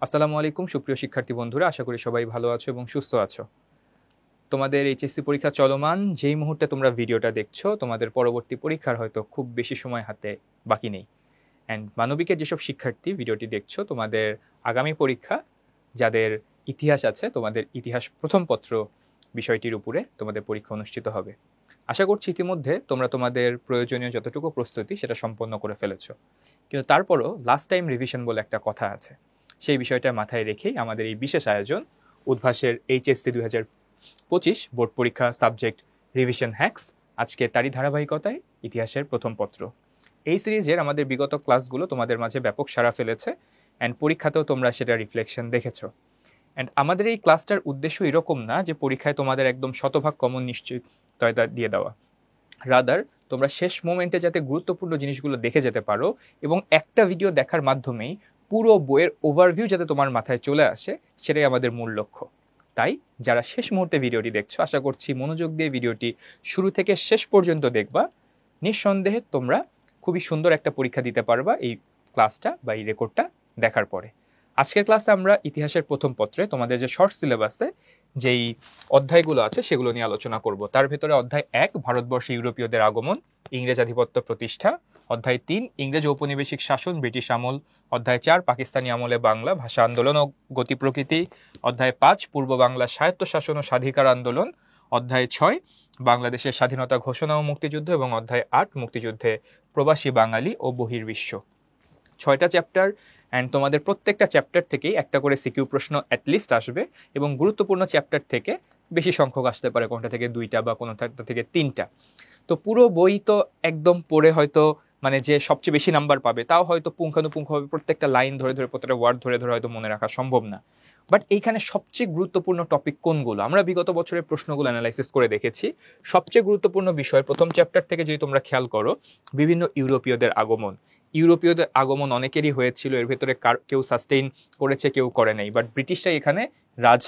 আসসালামু আলাইকুম সুপ্রিয় শিক্ষার্থী বন্ধুরা, আশা করি সবাই ভালো আছো এবং সুস্থ আছো। তোমাদের এইচএসসি পরীক্ষা চলমান, যেই মুহূর্তে তোমরা ভিডিওটা দেখছো তোমাদের পরবর্তী পরীক্ষার হয়তো খুব বেশি সময় হাতে বাকি নেই। অ্যান্ড মানবিকের যেসব শিক্ষার্থী ভিডিওটি দেখছো, তোমাদের আগামী পরীক্ষা যাদের ইতিহাস আছে, তোমাদের ইতিহাস প্রথম পত্র বিষয়টির উপরে তোমাদের পরীক্ষা অনুষ্ঠিত হবে। আশা করছি ইতিমধ্যে তোমরা তোমাদের প্রয়োজনীয় যতটুকু প্রস্তুতি সেটা সম্পন্ন করে ফেলেছো, কিন্তু তারপরও লাস্ট টাইম রিভিশন বলে একটা কথা আছে। সেই বিষয়টা মাথায় রেখেই আমাদের এই বিশেষ আয়োজন, উদ্ভাসের এইচএসসি 2025 বোর্ড পরীক্ষা সাবজেক্ট রিভিশন হ্যাক্স। আজকে তারই ধারাবাহিকতায় ইতিহাসের প্রথম পত্র। এই সিরিজের আমাদের বিগত ক্লাসগুলো তোমাদের মাঝে ব্যাপক সাড়া ফেলেছে, অ্যান্ড পরীক্ষাতেও তোমরা সেটা রিফ্লেকশন দেখেছো। অ্যান্ড আমাদের এই ক্লাসটার উদ্দেশ্য এরকম না যে পরীক্ষায় তোমাদের একদম শতভাগ কমন নিশ্চয়তা দিয়ে দেওয়া। রাদার তোমরা শেষ মোমেন্টে যাতে গুরুত্বপূর্ণ জিনিসগুলো দেখে যেতে পারো এবং একটা ভিডিও দেখার মাধ্যমেই পুরো বইয়ের ওভারভিউ যাতে তোমার মাথায় চলে আসে, সেটাই আমাদের মূল লক্ষ্য। তাই যারা শেষ মুহূর্তে ভিডিওটি দেখছো, আশা করছি মনোযোগ দিয়ে ভিডিওটি শুরু থেকে শেষ পর্যন্ত দেখবা। নিঃসন্দেহে তোমরা খুবই সুন্দর একটা পরীক্ষা দিতে পারবা এই ক্লাসটা বা এই রেকর্ডটা দেখার পরে। আজকের ক্লাসে আমরা ইতিহাসের প্রথম পত্রে তোমাদের যে শর্ট সিলেবাসে যেই অধ্যায়গুলো আছে সেগুলো নিয়ে আলোচনা করব। তার ভেতরে অধ্যায় 1 ভারতবর্ষে ইউরোপীয়দের আগমন, ইংরেজ আধিপত্য প্রতিষ্ঠা। অধ্যায় 3 ইংরেজ ঔপনিবেশিক শাসন, ব্রিটিশ আমল। অধ্যায় 4 পাকিস্তানি আমলে বাংলা, ভাষা আন্দোলন ও গতি প্রকৃতি। অধ্যায় 5 পূর্ব বাংলা স্বায়ত্তশাসন ও স্বাধিকার আন্দোলন। অধ্যায় 6 বাংলাদেশের স্বাধীনতা ঘোষণা ও মুক্তিযুদ্ধ এবং অধ্যায় 8 মুক্তিযুদ্ধে প্রবাসী বাঙালি ও বহির্বিশ্ব। 6টা চ্যাপ্টার, অ্যান্ড তোমাদের প্রত্যেকটা চ্যাপ্টার থেকেই একটা করে সিকিউ প্রশ্ন অ্যাটলিস্ট আসবে এবং গুরুত্বপূর্ণ চ্যাপ্টার থেকে বেশি সংখ্যক আসতে পারে, কোনটা থেকে 2টা বা কোনটা থেকে 3টা। তো পুরো বই তো একদম পড়ে হয়তো মানে যে সবচেয়ে বেশি নাম্বার পাবে তাও হয়তো পুঙ্খানুপুঙ্খভাবে প্রত্যেকটা লাইন ধরে ধরে প্রত্যেকটা ওয়ার্ড ধরে ধরে হয়তো মনে রাখা সম্ভব না। বাট এইখানে সবচেয়ে গুরুত্বপূর্ণ টপিক কোনগুলো আমরা বিগত বছরের প্রশ্নগুলো অ্যানালাইসিস করে দেখেছি। সবচেয়ে গুরুত্বপূর্ণ বিষয় প্রথম চ্যাপ্টার থেকে যদি তোমরা খেয়াল করো, বিভিন্ন ইউরোপীয়দের আগমন। ইউরোপীয়দের আগমন অনেকেরই হয়েছিল, এর ভেতরে কেউ সাস্টেইন করেছে, কেউ করে নাই, বাট ব্রিটিশরা এখানে রাজ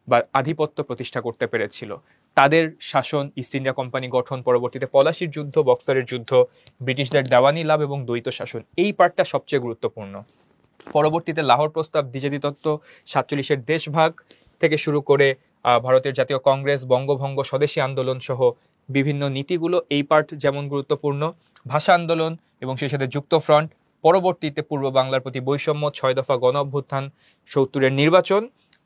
বা আধিপত্য প্রতিষ্ঠা করতে পেরেছিল। তাদের শাসন, ইস্ট ইন্ডিয়া কোম্পানি গঠন, পরবর্তীতে পলাশির যুদ্ধ, বক্সারের যুদ্ধ, ব্রিটিশদের দেওয়ানি লাভ এবং দ্বৈত শাসন, এই পার্টটা সবচেয়ে গুরুত্বপূর্ণ। পরবর্তীতে লাহোর প্রস্তাব, দ্বিজাতি তত্ত্ব, 47-এর দেশভাগ থেকে শুরু করে ভারতের জাতীয় কংগ্রেস, বঙ্গভঙ্গ, স্বদেশী আন্দোলন সহ বিভিন্ন নীতিগুলো, এই পার্ট যেমন গুরুত্বপূর্ণ। ভাষা আন্দোলন এবং সেই সাথে যুক্ত ফ্রন্ট, পরবর্তীতে পূর্ব বাংলার প্রতি বৈষম্য, 6 দফা গণ অভ্যুত্থান, 70-এর নির্বাচন,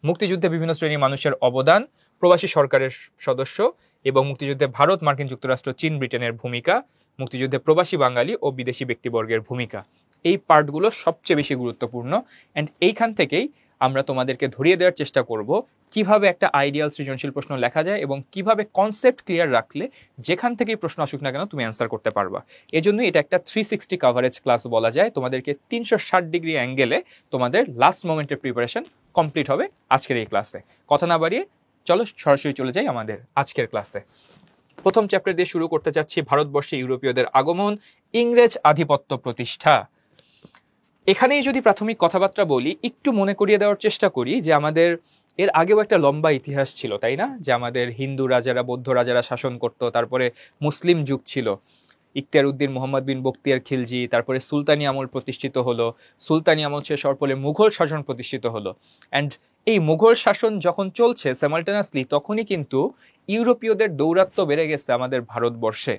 মুক্তিযুদ্ধে বিভিন্ন শ্রেণীর মানুষের অবদান, প্রবাসী সরকারের সদস্য এবং মুক্তিযুদ্ধে ভারত, মার্কিন যুক্তরাষ্ট্র, চীন, ব্রিটেনের ভূমিকা, মুক্তিযুদ্ধে প্রবাসী বাঙালি ও বিদেশি ব্যক্তিবর্গের ভূমিকা। এই পার্টগুলো সবচেয়ে বেশি গুরুত্বপূর্ণ, অ্যান্ড এইখান থেকেই আমরা তোমাদেরকে ধরিয়ে দেওয়ার চেষ্টা করব কিভাবে একটা আইডিয়াল সৃজনশীল প্রশ্ন লেখা যায় এবং কিভাবে কনসেপ্ট ক্লিয়ার রাখলে যেখান থেকেই প্রশ্ন আসুক না কেন তুমি অ্যান্সার করতে পারবা। এজন্য এটা একটা 360 কাভারেজ ক্লাস বলা যায়। তোমাদেরকে 360 ডিগ্রি অ্যাঙ্গেলে তোমাদের লাস্ট মোমেন্টের প্রিপারেশন কমপ্লিট হবে আজকের এই ক্লাসে। কথা না বাড়িয়ে চলো সরাসরি চলে যাই আমাদের আজকের ক্লাসে। প্রথম চ্যাপ্টার দিয়ে শুরু করতে যাচ্ছি, ভারতবর্ষে ইউরোপীয়দের আগমন, ইংরেজ আধিপত্য প্রতিষ্ঠা। এখানেই যদি প্রাথমিক কথাবার্তা বলি, একটু মনে করিয়ে দেওয়ার চেষ্টা করি যে আমাদের এর আগেও একটা লম্বা ইতিহাস ছিল, তাই না? যে আমাদের হিন্দু রাজারা, বৌদ্ধ রাজারা শাসন করত, তারপরে মুসলিম যুগ ছিল, ইখতিয়ার উদ্দিন মোহাম্মদ বিন বখতিয়ার খিলজি, তারপরে সুলতানি আমল প্রতিষ্ঠিত হলো, সুলতানি আমল শেষ হওয়ার পরে মুঘল শাসন প্রতিষ্ঠিত হলো। অ্যান্ড এই মুঘল শাসন যখন চলছে স্যামালটেনাসলি, তখনই কিন্তু ইউরোপীয়দের দৌরাত্ম্য বেড়ে গেছে আমাদের ভারতবর্ষে।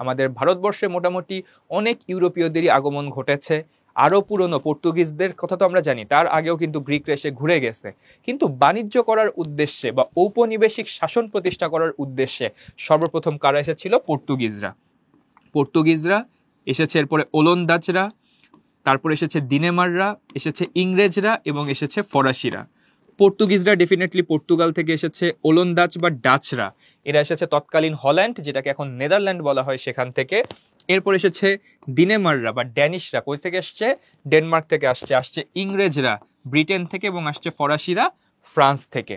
আমাদের ভারতবর্ষে মোটামুটি অনেক ইউরোপীয়দেরই আগমন ঘটেছে। আরও পুরনো পর্তুগিজদের কথা তো আমরা জানি, তার আগেও কিন্তু গ্রিকরা এসে ঘুরে গেছে। কিন্তু বাণিজ্য করার উদ্দেশ্যে বা ঔপনিবেশিক শাসন প্রতিষ্ঠা করার উদ্দেশ্যে সর্বপ্রথম কারা এসেছিল? পর্তুগিজরা এসেছে, এরপরে ওলন্দাজরা, তারপর এসেছে দিনেমাররা, এসেছে ইংরেজরা এবং এসেছে ফরাসিরা। পর্তুগিজরা ডেফিনেটলি পর্তুগাল থেকে এসেছে, ওলন্দাজ বা ডাচরা এরা এসেছে তৎকালীন হল্যান্ড, যেটাকে এখন নেদারল্যান্ড বলা হয়, সেখান থেকে। এরপর এসেছে দিনেমাররা বা ড্যানিশরা, কই থেকে আসছে? ডেনমার্ক থেকে আসছে ইংরেজরা ব্রিটেন থেকে, এবং আসছে ফরাসিরা ফ্রান্স থেকে।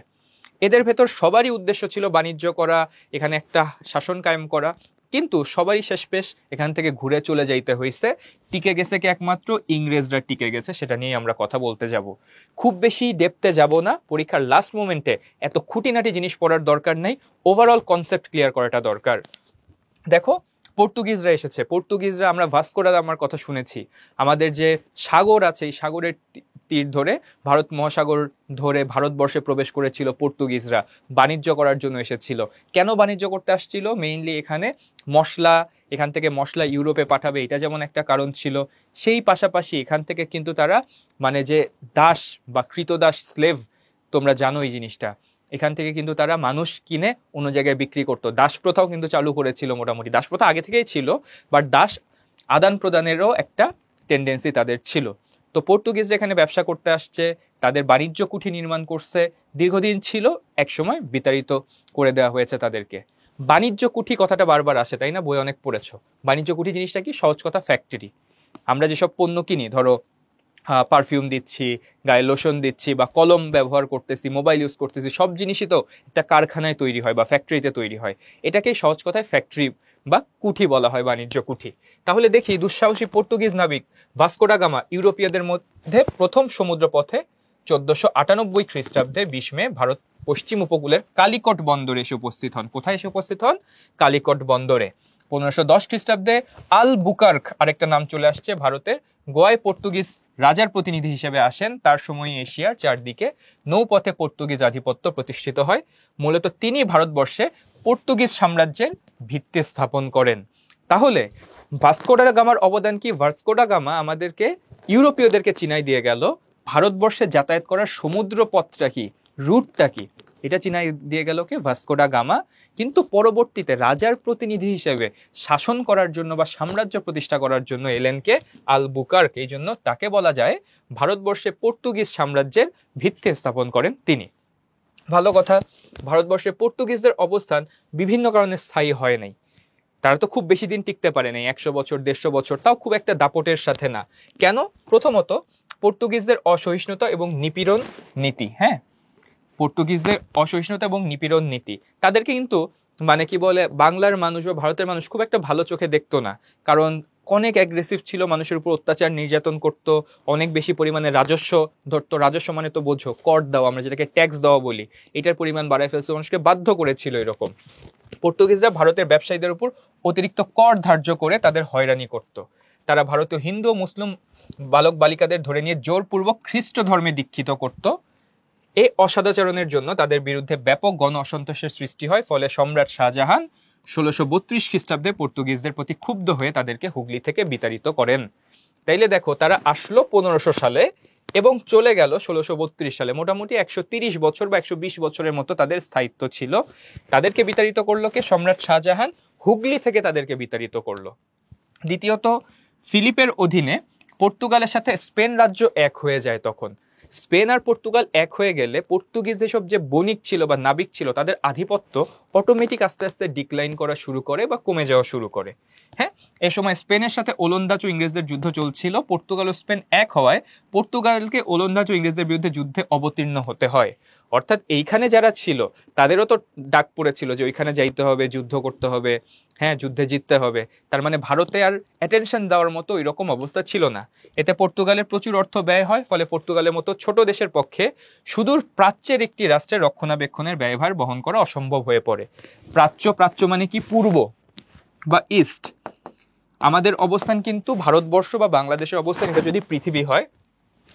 এদের ভেতর সবারই উদ্দেশ্য ছিল বাণিজ্য করা, এখানে একটা শাসন কায়েম করা, কিন্তু সবারই শেষপেশ এখান থেকে ঘুরে চলে যাইতে হয়েছে। টিকে গেছে কি একমাত্র ইংরেজরা টিকে গেছে, সেটা নিয়ে আমরা কথা বলতে যাব। খুব বেশি ডেপথে যাব না, পরীক্ষার লাস্ট মোমেন্টে এত খুঁটিনাটি জিনিস পড়ার দরকার নেই, ওভারঅল কনসেপ্ট ক্লিয়ার করাটা দরকার। দেখো, পর্তুগিজরা এসেছে। পর্তুগিজরা, আমরা ভাস্কো দা গামার কথা শুনেছি, আমাদের যে সাগর আছে এই সাগরের তীর ধরে ভারত মহাসাগর ধরে ভারতবর্ষে প্রবেশ করেছিল পর্তুগিজরা, বাণিজ্য করার জন্য এসেছিল। কেন বাণিজ্য করতে আসছিল? মেইনলি এখানে মশলা, এখান থেকে মশলা ইউরোপে পাঠাবে, এটা যেমন একটা কারণ ছিল। সেই পাশাপাশি এখান থেকে কিন্তু তারা মানে যে দাস বা কৃতদাস স্লেভ, তোমরা জানো এই জিনিসটা, এখান থেকে কিন্তু তারা মানুষ কিনে অন্য জায়গায় বিক্রি করতো। দাস প্রথাও কিন্তু চালু করেছিল মোটামুটি। দাস প্রথা আগে থেকেই ছিল, বাট দাস আদান প্রদানেরও একটা টেন্ডেন্সি তাদের ছিল। তো পর্তুগিজরা এখানে ব্যবসা করতে আসছে, তাদের বাণিজ্য কুঠি নির্মাণ করছে, দীর্ঘদিন ছিল, একসময় বিতাড়িত করে দেওয়া হয়েছে তাদেরকে। বাণিজ্য কুঠি কথাটা বারবার আসে, তাই না? বই অনেক পড়েছো। বাণিজ্য কুঠি জিনিসটা কি? সহজ কথা, ফ্যাক্টরি। আমরা যেসব পণ্য কিনি, ধরো পারফিউম দিচ্ছি, গায়ে লোশন দিচ্ছি, বা কলম ব্যবহার করতেছি, মোবাইল ইউজ করতেছি, সব জিনিসই তো একটা কারখানায় তৈরি হয় বা ফ্যাক্টরিতে তৈরি হয়। এটাকেই সহজ কথায় ফ্যাক্টরি বা কুঠি বলা হয়, বাণিজ্য কুঠি। তাহলে দেখি দুঃসাহসী পর্তুগিজ নাবিক ভাস্কো ডা গামা ইউরোপীয়দের মধ্যে প্রথম সমুদ্রপথে 1498 খ্রিস্টাব্দে 20 মে ভারত পশ্চিম উপকূলের কালিকট বন্দরে এসে উপস্থিত হন। কোথায় এসে উপস্থিত হন? কালিকট বন্দরে। 1510 খ্রিস্টাব্দে আল বুকার্ক, আরেকটা নাম চলে আসছে ভারতের, গোয়ায় পর্তুগিজ রাজার প্রতিনিধি হিসেবে আসেন। তার সময় এশিয়ার চারদিকে নৌপথে পর্তুগিজ আধিপত্য প্রতিষ্ঠিত হয়। মূলত তিনি ভারতবর্ষে পর্তুগিজ সাম্রাজ্যের ভিত্তি স্থাপন করেন। তাহলে ভাস্কো ডা গামার অবদান কি? ভাস্কো ডা গামা আমাদেরকে, ইউরোপীয়দেরকে চিনাই দিয়ে গেল ভারতবর্ষে যাতায়াত করার সমুদ্র পথটা কি, রুটটা কি, এটা চিনাই দিয়ে গেল কে? Vasco da Gama. কিন্তু পরবর্তীতে রাজার প্রতিনিধি হিসেবে শাসন করার জন্য বা সাম্রাজ্য প্রতিষ্ঠা করার জন্য এলেন কে? আল বুকার্ক। এই জন্য তাকে বলা যায় ভারতবর্ষে পর্তুগিজ সাম্রাজ্যের ভিত্তি স্থাপন করেন তিনি। ভালো কথা, ভারতবর্ষে পর্তুগিজদের অবস্থান বিভিন্ন কারণে স্থায়ী হয় নাই। তারা তো খুব বেশি দিন টিকতে পারে নাই, 100 বছর 150 বছর, তাও খুব একটা দাপটের সাথে না। কেন? প্রথমত পর্তুগিজদের অসহিষ্ণুতা এবং নিপীড়ন নীতি। হ্যাঁ, পর্তুগিজদের অসহিষ্ণুতা এবং নিপীড়ন নীতি তাদেরকে কিন্তু মানে কি বলে, বাংলার মানুষ বা ভারতের মানুষ খুব একটা ভালো চোখে দেখতো না। কারণ অনেক অ্যাগ্রেসিভ ছিল, মানুষের উপর অত্যাচার নির্যাতন করতো, অনেক বেশি পরিমাণে রাজস্ব ধরতো। রাজস্ব মানে তো বোঝো, কর দেওয়া, আমরা যেটাকে ট্যাক্স দেওয়া বলি, এটার পরিমাণ বাড়ায় ফেলছে, মানুষকে বাধ্য করেছিল এরকম। পর্তুগিজরা ভারতের ব্যবসায়ীদের উপর অতিরিক্ত কর ধার্য করে তাদের হয়রানি করত। তারা ভারতীয় হিন্দু ও মুসলিম বালক বালিকাদের ধরে নিয়ে জোরপূর্বক খ্রিস্ট ধর্মে দীক্ষিত করত। এই অসদাচরণের জন্য তাদের বিরুদ্ধে ব্যাপক গণ অসন্তোষের সৃষ্টি হয়। ফলে সম্রাট শাহজাহান 1632 খ্রিস্টাব্দে পর্তুগিজদের প্রতি ক্ষুব্ধ হয়ে তাদেরকে হুগলি থেকে বিতাড়িত করেন। তাইলে দেখো, তারা আসলো 1500 সালে এবং চলে গেল 1632 সালে। মোটামুটি 130 বছর বা 120 বছরের মতো তাদের স্থায়িত্ব ছিল। তাদেরকে বিতাড়িত করলো কে? সম্রাট শাহজাহান হুগলি থেকে তাদেরকে বিতাড়িত করলো। দ্বিতীয়ত, ফিলিপের অধীনে পর্তুগালের সাথে স্পেন রাজ্য এক হয়ে যায়। তখন স্পেন আর পর্তুগাল এক হয়ে গেলে পর্তুগিজ যেসব যে বণিক ছিল বা নাবিক ছিল, তাদের আধিপত্য অটোমেটিক আস্তে আস্তে ডিক্লাইন করা শুরু করে বা কমে যাওয়া শুরু করে। হ্যাঁ, এ সময় স্পেনের সাথে ওলন্দাজ ও ইংরেজদের যুদ্ধ চলছিল। পর্তুগাল ও স্পেন এক হওয়ায় পর্তুগালকে ওলন্দাজ ও ইংরেজদের বিরুদ্ধে যুদ্ধে অবতীর্ণ হতে হয়। অর্থাৎ এইখানে যারা ছিল তাদেরও তো ডাক পড়েছিল যে ওইখানে যাইতে হবে, যুদ্ধ করতে হবে, হ্যাঁ, যুদ্ধে জিততে হবে। তার মানে ভারতে আর অ্যাটেনশন দেওয়ার মতো এরকম অবস্থা ছিল না। এতে পর্তুগালের প্রচুর অর্থ ব্যয় হয়। ফলে পর্তুগালের মতো ছোট দেশের পক্ষে সুদূর প্রাচ্যের একটি রাষ্ট্রের রক্ষণাবেক্ষণের ব্যয়ভার বহন করা অসম্ভব হয়ে পড়ে। প্রাচ্য, প্রাচ্য মানে কি? পূর্ব বা ইস্ট। আমাদের অবস্থান কিন্তু ভারতবর্ষ বা বাংলাদেশের অবস্থান, এটা যদি পৃথিবী হয়,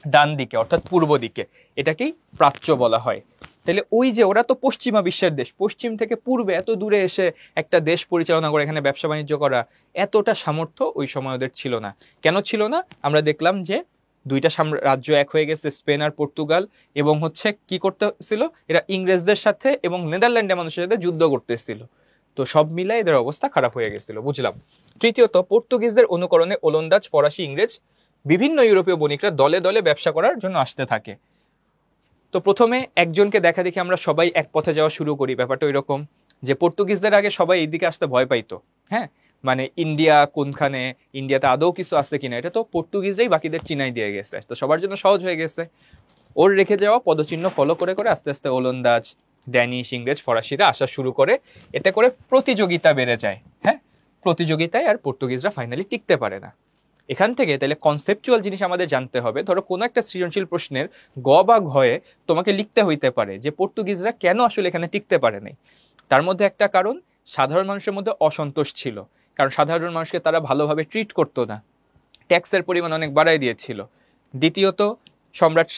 ডান দিকে অর্থাৎ পূর্ব দিকে, এটাকেই প্রাচ্য বলা হয়। তাহলে ওই যে ওরা তো পশ্চিমা বিশ্বের দেশ, পশ্চিম থেকে পূর্বে এত দূরে এসে একটা দেশ পরিচালনা করে এখানে ব্যবসা বাণিজ্য করা, এতটা সামর্থ্য ওই সময় ওদের ছিল না। কেন ছিল না? আমরা দেখলাম যে দুইটা রাজ্য এক হয়ে গেছে, স্পেন আর পর্তুগাল, এবং হচ্ছে কি করতেছিল এরা? ইংরেজদের সাথে এবং নেদারল্যান্ডের মানুষের সাথে যুদ্ধ করতেছিল। তো সব মিলাই এদের অবস্থা খারাপ হয়ে গেছিল, বুঝলাম। তৃতীয়ত, পর্তুগিজদের অনুকরণে ওলন্দাজ, ফরাসি, ইংরেজ বিভিন্ন ইউরোপীয় বণিকরা দলে দলে ব্যবসা করার জন্য আসতে থাকে। তো প্রথমে একজনকে দেখা দেখি আমরা সবাই এক পথে যাওয়া শুরু করি। ব্যাপারটা ওই রকম যে পর্তুগিজদের আগে সবাই এইদিকে আসতে ভয় পাইতো। হ্যাঁ, মানে ইন্ডিয়া কোনখানে, ইন্ডিয়াতে আদৌ কিছু আছে কিনা, এটা তো পর্তুগিজরাই বাকিদের চিনাই দিয়ে গেছে, তো সবার জন্য সহজ হয়ে গেছে। ওর রেখে যাওয়া পদচিহ্ন ফলো করে করে আস্তে আস্তে ওলন্দাজ, ড্যানিশ, ইংরেজ, ফরাসিরা আসা শুরু করে। এতে করে প্রতিযোগিতা বেড়ে যায়। হ্যাঁ, প্রতিযোগিতায় আর পর্তুগিজরা ফাইনালি টিকতে পারে না। এখান থেকে তাহলে কনসেপচুয়াল জিনিস আমাদের জানতে হবে। ধরো কোনো একটা সৃজনশীল প্রশ্নের গ বা ঘয়ে তোমাকে লিখতে হইতে পারে যে পর্তুগিজরা কেন আসলে এখানে টিকতে পারে নাই। তার মধ্যে একটা কারণ, সাধারণ মানুষের মধ্যে অসন্তোষ ছিল, কারণ সাধারণ মানুষকে তারা ভালোভাবে ট্রিট করতো না, ট্যাক্সের পরিমাণ অনেক বাড়াই দিয়েছিল। দ্বিতীয়ত, সম্রাট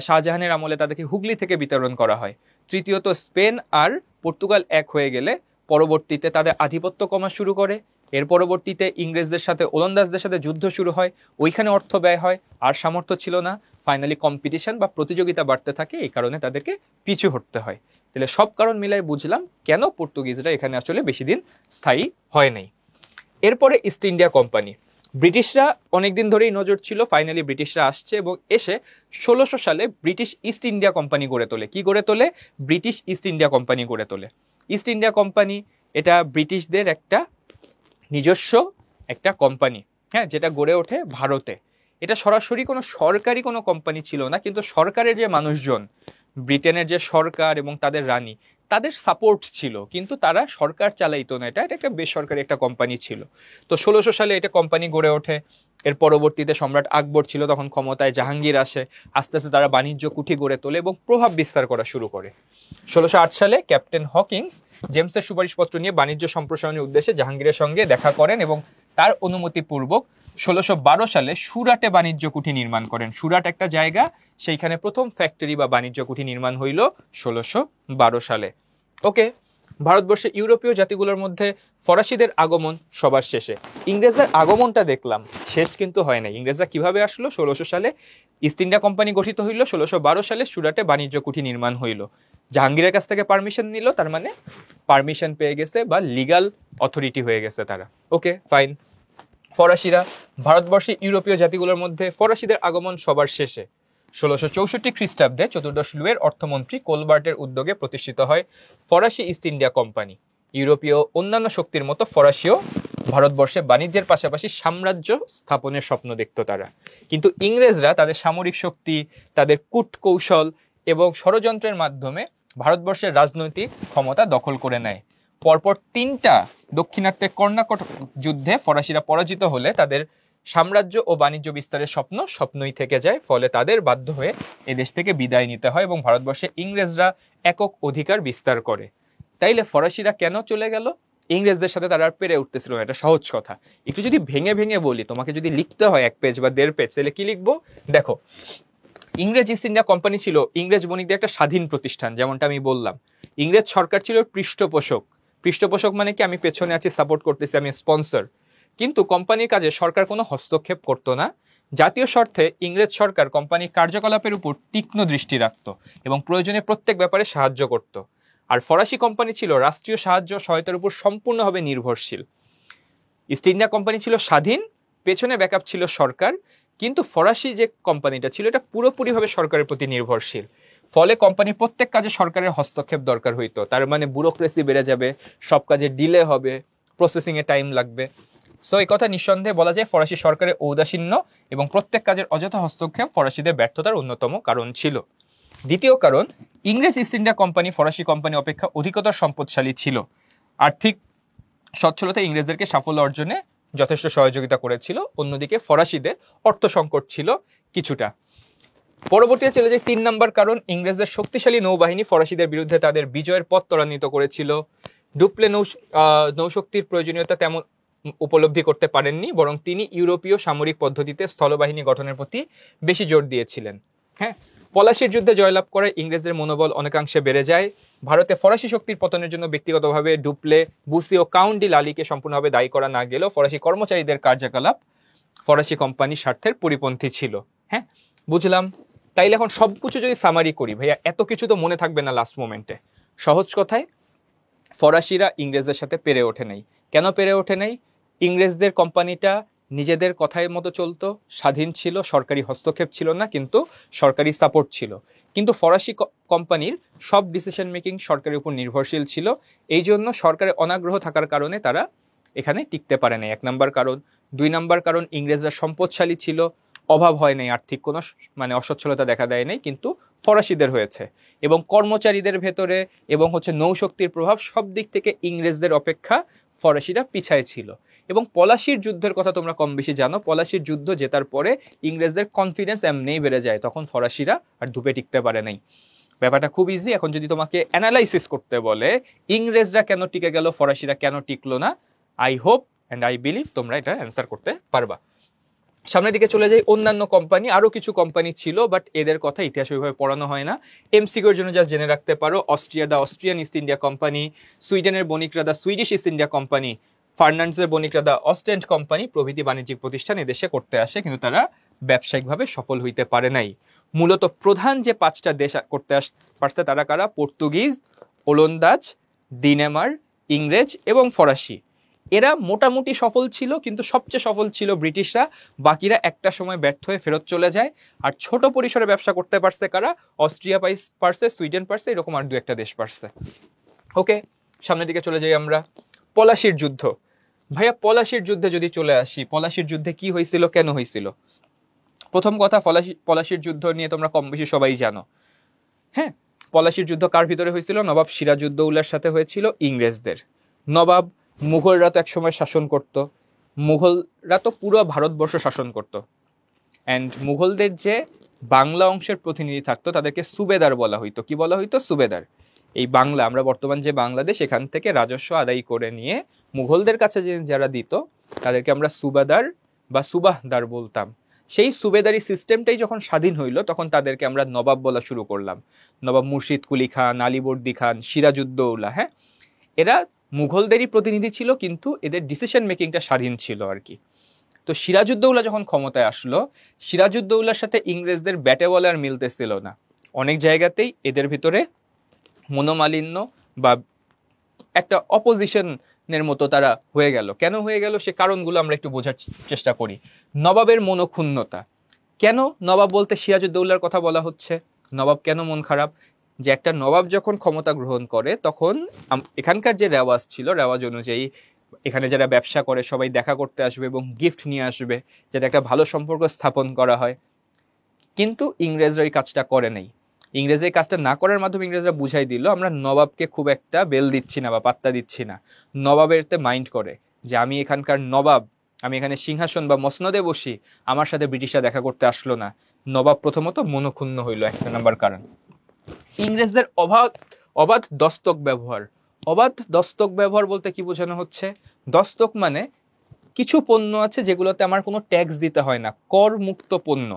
শাহজাহানের আমলে তাদেরকে হুগলি থেকে বিতরণ করা হয়। তৃতীয়ত স্পেন আর পর্তুগাল এক হয়ে গেলে পরবর্তীতে তাদের আধিপত্য কমা শুরু করে। এর পরবর্তীতে ইংরেজদের সাথে ওলন্দাজদের সাথে যুদ্ধ শুরু হয়, ওইখানে অর্থ ব্যয় হয়, আর সামর্থ্য ছিল না। ফাইনালি কম্পিটিশন বা প্রতিযোগিতা বাড়তে থাকে, এই কারণে তাদেরকে পিছু হটতে হয়। তাহলে সব কারণ মিলাই বুঝলাম কেন পর্তুগিজরা এখানে আসলে বেশি দিন স্থায়ী হয় নাই। এরপরে ইস্ট ইন্ডিয়া কোম্পানি। ব্রিটিশরা অনেকদিন ধরেই নজর ছিল, ফাইনালি ব্রিটিশরা আসছে এবং এসে 1600 সালে ব্রিটিশ ইস্ট ইন্ডিয়া কোম্পানি গড়ে তোলে। কি গড়ে তোলে? ব্রিটিশ ইস্ট ইন্ডিয়া কোম্পানি গড়ে তোলে। ইস্ট ইন্ডিয়া কোম্পানি এটা ব্রিটিশদের একটা নিজস্ব একটা কোম্পানি, হ্যাঁ, যেটা গড়ে ওঠে ভারতে। এটা সরাসরি কোনো সরকারি কোনো কোম্পানি ছিল না, কিন্তু সরকারের যে মানুষজন, ব্রিটেনের যে সরকার এবং তাদের রানী, তাদের সাপোর্ট ছিল, কিন্তু তারা সরকার চালাইতো না। এটা একটা বেসরকারি একটা কোম্পানি ছিল। তো 1600 সালে এটা কোম্পানি গড়ে ওঠে। এর পরবর্তীতে সম্রাট আকবর ছিল তখন ক্ষমতায়, জাহাঙ্গীর আসে, আস্তে আস্তে তারা বাণিজ্য কুঠি গড়ে তোলে এবং প্রভাব বিস্তার করা শুরু করে। 1608 সালে ক্যাপ্টেন হকিংস জেমসের সুপারিশপত্র নিয়ে বাণিজ্য সম্প্রসারণের উদ্দেশ্যে জাহাঙ্গীরের সঙ্গে দেখা করেন এবং তার অনুমতিপূর্বক 1612 সালে সুরাটে বাণিজ্য কুঠি নির্মাণ করেন। সুরাট একটা জায়গা, সেইখানে প্রথম ফ্যাক্টরি বা বাণিজ্য কুঠি নির্মাণ হইল 1612 সালে। ওকে, ভারতবর্ষে ইউরোপীয় জাতিগুলোর মধ্যে ফরাসিদের আগমন সবার শেষে। ইংরেজদের আগমনটা দেখলাম, শেষ কিন্তু হয় না। ইংরেজরা কিভাবে আসলো? 1600 সালে ইস্ট ইন্ডিয়া কোম্পানি গঠিত হইল, 1612 সালে সুরাটে বাণিজ্য কুঠি নির্মাণ হইল। জাহাঙ্গীরের কাছ থেকে পারমিশন নিল, তার মানে পারমিশন পেয়ে গেছে বা লিগাল অথরিটি হয়ে গেছে তারা। ওকে, ফাইন। ফরাসিরা, ভারতবর্ষে ইউরোপীয় জাতিগুলোর মধ্যে ফরাসিদের আগমন সবার শেষে। 1664 খ্রিস্টাব্দে চতুর্দশ লুইয়ের অর্থমন্ত্রী কোলবার্টের উদ্যোগে প্রতিষ্ঠিত হয় ফরাসি ইস্ট ইন্ডিয়া কোম্পানি। ইউরোপীয় অন্যান্য শক্তির মতো ফরাসিও ভারতবর্ষে বাণিজ্যের পাশাপাশি সাম্রাজ্য স্থাপনের স্বপ্ন দেখত তারা। কিন্তু ইংরেজরা তাদের সামরিক শক্তি, তাদের কূট কৌশল এবং ষড়যন্ত্রের মাধ্যমে ভারতবর্ষের রাজনৈতিক ক্ষমতা দখল করে নেয়। পরপর 3টা দক্ষিণাত্যে কর্ণাকট যুদ্ধে ফরাসিরা পরাজিত হলে তাদের সাম্রাজ্য ও বাণিজ্য বিস্তারের স্বপ্নই থেকে যায়। ফলে তাদের বাধ্য হয়ে এদেশ থেকে বিদায় নিতে হয় এবং ভারতবর্ষে ইংরেজরা একক অধিকার বিস্তার করে। তাইলে ফরাসিরা কেন চলে গেল? ইংরেজদের সাথে তারা আর পেরে উঠতেছিল না। এটা সহজ কথা। একটু যদি ভেঙে ভেঙে বলি, তোমাকে যদি লিখতে হয় 1 পেজ বা 1.5 পেজ, তাহলে কি লিখবো? দেখো, ইংরেজ ইস্ট ইন্ডিয়া কোম্পানি ছিল ইংরেজ বণিকদের একটা স্বাধীন প্রতিষ্ঠান, যেমনটা আমি বললাম। ইংরেজ সরকার ছিল পৃষ্ঠপোষক। পৃষ্ঠপোষক মানে কি? আমি পেছনে আছি, সাপোর্ট করতেছি, আমি স্পন্সর। কিন্তু কোম্পানির কাজে সরকার কোনো হস্তক্ষেপ করতো না। জাতীয় স্বার্থে ইংরেজ সরকার কোম্পানির কার্যকলাপের উপর তীক্ষ্ণ দৃষ্টি রাখত এবং প্রয়োজনে প্রত্যেক ব্যাপারে সাহায্য করত। আর ফরাসি কোম্পানি ছিল রাষ্ট্রীয় সাহায্য সহায়তার উপর সম্পূর্ণভাবে নির্ভরশীল। ইস্ট ইন্ডিয়া কোম্পানি ছিল স্বাধীন, পেছনে ব্যাকআপ ছিল সরকার, কিন্তু ফরাসি যে কোম্পানিটা ছিল এটা পুরোপুরিভাবে সরকারের প্রতি নির্ভরশীল। ফলে কোম্পানির প্রত্যেক কাজে সরকারের হস্তক্ষেপ দরকার হইতো। তার মানে ব্যুরোক্রেসি বেড়ে যাবে, সব কাজে ডিলে হবে, প্রসেসিংয়ে টাইম লাগবে। সো এই কথা নিঃসন্দেহে বলা যায় ফরাসি সরকারের ঔদাসীন্য এবং প্রত্যেক কাজের অযথা হস্তক্ষেপ ফরাসিদের ব্যর্থতার অন্যতম কারণ ছিল। দ্বিতীয় কারণ, ইংরেজ ইস্ট ইন্ডিয়া কোম্পানি ফরাসি কোম্পানি অপেক্ষা অধিকতর সম্পদশালী ছিল। আর্থিক সচ্ছলতা ইংরেজদেরকে সাফল্য অর্জনে যথেষ্ট সহযোগিতা করেছিল। অন্যদিকে ফরাসিদের অর্থ সংকট ছিল কিছুটা। পরবর্তীতে চলে যায় 3 নম্বর কারণ, ইংরেজদের শক্তিশালী নৌবাহিনী ফরাসিদের বিরুদ্ধে তাদের বিজয়ের পথ ত্বরান্বিত করেছিল। ডুপ্লে নৌশক্তির প্রয়োজনীয়তা তেমন উপলব্ধি করতে পারেননি, বরং তিনি ইউরোপীয় সামরিক পদ্ধতিতে স্থলবাহিনী গঠনের প্রতি বেশি জোর দিয়েছিলেন। হ্যাঁ, পলাশির যুদ্ধে জয়লাভ করে ইংরেজদের মনোবল অনেকাংশে বেড়ে যায়। ভারতে ফরাসি শক্তির পতনের জন্য ব্যক্তিগতভাবে ডুপ্লে, বুসি ও কাউন্ট ডি লালিকে সম্পূর্ণভাবে দায়ী করা না গেলেও ফরাসি কর্মচারীদের কার্যকলাপ ফরাসি কোম্পানির স্বার্থের পরিপন্থী ছিল। হ্যাঁ, বুঝলাম। তাইলে এখন সবকিছু যদি সামারি করি, ভাইয়া এত কিছু তো মনে থাকবে না লাস্ট মোমেন্টে। সহজ কথায়, ফরাসিরা ইংরেজদের সাথে পেরে ওঠে নাই। কেন পেরে ওঠে নাই? ইংরেজদের কোম্পানিটা নিজেদের কথায় মতো চলতো, স্বাধীন ছিল, সরকারি হস্তক্ষেপ ছিল না, কিন্তু সরকারি সাপোর্ট ছিল। কিন্তু ফরাসি কোম্পানির সব ডিসিশন মেকিং সরকারের উপর নির্ভরশীল ছিল। এই জন্য সরকারের অনাগ্রহ থাকার কারণে তারা এখানে টিকতে পারে নাই, 1 নম্বর কারণ। 2 নম্বর কারণ, ইংরেজরা সম্পদশালী ছিল, অভাব হয় নাই, আর্থিক কোনো অসচ্ছলতা দেখা দেয় নাই, কিন্তু ফরাসিদের হয়েছে। এবং কর্মচারীদের ভেতরে এবং নৌশক্তির প্রভাব সব দিক থেকে ইংরেজদের অপেক্ষা ফরাসিরা পিছায় ছিল। এবং পলাশির যুদ্ধের কথা তোমরা কম বেশি জানো। পলাশির যুদ্ধ জেতার পরে ইংরেজদের কনফিডেন্স এমনিই বেড়ে যায়, তখন ফরাসিরা আর ধুপে টিকতে পারে নাই। ব্যাপারটা খুব ইজি। এখন যদি তোমাকে অ্যানালাইসিস করতে বলে ইংরেজরা কেন টিকে গেল, ফরাসিরা কেন টিকলো না, I hope and I believe তোমরা এটা অ্যান্সার করতে পারবা। সামনের দিকে চলে যাই, অন্যান্য কোম্পানি, আরো কিছু কোম্পানি ছিল, বাট এদের কথা ইতিহাস ওইভাবে পড়ানো হয় না। এমসিকিউর জন্য যা জেনে রাখতে পারো, অস্ট্রিয়া দা অস্ট্রিয়ান ইস্ট ইন্ডিয়া কোম্পানি, সুইডেনের বণিকরা দা সুইডিশ ইস্ট ইন্ডিয়া কোম্পানি, ফার্নান্ডসের বণিকরা দা অস্টেন্ড কোম্পানি প্রভৃতি বাণিজ্যিক প্রতিষ্ঠান এদেশে করতে আসে, কিন্তু তারা ব্যবসায়িকভাবে সফল হইতে পারে নাই। মূলত প্রধান যে 5টা দেশ করতে পারছে তারা কারা? পর্তুগিজ, ওলন্দাজ, ডেনমার্ক, ইংরেজ এবং ফরাসি। এরা মোটামুটি সফল ছিল, কিন্তু সবচেয়ে সফল ছিল ব্রিটিশরা। বাকিরা একটা সময় ব্যর্থ হয়ে ফেরত চলে যায়। আর ছোট পরিসরে ব্যবসা করতে পারছে কারা? অস্ট্রিয়া পারছে, সুইডেন পারছে, এরকম আর 2-1টা দেশ পারছে। ওকে, সামনের দিকে চলে যাই আমরা। পলাশির যুদ্ধ। ভাইয়া, পলাশির যুদ্ধে যদি চলে আসি, পলাশির যুদ্ধে কি হয়েছিল, কেন হয়েছিল? প্রথম কথা, পলাশির যুদ্ধ নিয়ে তোমরা কম বেশি সবাই জানো। হ্যাঁ, পলাশির যুদ্ধ কার ভিতরে হয়েছিল? নবাব সিরাজউদ্দৌলার সাথে হয়েছিল ইংরেজদের। নবাব, মুঘলরা তো একসময় শাসন করত, মুঘলরা তো পুরো ভারতবর্ষ শাসন করত। অ্যান্ড মুঘলদের যে বাংলা অংশের প্রতিনিধি থাকতো তাদেরকে সুবেদার বলা হইতো। কি বলা হইতো? সুবেদার। এই বাংলা, আমরা বর্তমান যে বাংলাদেশ, এখান থেকে রাজস্ব আদায় করে নিয়ে মুঘলদের কাছে যে যারা দিত তাদেরকে আমরা সুবেদার বা সুবাহদার বলতাম। সেই সুবেদারি সিস্টেমটাই যখন স্বাধীন হইল তখন তাদেরকে আমরা নবাব বলা শুরু করলাম। নবাব মুর্শিদ কুলি খান, আলীবর্দী খান, সিরাজউদ্দৌলা, হ্যাঁ, এরা মুঘলদেরই প্রতিনিধি ছিল, কিন্তু এদের ডিসিশন মেকিংটা স্বাধীন ছিল আর কি। তো সিরাজউদ্দৌলা যখন ক্ষমতায় আসলো, সিরাজউদ্দৌলার সাথে ইংরেজদের ব্যাটে বলে আর মিলতেছিল না। অনেক জায়গাতেই এদের ভিতরে মনোমালিন্য বা একটা অপোজিশনের মতো তারা হয়ে গেল। কেন হয়ে গেল সে কারণগুলো আমরা একটু বোঝার চেষ্টা করি। নবাবের মনোক্ষুণ্ণতা। কেন নবাব বলতে সিরাজউদ্দৌলার কথা বলা হচ্ছে? নবাব কেন মন খারাপ? যে একটা নবাব যখন ক্ষমতা গ্রহণ করে তখন এখানকার যে রেওয়াজ ছিল, রেওয়াজ অনুযায়ী এখানে যারা ব্যবসা করে সবাই দেখা করতে আসবে এবং গিফট নিয়ে আসবে, যাতে একটা ভালো সম্পর্ক স্থাপন করা হয়। কিন্তু ইংরেজরা এই কাজটা করে নাই। ইংরেজরা এই কাজটা না করার মাধ্যমে ইংরেজরা বুঝাই দিল আমরা নবাবকে খুব একটা বেল দিচ্ছি না বা পাত্তা দিচ্ছি না। নবাবেরতে মাইন্ড করে যে আমি এখানকার নবাব, আমি এখানে সিংহাসন বা মসনদে বসি, আমার সাথে ব্রিটিশরা দেখা করতে আসলো না। নবাব প্রথমত মনক্ষুণ্ণ হইল, 1 নম্বর কারণ। ইংরেজদের অবাধ দস্তক ব্যবহার। অবাধ দস্তক ব্যবহার বলতে কি বোঝানো হচ্ছে? দস্তক মানে কিছু পণ্য আছে যেগুলোতে আমার কোনো ট্যাক্স দিতে হয় না, কর মুক্ত পণ্য,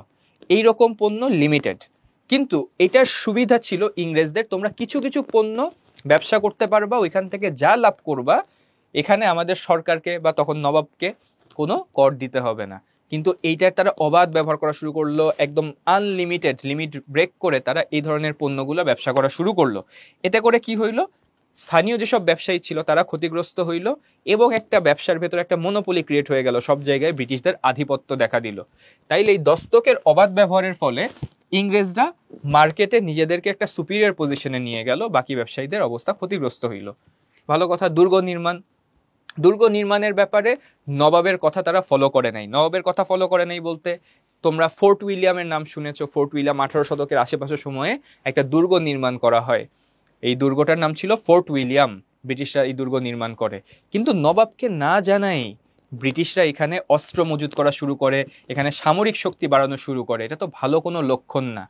এই রকম পণ্য লিমিটেড। কিন্তু এটার সুবিধা ছিল ইংরেজদের, তোমরা কিছু কিছু পণ্য ব্যবসা করতে পারবা, ওইখান থেকে যা লাভ করবা এখানে আমাদের সরকারকে বা তখন নবাবকে কোনো কর দিতে হবে না। কিন্তু এইটার তারা অবাধ ব্যবহার করা শুরু করলো, একদম আনলিমিটেড, লিমিট ব্রেক করে তারা এই ধরনের পণ্যগুলো ব্যবসা করা শুরু করলো। এতে করে কি হইলো? স্থানীয় যেসব ব্যবসায়ী ছিল তারা ক্ষতিগ্রস্ত হইল এবং একটা ব্যবসার ভেতরে একটা মনোপলি ক্রিয়েট হয়ে গেল, সব জায়গায় ব্রিটিশদের আধিপত্য দেখা দিল। তাইলে এই দস্তকের অবাধ ব্যবহারের ফলে ইংরেজরা মার্কেটে নিজেদেরকে একটা সুপিরিয়র পজিশনে নিয়ে গেল, বাকি ব্যবসায়ীদের অবস্থা ক্ষতিগ্রস্ত হইল। ভালো কথা, দুর্গ নির্মাণ। দুর্গ নির্মাণের ব্যাপারে নবাবের কথা তারা ফলো করে নাই। নবাবের কথা ফলো করে নাই বলতে তোমরা ফোর্ট উইলিয়ামের নাম শুনেছো। ফোর্ট উইলিয়াম 18 শতকের আশেপাশের সময়ে একটা দুর্গ নির্মাণ করা হয়। এই দুর্গটার নাম ছিল ফোর্ট উইলিয়াম। ব্রিটিশরা এই দুর্গ নির্মাণ করে, কিন্তু নবাবকে না জানাই ব্রিটিশরা এখানে অস্ত্র মজুত করা শুরু করে, এখানে সামরিক শক্তি বাড়ানো শুরু করে। এটা তো ভালো কোনো লক্ষণ না।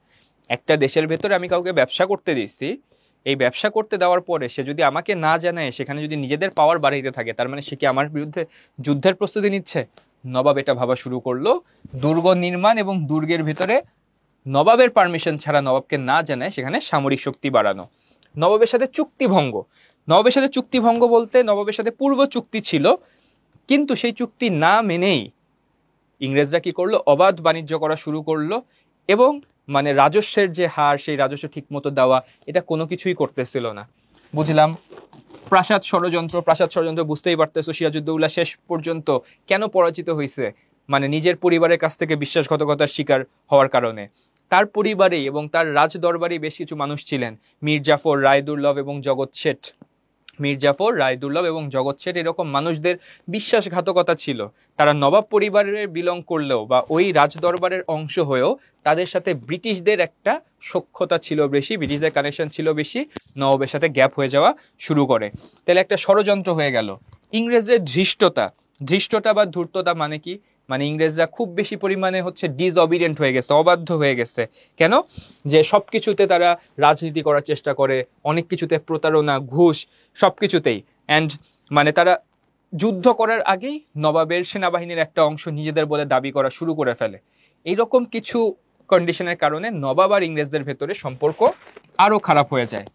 একটা দেশের ভেতরে আমি কাউকে ব্যবসা করতে দিচ্ছি, এই ব্যবসা করতে দেওয়ার পরে সে যদি আমাকে না জানায়, সেখানে যদি নিজেদের পাওয়ার বাড়াইতে থাকে, তার মানে সে কি আমার বিরুদ্ধে যুদ্ধের প্রস্তুতি নিচ্ছে? নবাব এটা ভাবা শুরু করলো, দুর্গ নির্মাণ এবং দুর্গের ভিতরে নবাবের পারমিশন ছাড়া, নবাবকে না জানায় সেখানে সামরিক শক্তি বাড়ানো। নবাবের সাথে চুক্তিভঙ্গ। নবাবের সাথে চুক্তিভঙ্গ বলতে নবাবের সাথে পূর্ব চুক্তি ছিল, কিন্তু সেই চুক্তি না মেনেই ইংরেজরা কি করলো? অবাধ বাণিজ্য করা শুরু করলো এবং মানে রাজস্বের যে হার, সেই রাজস্ব ঠিক মতো দেওয়া, এটা কোনো কিছুই করতেছিল না। বুঝলাম। প্রাসাদ ষড়যন্ত্র বুঝতেই পারতেছো সিরাজউদ্দৌলা শেষ পর্যন্ত কেন পরাজিত হয়েছে, মানে নিজের পরিবারের কাছ থেকে বিশ্বাসঘাতকতার শিকার হওয়ার কারণে। তার পরিবারেই এবং তার রাজ দরবারেই বেশ কিছু মানুষ ছিলেন, মির্জাফর, রায়দুর্লভ এবং জগৎ শেঠ। মির্জাফর, রায়দুর্লভ এবং জগৎ শেঠ এরকম মানুষদের বিশ্বাসঘাতকতা ছিল। তারা নবাব পরিবারের বিলং করলেও বা ওই রাজদরবারের অংশ হয়েও তাদের সাথে ব্রিটিশদের একটা সখ্যতা ছিল বেশি, ব্রিটিশদের কানেকশন ছিল বেশি, নবাবের সাথে গ্যাপ হয়ে যাওয়া শুরু করে। তাহলে একটা ষড়যন্ত্র হয়ে গেল। ইংরেজদের ধৃষ্টতা বা ধূর্ততা মানে কি? মানে ইংরেজরা খুব বেশি পরিমাণে ডিসঅবিডিয়েন্ট হয়ে গেছে, অবাধ্য হয়ে গেছে। কেন? যে সব কিছুতে তারা রাজনীতি করার চেষ্টা করে, অনেক কিছুতে প্রতারণা, ঘুষ, সব কিছুতেই। অ্যান্ড মানে তারা যুদ্ধ করার আগেই নবাবের সেনাবাহিনীর একটা অংশ নিজেদের বলে দাবি করা শুরু করে ফেলে। এইরকম কিছু কন্ডিশনের কারণে নবাব আর ইংরেজদের ভেতরে সম্পর্ক আরো খারাপ হয়ে যায়।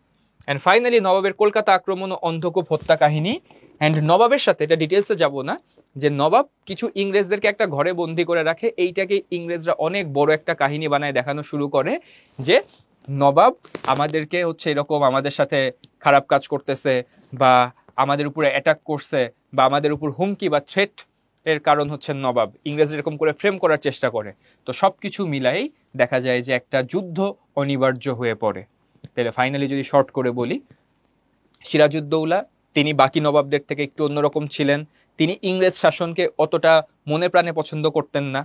অ্যান্ড ফাইনালি নবাবের কলকাতা আক্রমণ ও অন্ধকূপ হত্যা কাহিনী, অ্যান্ড নবাবের সাথে, এটা ডিটেলসে যাব না, যে নবাব কিছু ইংরেজদেরকে একটা ঘরে বন্দি করে রাখে, এইটাকে ইংরেজরা অনেক বড় একটা কাহিনী বানায় দেখানো শুরু করে যে নবাব আমাদেরকে হচ্ছে এরকম আমাদের সাথে খারাপ কাজ করতেছে বা আমাদের উপরে অ্যাটাক করছে বা আমাদের উপর হুমকি বা থ্রেট এর কারণ হচ্ছে নবাব। ইংরেজরা এরকম করে ফ্রেম করার চেষ্টা করে। তো সবকিছু মিলাই দেখা যায় যে একটা যুদ্ধ অনিবার্য হয়ে পড়ে। তাহলে ফাইনালি যদি শর্ট করে বলি, সিরাজউদ্দৌলা তিনি বাকি নবাবদের থেকে একটু অন্যরকম ছিলেন। তিনি ইংরেজ শাসনকে অতটা মনে প্রাণে পছন্দ করতেন না,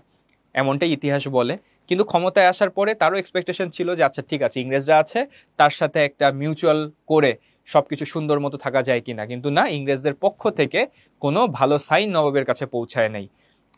এমনটাই ইতিহাস বলে। কিন্তু ক্ষমতায় আসার পরে তারও এক্সপেকটেশন ছিল যে আচ্ছা ঠিক আছে, ইংরেজরা আছে, তার সাথে একটা মিউচুয়াল করে সবকিছু সুন্দর মতো থাকা যায় কিনা। কিন্তু না, ইংরেজদের পক্ষ থেকে কোনো ভালো সাইন নবাবের কাছে পৌঁছায় নাই।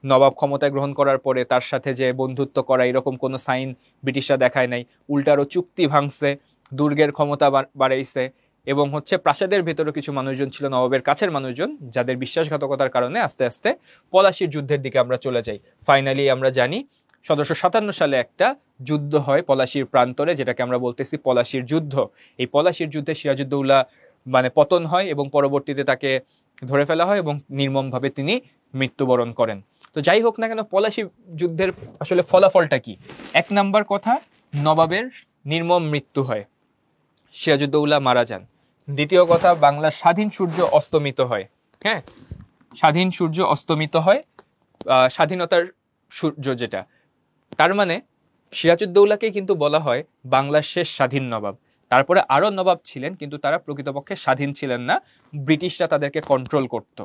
নবাব ক্ষমতায় গ্রহণ করার পরে তার সাথে যে বন্ধুত্ব করা এরকম কোনো সাইন ব্রিটিশরা দেখায় নাই। উল্টারও চুক্তি ভাঙছে, দুর্গের ক্ষমতা বাড়াইছে, এবং হচ্ছে প্রাসাদের ভেতরও কিছু মানুষজন ছিল নবাবের কাছের মানুষজন, যাদের বিশ্বাসঘাতকতার কারণে আস্তে আস্তে পলাশির যুদ্ধের দিকে আমরা চলে যাই। ফাইনালি আমরা জানি 1757 সালে একটা যুদ্ধ হয় পলাশির প্রান্তরে, যেটাকে আমরা বলতেছি পলাশির যুদ্ধ। এই পলাশির যুদ্ধে সিরাজউদ্দৌলা পতন হয় এবং পরবর্তীতে তাকে ধরে ফেলা হয় এবং নির্মমভাবে তিনি মৃত্যুবরণ করেন। তো যাই হোক না কেন, পলাশি যুদ্ধের আসলে ফলাফলটা কি? এক নাম্বার কথা, নবাবের নির্মম মৃত্যু হয়, সিরাজউদ্দৌলা মারা যান। দ্বিতীয় কথা, বাংলার স্বাধীন সূর্য অস্তমিত হয়। হ্যাঁ, স্বাধীন সূর্য অস্তমিত হয়, স্বাধীনতার সূর্য যেটা, তার মানে সিরাজউদ্দৌলাকেই কিন্তু বলা হয় বাংলার শেষ স্বাধীন নবাব। তারপরে আরো নবাব ছিলেন, কিন্তু তারা প্রকৃতপক্ষে স্বাধীন ছিলেন না, ব্রিটিশরা তাদেরকে কন্ট্রোল করত।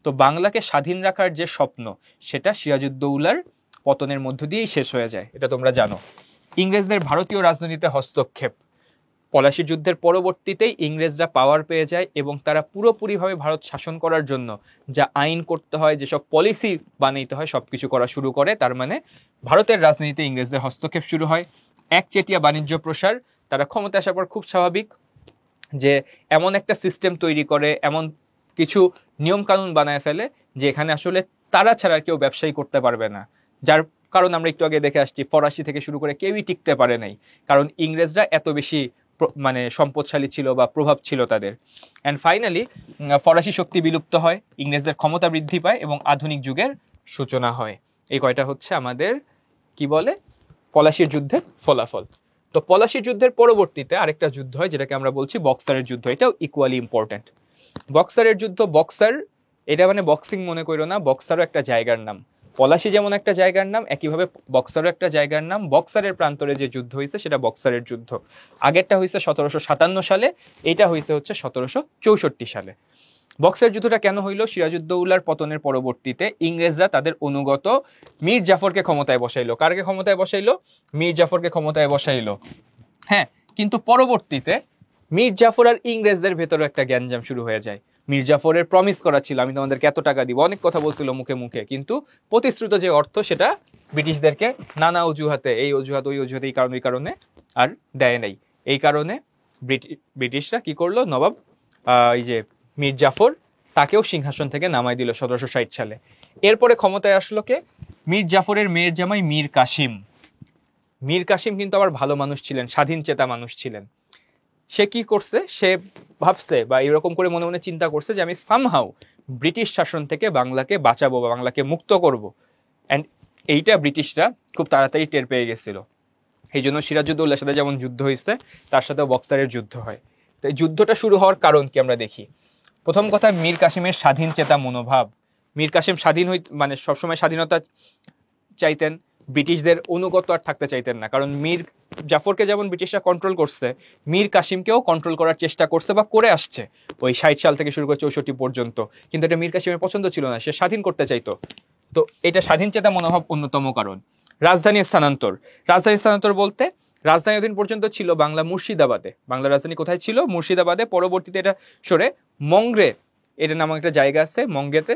তো বাংলাকে স্বাধীন রাখার যে স্বপ্ন, সেটা সিরাজউদ্দৌলার পতনের মধ্য দিয়েই শেষ হয়ে যায়, এটা তোমরা জানো। ইংরেজদের ভারতীয় রাজনীতিতে হস্তক্ষেপ, পলাশি যুদ্ধের পরবর্তীতেই ইংরেজরা পাওয়ার পেয়ে যায় এবং তারা পুরোপুরিভাবে ভারত শাসন করার জন্য যা আইন করতে হয়, যেসব পলিসি বানাইতে হয়, সবকিছু করা শুরু করে। তার মানে ভারতের রাজনীতিতে ইংরেজদের হস্তক্ষেপ শুরু হয়। একচেটিয়া বাণিজ্য প্রসার, তারা ক্ষমতা আসার পর খুব স্বাভাবিক যে এমন একটা সিস্টেম তৈরি করে, এমন কিছু নিয়ম কানুন বানায় ফেলে যে এখানে আসলে তারা ছাড়া কেউ ব্যবসায়ী করতে পারবে না। যার কারণ আমরা একটু আগে দেখে আসছি, ফরাসি থেকে শুরু করে কেউই টিকতে পারে নাই, কারণ ইংরেজরা এত বেশি সম্পদশালী ছিল বা প্রভাব ছিল তাদের। অ্যান্ড ফাইনালি ফরাসি শক্তি বিলুপ্ত হয়, ইংরেজদের ক্ষমতা বৃদ্ধি পায় এবং আধুনিক যুগের সূচনা হয়। এই কয়টা হচ্ছে আমাদের কি বলে পলাশির যুদ্ধের ফলাফল। তো পলাশির যুদ্ধের পরবর্তীতে আরেকটা যুদ্ধ হয়, যেটাকে আমরা বলছি বক্সারের যুদ্ধ। এটাও ইকুয়ালি ইম্পর্টেন্ট। বক্সারের যুদ্ধ, বক্সার এটা বক্সিং মনে করো না, বক্সারও একটা জায়গার নাম। পলাশি যেমন একটা জায়গার নাম, একইভাবে বক্সারও একটা জায়গার নাম। বক্সারের প্রান্তরে যে যুদ্ধ হয়েছে সেটা বক্সারের যুদ্ধ। আগেরটা হয়েছে 1757 সালে, এটা হয়েছে হচ্ছে 1764 সালে। বক্সার যুদ্ধটা কেন হইল? সিরাজউদ্দৌলার পতনের পরবর্তীতে ইংরেজরা তাদের অনুগত মীর জাফরকে ক্ষমতায় বসাইলো। কারকে ক্ষমতায় বসাইলো? মীর জাফরকে ক্ষমতায় বসাইলো। হ্যাঁ, কিন্তু পরবর্তীতে মীর জাফর আর ইংরেজদের ভেতরে একটা গ্যাঞ্জাম শুরু হয়ে যায়। মীর জাফরের প্রমিস করা ছিল আমি তোমাদেরকে এত টাকা দিব, অনেক কথা বলছিল মুখে মুখে, কিন্তু প্রতিশ্রুত যে অর্থ সেটা ব্রিটিশদেরকে নানা অজুহাতে, এই অজুহাত ওই অজুহাতে, এই কারণে ওই কারণে আর দেয় নাই। এই কারণে ব্রিটিশরা কি করলো, নবাব এই যে মীর জাফর, তাকেও সিংহাসন থেকে নামাই দিল 1760 সালে। এরপরে ক্ষমতায় আসলো কে? মীর জাফরের মেয়ের জামাই মীর কাসিম। মীর কাসিম কিন্তু আবার ভালো মানুষ ছিলেন, স্বাধীন চেতা মানুষ ছিলেন। সে কি করছে? সে ভাবছে বা এরকম করে মনে মনে চিন্তা করছে যে আমি সামহাউ ব্রিটিশ শাসন থেকে বাংলাকে বাঁচাবো বা বাংলাকে মুক্ত করব। অ্যান্ড এইটা ব্রিটিশরা খুব তাড়াতাড়ি টের পেয়ে গেছিল। এই জন্য সিরাজউদ্দৌলার সাথে যেমন যুদ্ধ হয়েছে, তার সাথেও বক্সারের যুদ্ধ হয়। তো এই যুদ্ধটা শুরু হওয়ার কারণ কি আমরা দেখি। প্রথম কথা, মীর কাসিমের স্বাধীন চেতা মনোভাব। মীর কাসিম স্বাধীন সবসময় স্বাধীনতা চাইতেন, ব্রিটিশদের অনুগত আর থাকতে চাইতেন না। কারণ মীর জাফরকে যেমন ব্রিটিশরা কন্ট্রোল করছে, মীর কাসিমকেও কন্ট্রোল করার চেষ্টা করছে বা করে আসছে ওই 60 সাল থেকে শুরু করে 64 পর্যন্ত। কিন্তু এটা মীর কাসিমের পছন্দ ছিল না, সে স্বাধীন করতে চাইতো। তো এটা স্বাধীন চেতা মনোভাব অন্যতম কারণ। রাজধানী স্থানান্তর। রাজধানী স্থানান্তর বলতে, রাজধানী দিন পর্যন্ত ছিল বাংলা মুর্শিদাবাদে। বাংলা রাজধানী কোথায় ছিল? মুর্শিদাবাদে। পরবর্তীতে এটা সরে মংরে, এটা নামক একটা জায়গা আছে মঙ্গেতে,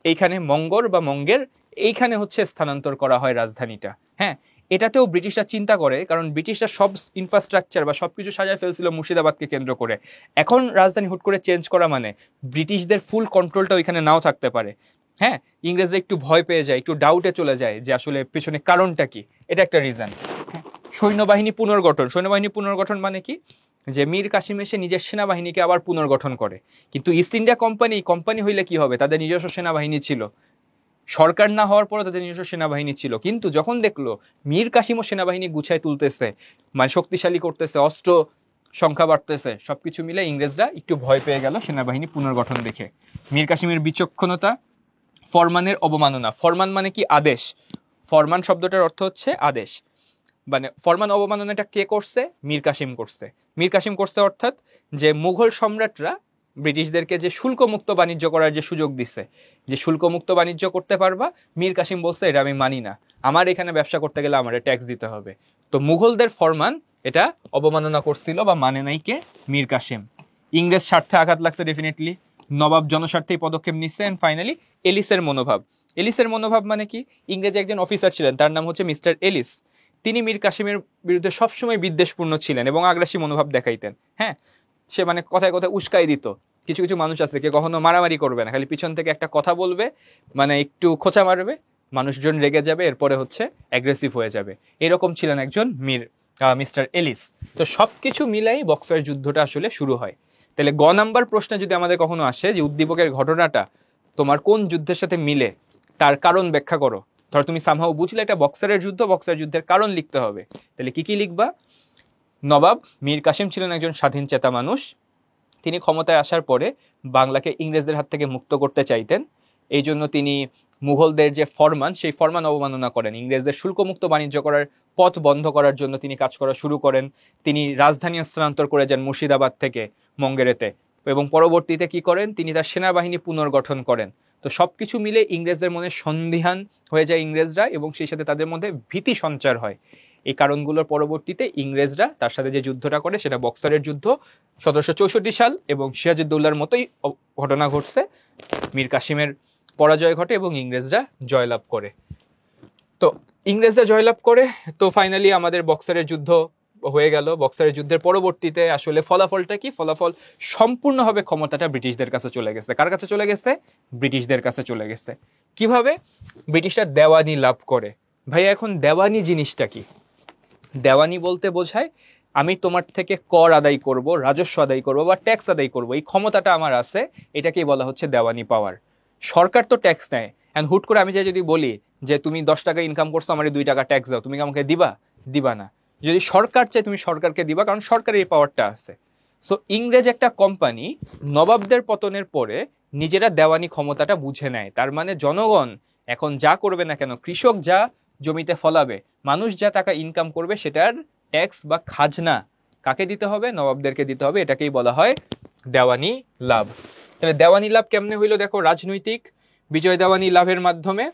এইখানে মঙ্গর বা মঙ্গের, এইখানে হচ্ছে স্থানান্তর করা হয় রাজধানীটা। হ্যাঁ, এটাতেও ব্রিটিশরা চিন্তা করে, কারণ ব্রিটিশরা সব ইনফ্রাস্ট্রাকচার বা সবকিছু সাজায় ফেলছিল মুর্শিদাবাদকে কেন্দ্র করে। এখন রাজধানী হুট করে চেঞ্জ করা মানে ব্রিটিশদের ফুল কন্ট্রোলটা ওইখানে নাও থাকতে পারে। হ্যাঁ, ইংরেজরা একটু ভয় পেয়ে যায়, একটু ডাউটে চলে যায় যে আসলে পেছনে কারণটা কি, এটা একটা রিজন। সৈন্যবাহিনী পুনর্গঠন মানে কি, যে মীর কাসিম এসে নিজের সেনাবাহিনীকে আবার পুনর্গঠন করে। কিন্তু ইস্ট ইন্ডিয়া কোম্পানি হইলে কি হবে, তাদের নিজস্ব সেনাবাহিনী ছিল, সরকার না হওয়ার পরও তাদের নিজস্ব সেনাবাহিনী ছিল। কিন্তু যখন দেখলো মীর কাসিমও সেনাবাহিনী গুছায় তুলতেছে, মানে শক্তিশালী করতেছে, অস্ত্র সংখ্যা বাড়তেছে, সবকিছু মিলে ইংরেজরা একটু ভয় পেয়ে গেল সেনাবাহিনী পুনর্গঠন দেখে। মীর কাসিমের বিচক্ষণতা, ফরমানের অবমাননা। ফরমান মানে কি, আদেশ। ফরমান শব্দটার অর্থ হচ্ছে আদেশ, মানে ফরমান অবমাননাটা কে করছে, মীর কাসিম করছে। মীর কাসিম করছে অর্থাৎ যে মুঘল সম্রাটরা ব্রিটিশদেরকে যে শুল্কমুক্ত বাণিজ্য করার যে সুযোগ দিচ্ছে, যে শুল্কমুক্ত বাণিজ্য করতে পারবা, মীর কাসিম বলছে এটা আমি মানি না, আমার এখানে ব্যবসা করতে গেলে আমার ট্যাক্স দিতে হবে। তো মুঘলদের ফরমান এটা অবমাননা করছিল বা মানে নাই কে, মীর কাসিম। ইংরেজ স্বার্থে আঘাত লাগছে ডেফিনেটলি, নবাব জনস্বার্থে পদক্ষেপ নিচ্ছে। এন্ড ফাইনালি এলিসের মনোভাব মানে কি, ইংরেজ একজন অফিসার ছিলেন, তার নাম হচ্ছে মিস্টার এলিস। তিনি মীর কাসিমের বিরুদ্ধে সবসময় বিদ্বেষপূর্ণ ছিলেন এবং আগ্রাসী মনোভাব দেখাইতেন। হ্যাঁ, সে মানে কথায় কথায় উস্কাই দিত। কিছু কিছু মানুষ আছে, কে কখনো মারামারি করবে না, খালি পিছন থেকে একটা কথা বলবে, মানে একটু খোঁচা মারবে, মানুষজন রেগে যাবে, এরপরে হচ্ছে অ্যাগ্রেসিভ হয়ে যাবে। এরকম ছিলেন একজন মিস্টার এলিস। তো সবকিছু মিলাই বক্সারের যুদ্ধটা আসলে শুরু হয়। তাহলে নাম্বার প্রশ্নে যদি আমাদের কখনো আসে যে উদ্দীপকের ঘটনাটা তোমার কোন যুদ্ধের সাথে মিলে, তার কারণ ব্যাখ্যা করো, ধর তুমি সামহাও বুঝলে এটা বক্সারের যুদ্ধের কারণ লিখতে হবে, তাহলে কি কি লিখবা? নবাব মীর কাসিম ছিলেন একজন স্বাধীন চেতা মানুষ। তিনি ক্ষমতায় আসার পরে বাংলাকে ইংরেজদের হাত থেকে মুক্ত করতে চাইতেন। এই জন্য তিনি মুঘলদের যে ফরমান, সেই ফরমান অবমাননা করেন। ইংরেজদের শুল্কমুক্ত বাণিজ্য করার পথ বন্ধ করার জন্য তিনি কাজ করা শুরু করেন। তিনি রাজধানী স্থানান্তর করে যান মুর্শিদাবাদ থেকে মঙ্গেরেতে, এবং পরবর্তীতে কি করেন, তিনি তার সেনাবাহিনী পুনর্গঠন করেন। তো সবকিছু মিলে ইংরেজদের মনে সন্দিহান হয়ে যায় ইংরেজরা, এবং সেই সাথে তাদের মধ্যে ভীতি সঞ্চার হয়। এই কারণগুলোর পরবর্তীতে ইংরেজরা তার সাথে যে যুদ্ধটা করে সেটা বক্সারের যুদ্ধ, 1764 সাল, এবং সিরাজউদ্দৌলার মতোই ঘটনা ঘটছে। মীর কাসিমের পরাজয় ঘটে এবং ইংরেজরা জয়লাভ করে। তো ইংরেজরা জয়লাভ করে, তো ফাইনালি আমাদের বক্সারের যুদ্ধ হয়ে গেল। বক্সারের যুদ্ধের পরবর্তীতে আসলে ফলাফলটা কি, ফলাফল সম্পূর্ণভাবে ক্ষমতাটা ব্রিটিশদের কাছে চলে গেছে। কার কাছে চলে গেছে? ব্রিটিশদের কাছে চলে গেছে। কিভাবে? ব্রিটিশরা দেওয়ানি লাভ করে। ভাই এখন দেওয়ানি জিনিসটা কি? দেওয়ানি বলতে বোঝায় আমি তোমার থেকে কর আদায় করব, রাজস্ব আদায় করব বা ট্যাক্স আদায় করব, এই ক্ষমতাটা আমার আছে, এটাকেই বলা হচ্ছে দেওয়ানি পাওয়ার। সরকার তো ট্যাক্স নেয়, এন্ড হুট করে আমি যদি বলি যে তুমি 10 টাকা ইনকাম করছো, আমার 2 টাকা ট্যাক্স দাও, তুমি কি আমাকে দিবা না। যদি সরকার চায় তুমি সরকারকে দিবা, কারণ সরকারের এই পাওয়ারটা আছে। সো ইংরেজ একটা কোম্পানি নবাবদের পতনের পরে নিজেরা দেওয়ানি ক্ষমতাটা বুঝে নেয়। তার মানে জনগণ এখন যা করবে না কেন, কৃষক যা জমিতে ফলাবে, মানুষ যা টাকা ইনকাম করবে, সেটার ট্যাক্স বা খাজনা কাকে দিতে হবে? নবাবদেরকে দিতে হবে। এটাকেই বলা হয় দেওয়ানি লাভ। তাহলে দেওয়ানি লাভ কেমনে হইলো? দেখো, রাজনৈতিক বিজয় দেওয়ানি লাভের মাধ্যমে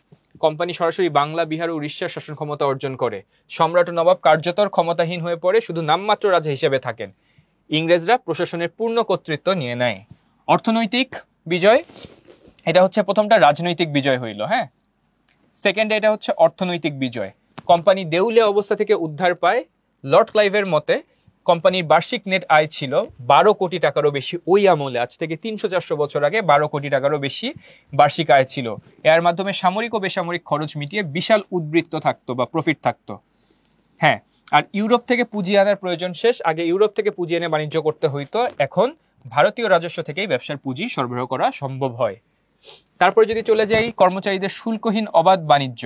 কোম্পানি সরাসরি বাংলা, বিহার ও উড়িষ্যার শাসন ক্ষমতা অর্জন করে। সম্রাট ও নবাব কার্যতর ক্ষমতাহীন হয়ে পড়ে, শুধু নামমাত্র রাজা হিসেবে থাকেন। ইংরেজরা প্রশাসনের পূর্ণ কর্তৃত্ব নিয়ে নেয়। অর্থনৈতিক বিজয়, এটা হচ্ছে প্রথমটা রাজনৈতিক বিজয় হইল। হ্যাঁ, সেকেন্ড এটা হচ্ছে অর্থনৈতিক বিজয়। কোম্পানি দেউলিয়া অবস্থা থেকে উদ্ধার পায়। লর্ড ক্লাইভের মতে কোম্পানির বার্ষিক নেট আয় ছিল 12 কোটি টাকারও বেশি। ওই আমলে, আজ থেকে 300-400 বছর আগে 12 কোটি টাকারও বেশি বার্ষিক আয় ছিল। এর মাধ্যমে সামরিক ও বেসামরিক খরচ মিটিয়ে বিশাল উদ্বৃত্ত থাকতো বা প্রফিট থাকতো। হ্যাঁ, আর ইউরোপ থেকে পুঁজি আনার প্রয়োজন শেষ। আগে ইউরোপ থেকে পুঁজি এনে বাণিজ্য করতে হইতো, এখন ভারতীয় রাজস্ব থেকেই ব্যবসার পুঁজি সরবরাহ করা সম্ভব হয়। তারপরে যদি চলে যাই কর্মচারীদের শুল্কহীন অবাধ বাণিজ্য।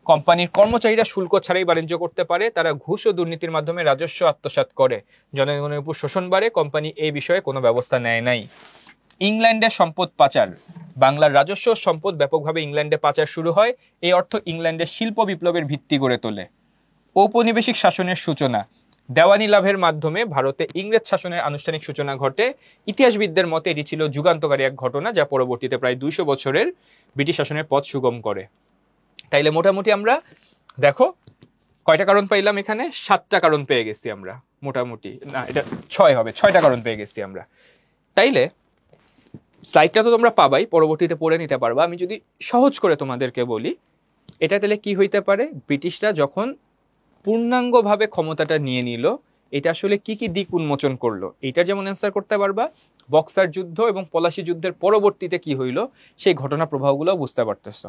কোম্পানির কর্মচারীরা শুল্ক ছাড়াই বাণিজ্য করতে পারে। তারা ঘুষ ও দুর্নীতির মাধ্যমে রাজস্ব আত্মসাৎ করে। জনগণের উপর শোষণ বাড়ে। কোম্পানি এই বিষয়ে কোনো ব্যবস্থা নেয় নাই। ইংল্যান্ডে সম্পদ পাচার। বাংলার রাজস্ব সম্পদ ব্যাপকভাবে ইংল্যান্ডে পাচার শুরু হয়। এই অর্থ ইংল্যান্ডের শিল্প বিপ্লবের ভিত্তি গড়ে তোলে। ঔপনিবেশিক শাসনের সূচনা। দেওয়ানি লাভের মাধ্যমে ভারতে ইংরেজ শাসনের আনুষ্ঠানিক সূচনা ঘটে। ইতিহাসবিদদের মতে এটি ছিল যুগান্তকারী এক ঘটনা, যা পরবর্তীতে প্রায় 200 বছরের ব্রিটিশ শাসনের পথ সুগম করে। তাইলে মোটামুটি আমরা দেখো কয়টা কারণ পাইলাম এখানে? 7টা কারণ পেয়ে গেছি আমরা মোটামুটি, না এটা 6 হবে, 6টা কারণ পেয়ে গেছি আমরা। তাইলে স্লাইডটা তো তোমরা পাবাই, পরবর্তীতে পড়ে নিতে পারবা। আমি যদি সহজ করে তোমাদেরকে বলি, এটা তাহলে কি হইতে পারে? ব্রিটিশরা যখন পূর্ণাঙ্গভাবে ক্ষমতাটা নিয়ে নিল, এটা আসলে কি কি দিক উন্মোচন করলো, এটা যেমন অ্যান্সার করতে পারবা, বক্সার যুদ্ধ এবং পলাশী যুদ্ধের পরবর্তীতে কি হইলো সেই ঘটনা প্রবাহগুলো বুঝতে পারতেছ।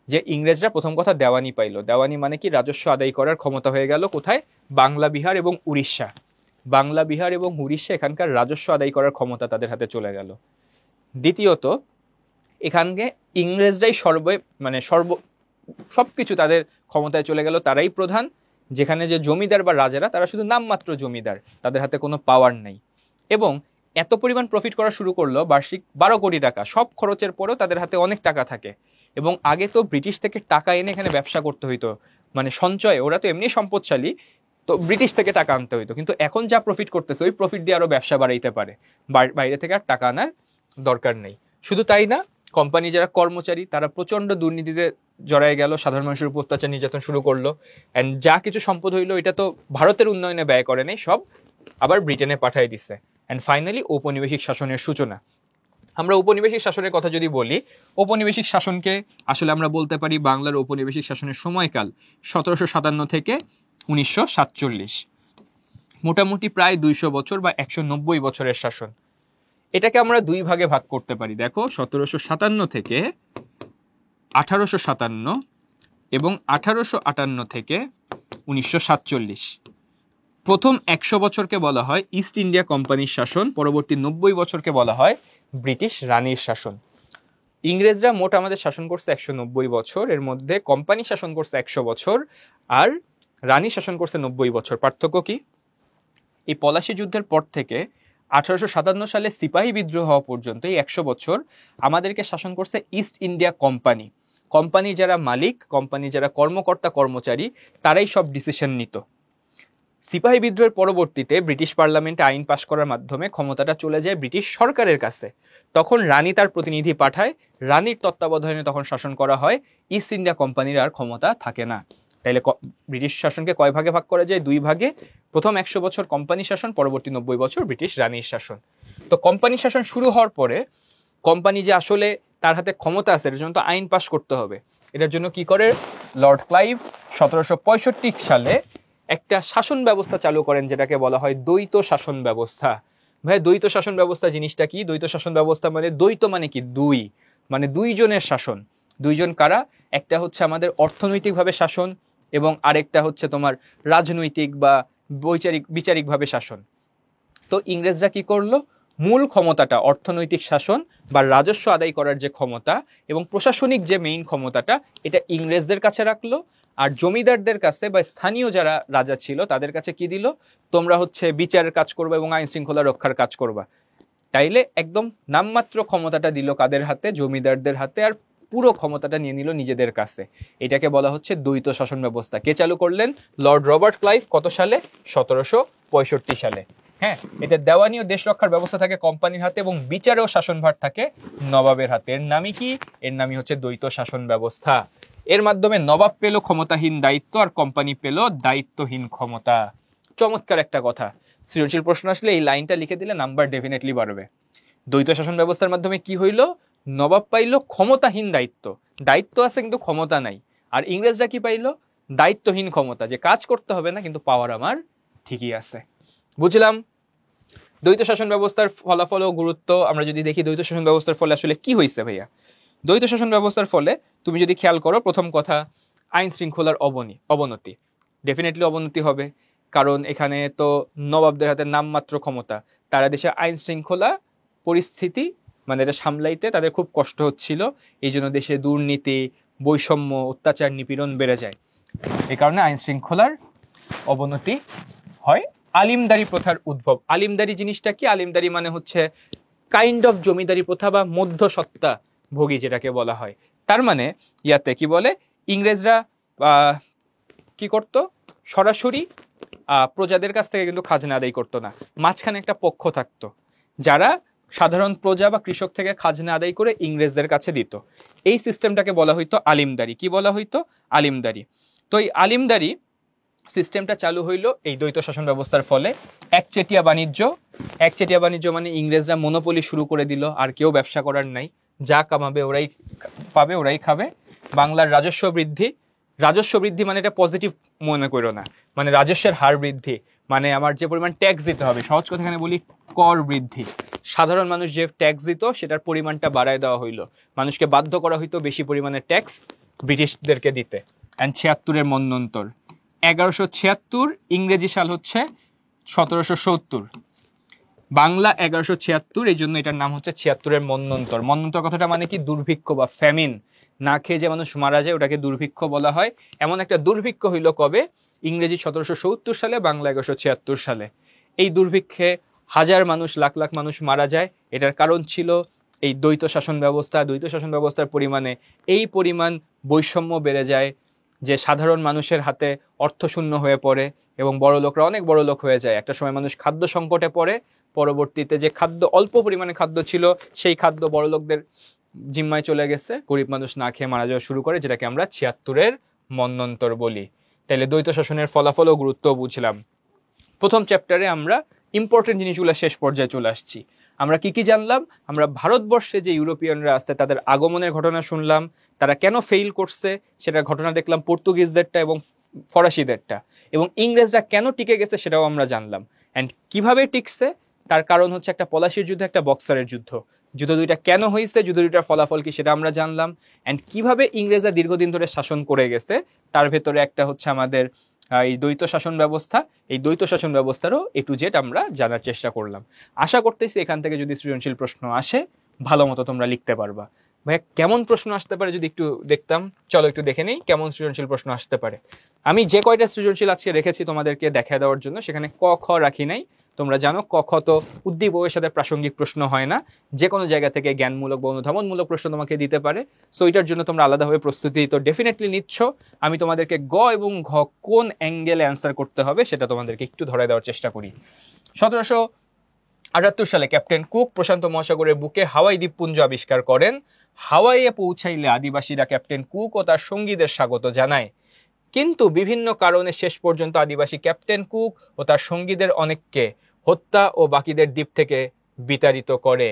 যে ইংরেজরা প্রথম কথা দেওয়ানি পাইলো, দেওয়ানি মানে কি, রাজস্ব আদায় করার ক্ষমতা হয়ে গেল কোথায়, বাংলা বিহার এবং উড়িষ্যা। বাংলা বিহার এবং উড়িষ্যা এখানকার রাজস্ব আদায় করার ক্ষমতা তাদের হাতে চলে গেল। দ্বিতীয়ত, এখানকে ইংরেজরাই সবকিছু তাদের ক্ষমতায় চলে গেল, তারাই প্রধান। যেখানে যে জমিদার বা রাজারা, তারা শুধু নামমাত্র জমিদার, তাদের হাতে কোনো পাওয়ার নাই। এবং এত পরিমাণ প্রফিট করা শুরু করলো, বার্ষিক 12 কোটি টাকা, সব খরচের পরেও তাদের হাতে অনেক টাকা থাকে। এবং আগে তো ব্রিটিশ থেকে টাকা এনে এখানে ব্যবসা করতে হইতো, মানে সঞ্চয়, ওরা তো এমনি সম্পদশালী, তো ব্রিটিশ থেকে টাকা আনতে হইতো। কিন্তু এখন যা প্রফিট করতেছে, ওই প্রফিট দিয়ে আরো ব্যবসা বাড়াইতে পারে, বাইরে থেকে আর টাকা আনার দরকার নেই। শুধু তাই না, কোম্পানি যারা কর্মচারী, তারা প্রচন্ড দুর্নীতিতে জড়ায় গেল, সাধারণ মানুষের উপর অত্যাচার নির্যাতন শুরু করলো। অ্যান্ড যা কিছু সম্পদ হইলো, এটা তো ভারতের উন্নয়নে ব্যয় করে নেই, সব আবার ব্রিটেনে পাঠাই দিচ্ছে। অ্যান্ড ফাইনালি ঔপনিবেশিক শাসনের সূচনা। আমরা ঔপনিবেশিক শাসনের কথা যদি বলি, ঔপনিবেশিক শাসনকে আসলে আমরা বলতে পারি বাংলার ঔপনিবেশিক শাসনের সময়কাল 1757 থেকে 1947, মোটামুটি প্রায় 200 বছর বা 190 বছরের শাসন। এটাকে আমরা দুই ভাগে ভাগ করতে পারি। দেখো, 1757 থেকে 1857 এবং 1858 থেকে 1947। প্রথম 100 বছরকে বলা হয় ইস্ট ইন্ডিয়া কোম্পানির শাসন, পরবর্তী 90 বছরকে বলা হয় ব্রিটিশ রানীর শাসন। ইংরেজরা মোট আমাদের শাসন করছে 190 বছর, এর মধ্যে কোম্পানি শাসন করছে 100 বছর, আর রানী শাসন করছে 90 বছর। পার্থক্য কি? এই পলাশী যুদ্ধের পর থেকে 1857 সালে সিপাহী বিদ্রোহ হওয়া পর্যন্ত এই 100 বছর আমাদেরকে শাসন করছে ইস্ট ইন্ডিয়া কোম্পানি। কোম্পানির যারা মালিক, কোম্পানির যারা কর্মকর্তা কর্মচারী, তারাই সব ডিসিশন নিত। সিপাহী বিদ্রোহের পরবর্তীতে ব্রিটিশ পার্লামেন্টে আইন পাশ করার মাধ্যমে ক্ষমতাটা চলে যায় ব্রিটিশ সরকারের কাছে। তখন রানী তার প্রতিনিধি পাঠায়, রানীর তত্ত্বাবধানে তখন শাসন করা হয়, ইস্ট ইন্ডিয়া কোম্পানির আর ক্ষমতা থাকে না। তাইলে ব্রিটিশ শাসনকে কয় ভাগে ভাগ করা যায়? দুই ভাগে। প্রথম 100 বছর কোম্পানি শাসন, পরবর্তী 90 বছর ব্রিটিশ রানীর শাসন। তো কোম্পানি শাসন শুরু হওয়ার পরে কোম্পানি যে আসলে তার হাতে ক্ষমতা আছে, এর জন্য তো আইন পাশ করতে হবে। এটার জন্য কি করে লর্ড ক্লাইভ 1765 সালে একটা শাসন ব্যবস্থা চালু করেন, যেটাকে বলা হয় দ্বৈত শাসন ব্যবস্থা। ভাই, দ্বৈত শাসন ব্যবস্থা জিনিসটা কি? দ্বৈত শাসন ব্যবস্থা মানে, দ্বৈত মানে কি, দুই, মানে দুইজনের শাসন। দুইজন কারা? একটা হচ্ছে আমাদের অর্থনৈতিকভাবে শাসন, এবং আরেকটা হচ্ছে তোমার রাজনৈতিক বা বিচারিকভাবে শাসন। তো ইংরেজরা কি করলো? মূল ক্ষমতাটা, অর্থনৈতিক শাসন বা রাজস্ব আদায় করার যে ক্ষমতা এবং প্রশাসনিক যে মেইন ক্ষমতাটা, এটা ইংরেজদের কাছে রাখলো। আর জমিদারদের কাছে বা স্থানীয় যারা রাজা ছিল তাদের কাছে কি দিল? তোমরা হচ্ছে বিচারের কাজ করবা এবং আইন শৃঙ্খলা রক্ষার কাজ করবা। তাইলে একদম নামমাত্র ক্ষমতাটা দিল কাদের হাতে? জমিদারদের হাতে, আর পুরো ক্ষমতাটা নিয়ে নিল নিজেদের কাছে। এটাকে বলা হচ্ছে দ্বৈত শাসন ব্যবস্থা। কে চালু করলেন? Lord Robert Clive. কত সালে? 1765 সালে। হ্যাঁ, এটা দেওয়ানি ও দেশ রক্ষার ব্যবস্থা থাকে কোম্পানির হাতে, এবং বিচার ও শাসনভার থাকে নবাবের হাতে। এর নামই কি? এর নামই হচ্ছে দ্বৈত শাসন ব্যবস্থা। এর মাধ্যমে নবাব পেল ক্ষমতাহীন দায়িত্ব, আর কোম্পানি পেল দায়িত্বহীন ক্ষমতা। চমৎকার একটা কথা। সৃজনশীল প্রশ্ন আসলে এই লাইনটা লিখে দিলে নাম্বার ডেফিনেটলি বাড়বে। দ্বৈত শাসন ব্যবস্থার মাধ্যমে কি হইল? নবাব পাইল ক্ষমতাহীন দায়িত্ব, দায়িত্ব আছে কিন্তু ক্ষমতা নাই। আর ইংরেজরা কি পাইল? দায়িত্বহীন ক্ষমতা, যে কাজ করতে হবে না কিন্তু পাওয়ার আমার ঠিকই আছে। বুঝলাম দ্বৈত শাসন ব্যবস্থার ফলাফল ও গুরুত্ব। আমরা যদি দেখি দ্বৈত শাসন ব্যবস্থার ফলে আসলে কি হয়েছে ভাইয়া। দ্বৈত শাসন ব্যবস্থার ফলে তুমি যদি খেয়াল করো, প্রথম কথা, আইন শৃঙ্খলার অবনতি। ডেফিনেটলি অবনতি হবে, কারণ এখানে তো নবাবদের হাতে নামমাত্র ক্ষমতা, তারা দেশে আইন শৃঙ্খলা পরিস্থিতি মানে এটা সামলাইতে তাদের খুব কষ্ট হচ্ছিল। এই জন্য দেশে দুর্নীতি, বৈষম্য, অত্যাচার, নিপীড়ন বেড়ে যায়। এই কারণে আইন শৃঙ্খলার অবনতি হয়। আলিমদারি প্রথার উদ্ভব। আলিমদারি জিনিসটা কি? আলিমদারি মানে হচ্ছে কাইন্ড অফ জমিদারি প্রথা বা মধ্যসত্ত্বা ভোগী যেটাকে বলা হয়। তার মানে ইয়াতে কি বলে, ইংরেজরা কি করতো? সরাসরি প্রজাদের কাছ থেকে কিন্তু খাজনা আদায় করতো না, মাঝখানে একটা পক্ষ থাকতো যারা সাধারণ প্রজা বা কৃষক থেকে খাজনা আদায় করে ইংরেজদের কাছে দিত। এই সিস্টেমটাকে বলা হইতো আলিমদারি। কি বলা হইতো? আলিমদারি। তো এই আলিমদারি সিস্টেমটা চালু হইলো এই দ্বৈত শাসন ব্যবস্থার ফলে। একচেটিয়া বাণিজ্য। একচেটিয়া বাণিজ্য মানে ইংরেজরা মনোপলি শুরু করে দিল, আর কেউ ব্যবসা করার নাই, যা কামাবে ওরাই পাবে, ওরাই খাবে। বাংলার রাজস্ব বৃদ্ধি, রাজস্ব বৃদ্ধি মানে এটা পজিটিভ মনে করো না, মানে রাজস্বের হার বৃদ্ধি মানে আমার যে পরিমাণ ট্যাক্স দিতে হবে, সহজ কথা এখানে বলি কর বৃদ্ধি। সাধারণ মানুষ যে ট্যাক্স দিত সেটার পরিমাণটা বাড়ায় দেওয়া হইলো, মানুষকে বাধ্য করা হইতো বেশি পরিমাণে ট্যাক্স ব্রিটিশদেরকে দিতে। অ্যান্ড ৭৬-এর মন্বন্তর ১১৭৬, ইংরেজি সাল হচ্ছে ১৭৭০, বাংলা ১১৭৬, এই জন্য এটার নাম হচ্ছে ৭৬-এর মন্বন্তর। মন্বন্তর কথাটা মানে কি দুর্ভিক্ষ বা ফ্যামিন, না খেয়ে যে মানুষ মারা যায় ওটাকে দুর্ভিক্ষ বলা হয়। এমন একটা দুর্ভিক্ষ হইল কবে? ইংরেজি ১৭৭০ সালে, বাংলা ১১৭৬ সালে। এই দুর্ভিক্ষে হাজার মানুষ, লাখ লাখ মানুষ মারা যায়। এটার কারণ ছিল এই দ্বৈত শাসন ব্যবস্থা। দ্বৈত শাসন ব্যবস্থার পরিমাণে এই পরিমাণ বৈষম্য বেড়ে যায় যে সাধারণ মানুষের হাতে অর্থশূন্য হয়ে পড়ে এবং বড় লোকরা অনেক বড় লোক হয়ে যায়। একটা সময় মানুষ খাদ্য সংকটে পড়ে, পরবর্তীতে যে খাদ্য অল্প পরিমাণে খাদ্য ছিল সেই খাদ্য বড় লোকদের জিম্মায় চলে গেছে, গরিব মানুষ না খেয়ে মারা যাওয়া শুরু করে, যেটাকে আমরা ৭৬-এর মন্বন্তর বলি। তাইলে দ্বৈত শাসনের ফলাফল ও গুরুত্ব বুঝলাম। প্রথম চ্যাপ্টারে আমরা ইম্পর্টেন্ট জিনিসগুলো শেষ পর্যায়ে চলে আসছি। আমরা কি কি জানলাম? আমরা ভারতবর্ষে যে ইউরোপিয়ানরা আছে তাদের আগমনের ঘটনা শুনলাম, তারা কেন ফেইল করছে সেটার ঘটনা দেখলাম, পর্তুগিজদেরটা এবং ফরাসিদেরটা, এবং ইংরেজরা কেন টিকে গেছে সেটাও আমরা জানলাম। অ্যান্ড কিভাবে টিকছে তার কারণ হচ্ছে একটা পলাশির যুদ্ধ, একটা বক্সারের যুদ্ধ। যুদ্ধ দুইটা কেন হয়েছে, যুদ্ধ দুইটার ফলাফল কি সেটা আমরা জানলাম। অ্যান্ড কিভাবে ইংরেজরা দীর্ঘদিন ধরে শাসন করে গেছে তার ভেতরে একটা হচ্ছে আমাদের এই দ্বৈত শাসন ব্যবস্থা। এই দ্বৈত শাসন ব্যবস্থারও A to Z আমরা জানার চেষ্টা করলাম। আশা করতেছি এখান থেকে যদি সৃজনশীল প্রশ্ন আসে ভালো মতো তোমরা লিখতে পারবা। ভাই কেমন প্রশ্ন আসতে পারে যদি একটু দেখতাম, চলো একটু দেখে নেই কেমন সৃজনশীল প্রশ্ন আসতে পারে। আমি যে কয়টা সৃজনশীল আজকে রেখেছি তোমাদেরকে দেখা দেওয়ার জন্য, সেখানে ক খ রাখি নাই। তোমরা জানো ক খ তো উদ্দীপকের সাথে প্রাসঙ্গিক প্রশ্ন হয় না, যে কোনো জায়গা থেকে জ্ঞানমূলক বা অনুধাবনমূলক প্রশ্ন তোমাকে দিতে পারে। সো এটার জন্য তোমরা আলাদাভাবে প্রস্তুতি তো ডেফিনেটলি নিচ্ছ। আমি তোমাদেরকে গ এবং ঘ কোন অ্যাঙ্গেলে অ্যান্সার করতে হবে সেটা তোমাদেরকে একটু ধরে দেওয়ার চেষ্টা করি। ১৭৭৮ সালে ক্যাপ্টেন কুক প্রশান্ত মহাসাগরের বুকে হাওয়াই দ্বীপপুঞ্জ আবিষ্কার করেন। হাওয়াইয়ে পৌঁছাইলে আদিবাসীরা ক্যাপ্টেন কুক ও তার সঙ্গীদের স্বাগত জানায়, কিন্তু বিভিন্ন কারণে শেষ পর্যন্ত আদিবাসী ক্যাপ্টেন কুক ও তার সঙ্গীদের অনেককে হত্যা ও বাকিদের দ্বীপ থেকে বিতাড়িত করে।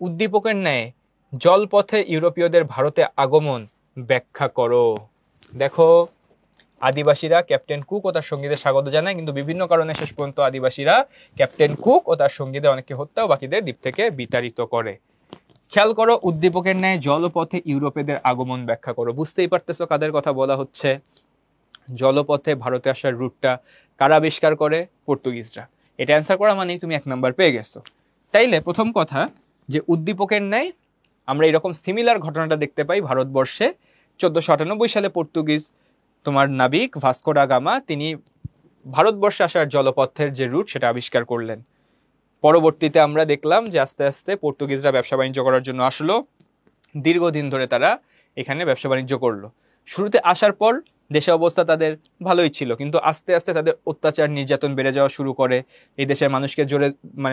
উদ্দীপকের ন্যায় জলপথে ইউরোপীয়দের ভারতে আগমন ব্যাখ্যা করো। দেখো, আদিবাসীরা ক্যাপ্টেন কুক ও তার সঙ্গীদের স্বাগত জানায়, কিন্তু বিভিন্ন কারণে শেষ পর্যন্ত আদিবাসীরা ক্যাপ্টেন কুক ও তার সঙ্গীদের অনেককে হত্যা ও বাকিদের দ্বীপ থেকে বিতাড়িত করে। খেয়াল করো, উদ্দীপকের ন্যায় জলপথে ইউরোপীয়দের আগমন ব্যাখ্যা করো। বুঝতেই পারতেছো কাদের কথা বলা হচ্ছে। জলপথে ভারতে আসার রুটটা কারা আবিষ্কার করে? পর্তুগিজরা। এটা অ্যান্সার করা মানেই তুমি ১ নাম্বার পেয়ে গেছো। তাইলে প্রথম কথা যে উদ্দীপকের ন্যায় আমরা এরকম সিমিলার ঘটনাটা দেখতে পাই ভারতবর্ষে। ১৪৯৮ সালে পর্তুগিজ তোমার নাবিক ভাস্কো ডা গামা তিনি ভারতবর্ষে আসার জলপথের যে রুট সেটা আবিষ্কার করলেন। পরবর্তীতে আমরা দেখলাম যে আস্তে আস্তে পর্তুগিজরা ব্যবসা বাণিজ্য করার জন্য আসলো, দীর্ঘদিন ধরে তারা এখানে ব্যবসা বাণিজ্য করলো। শুরুতে আসার পর দেশে অবস্থা তাদের ভালোই ছিল, কিন্তু আস্তে আস্তে তাদের অত্যাচার নির্যাতন বেড়ে যাওয়া শুরু করে। এই দেশের মানুষকে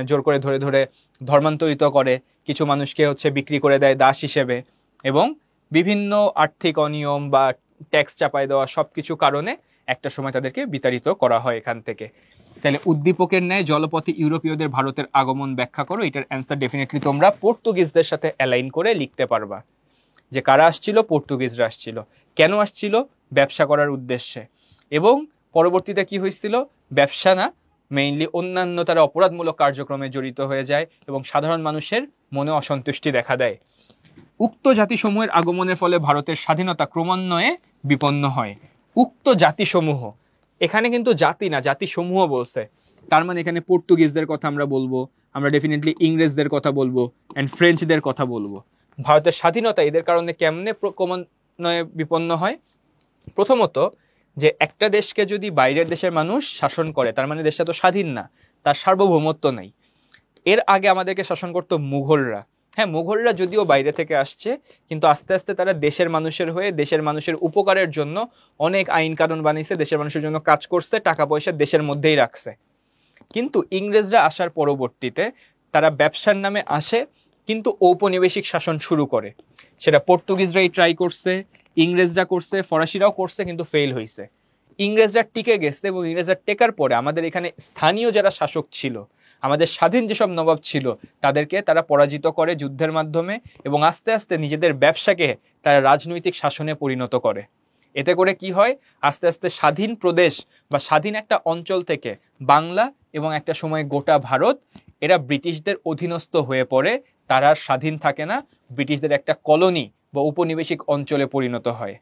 জোর করে ধরে ধরে ধর্মান্তরিত করে, কিছু মানুষকে হচ্ছে বিক্রি করে দেয় দাস হিসেবে, এবং বিভিন্ন আর্থিক অনিয়ম বা ট্যাক্স চাপাই দেওয়া সব কিছু কারণে একটা সময় তাদেরকে বিতাড়িত করা হয় এখান থেকে। তাহলে উদ্দীপকের ন্যায় জলপথে ইউরোপীয়দের ভারতের আগমন ব্যাখ্যা করো, এটার অ্যান্সার ডেফিনেটলি তোমরা পর্তুগিজদের সাথে অ্যালাইন করে লিখতে পারবা। যে কারা আসছিল? পর্তুগিজরা আসছিল। কেন আসছিল? ব্যবসা করার উদ্দেশ্যে। এবং পরবর্তীতে কি হয়েছিল? ব্যবসা না, মেইনলি অন্যান্য তারা অপরাধমূলক কার্যক্রমে জড়িত হয়ে যায় এবং সাধারণ মানুষের মনে অসন্তুষ্টি দেখা দেয়। উক্ত জাতিসমূহের আগমনের ফলে ভারতের স্বাধীনতা ক্রমান্বয়ে বিপন্ন হয়। উক্ত জাতিসমূহ, এখানে কিন্তু জাতি না, জাতিসমূহ বলছে। তার মানে এখানে পর্তুগিজদের কথা আমরা বলবো, আমরা ডেফিনেটলি ইংরেজদের কথা বলবো, অ্যান্ড ফ্রেঞ্চদের কথা বলবো। ভারতের স্বাধীনতা এদের কারণে কেমনে ক্রমান্বয়ে বিপন্ন হয়? প্রথমত, যে একটা দেশকে যদি বাইরের দেশের মানুষ শাসন করে তার মানে দেশটা তো স্বাধীন না, তার সার্বভৌমত্ব নাই। এর আগে আমাদেরকে শাসন করতো মুঘলরা। হ্যাঁ, মুঘলরা যদিও বাইরে থেকে আসছে, কিন্তু আস্তে আস্তে তারা দেশের মানুষের হয়ে দেশের মানুষের উপকারের জন্য অনেক আইন কানুন বানিয়েছে, দেশের মানুষের জন্য কাজ করছে, টাকা পয়সা দেশের মধ্যেই রাখছে। কিন্তু ইংরেজরা আসার পরবর্তীতে তারা ব্যবসার নামে আসে, কিন্তু ঔপনিবেশিক শাসন শুরু করে। সেটা পর্তুগিজরাই ট্রাই করছে, ইংরেজরা করছে, ফরাসিরাও করছে, কিন্তু ফেল হয়েছে। ইংরেজরা টিকে গেছে এবং ইংরেজরা টেকার পরে আমাদের এখানে স্থানীয় যারা শাসক ছিল, আমাদের স্বাধীন যেসব নবাব ছিল, তাদেরকে তারা পরাজিত করে যুদ্ধের মাধ্যমে, এবং আস্তে আস্তে নিজেদের ব্যবসাকে তারা রাজনৈতিক শাসনে পরিণত করে। এতে করে কি হয়, আস্তে আস্তে স্বাধীন প্রদেশ বা স্বাধীন একটা অঞ্চল থেকে বাংলা এবং একটা সময় গোটা ভারত এরা ব্রিটিশদের অধীনস্থ হয়ে পড়ে। তারা আর স্বাধীন থাকে না, ব্রিটিশদের একটা কলোনি বা উপনিবেশিক অঞ্চলে পরিণত হয়।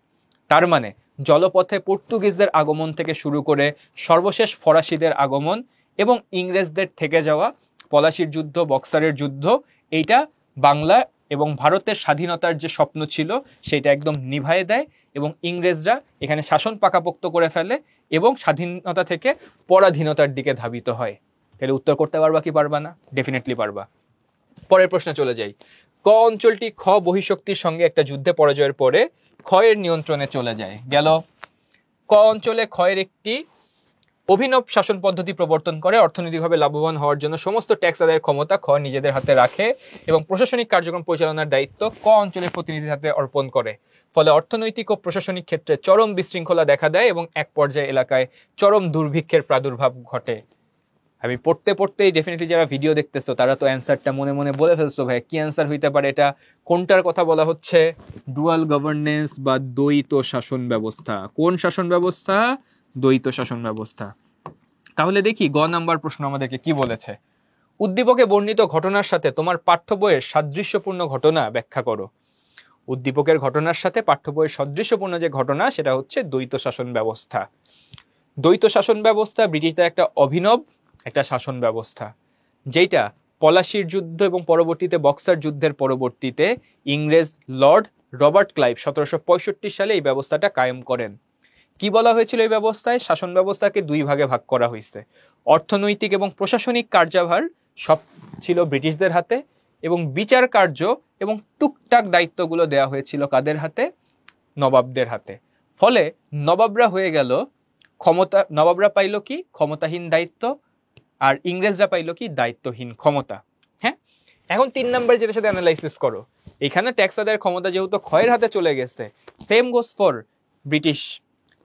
তার মানে জলপথে পর্তুগিজদের আগমন থেকে শুরু করে সর্বশেষ ফরাসিদের আগমন এবং ইংরেজদের থেকে যাওয়া পলাশির যুদ্ধ, বক্সারের যুদ্ধ, এইটা বাংলা এবং ভারতের স্বাধীনতার যে স্বপ্ন ছিল সেটা একদম নিভায়ে দেয় এবং ইংরেজরা এখানে শাসন পাকাপোক্ত করে ফেলে এবং স্বাধীনতা থেকে পরাধীনতার দিকে ধাবিত হয়। তাহলে উত্তর করতে পারবা কি পারবা না? ডেফিনেটলি পারবা। পরের প্রশ্নে চলে যাই। ক অঞ্চলটি খ বহিঃশক্তির সঙ্গে একটা যুদ্ধে পরাজয়ের পরে ক্ষয়ের নিয়ন্ত্রণে চলে যায়। গেল। ক অঞ্চলে ক্ষয়ের একটি অভিনব শাসন পদ্ধতি প্রবর্তন করে অর্থনৈতিকভাবে লাভবান হওয়ার জন্য সমস্ত ট্যাক্স আদায়ের ক্ষমতা খ নিজেদের হাতে রাখে এবং প্রশাসনিক কার্যক্রম পরিচালনার দায়িত্ব ক অঞ্চলের প্রতিনিধির হাতে অর্পণ করে। ফলে অর্থনৈতিক ও প্রশাসনিক ক্ষেত্রে চরম বিশৃঙ্খলা দেখা দেয় এবং এক পর্যায়ে এলাকায় চরম দুর্ভিক্ষের প্রাদুর্ভাব ঘটে। আমি পড়তে পড়তেই ডেফিনেটলি যারা ভিডিও দেখতেছো তারা তো অ্যান্সারটা মনে মনে বলে ফেলছো, ভাই কি অ্যান্সার হইতে পারে এটা? কোনটার কথা বলা হচ্ছে? ডুয়াল গভর্নেন্স বা দ্বৈত শাসন ব্যবস্থা। কোন শাসন ব্যবস্থা? দ্বৈত শাসন ব্যবস্থা। তাহলে দেখি গ নাম্বার প্রশ্ন আমাদেরকে কি বলেছে। উদ্দীপকে বর্ণিত ঘটনার সাথে তোমার পাঠ্য বইয়ের সাদৃশ্যপূর্ণ ঘটনা ব্যাখ্যা করো। উদ্দীপকের ঘটনার সাথে পাঠ্য বইয়ের সাদৃশ্যপূর্ণ যে ঘটনা সেটা হচ্ছে দ্বৈত শাসন ব্যবস্থা। দ্বৈত শাসন ব্যবস্থা ব্রিটিশদের একটা অভিনব একটা শাসন ব্যবস্থা, যেটা পলাশির যুদ্ধ এবং পরবর্তীতে বক্সার যুদ্ধের পরবর্তীতে ইংরেজ লর্ড রবার্ট ক্লাইভ 1765 সালে এই ব্যবস্থাটা কায়েম করেন। কি বলা হয়েছিল এই ব্যবস্থায়? শাসন ব্যবস্থাকে দুই ভাগে ভাগ করা হয়েছে। অর্থনৈতিক এবং প্রশাসনিক কার্যভার সব ছিল ব্রিটিশদের হাতে এবং বিচার কার্য এবং টুকটাক দায়িত্বগুলো দেওয়া হয়েছিল কাদের হাতে? নবাবদের হাতে। ফলে নবাবরা হয়ে গেল ক্ষমতা, নবাবরা পাইল কি? ক্ষমতাহীন দায়িত্ব, আর ইংরেজরা পাইল কি? দায়িত্বহীন ক্ষমতা। হ্যাঁ, এখন 3 নম্বরে যেটার সাথে অ্যানালাইসিস করো, এখানে ট্যাক্স আদায়ের ক্ষমতা যেহেতু ক্ষয়ের হাতে চলে গেছে, সেম গোস ফর ব্রিটিশ,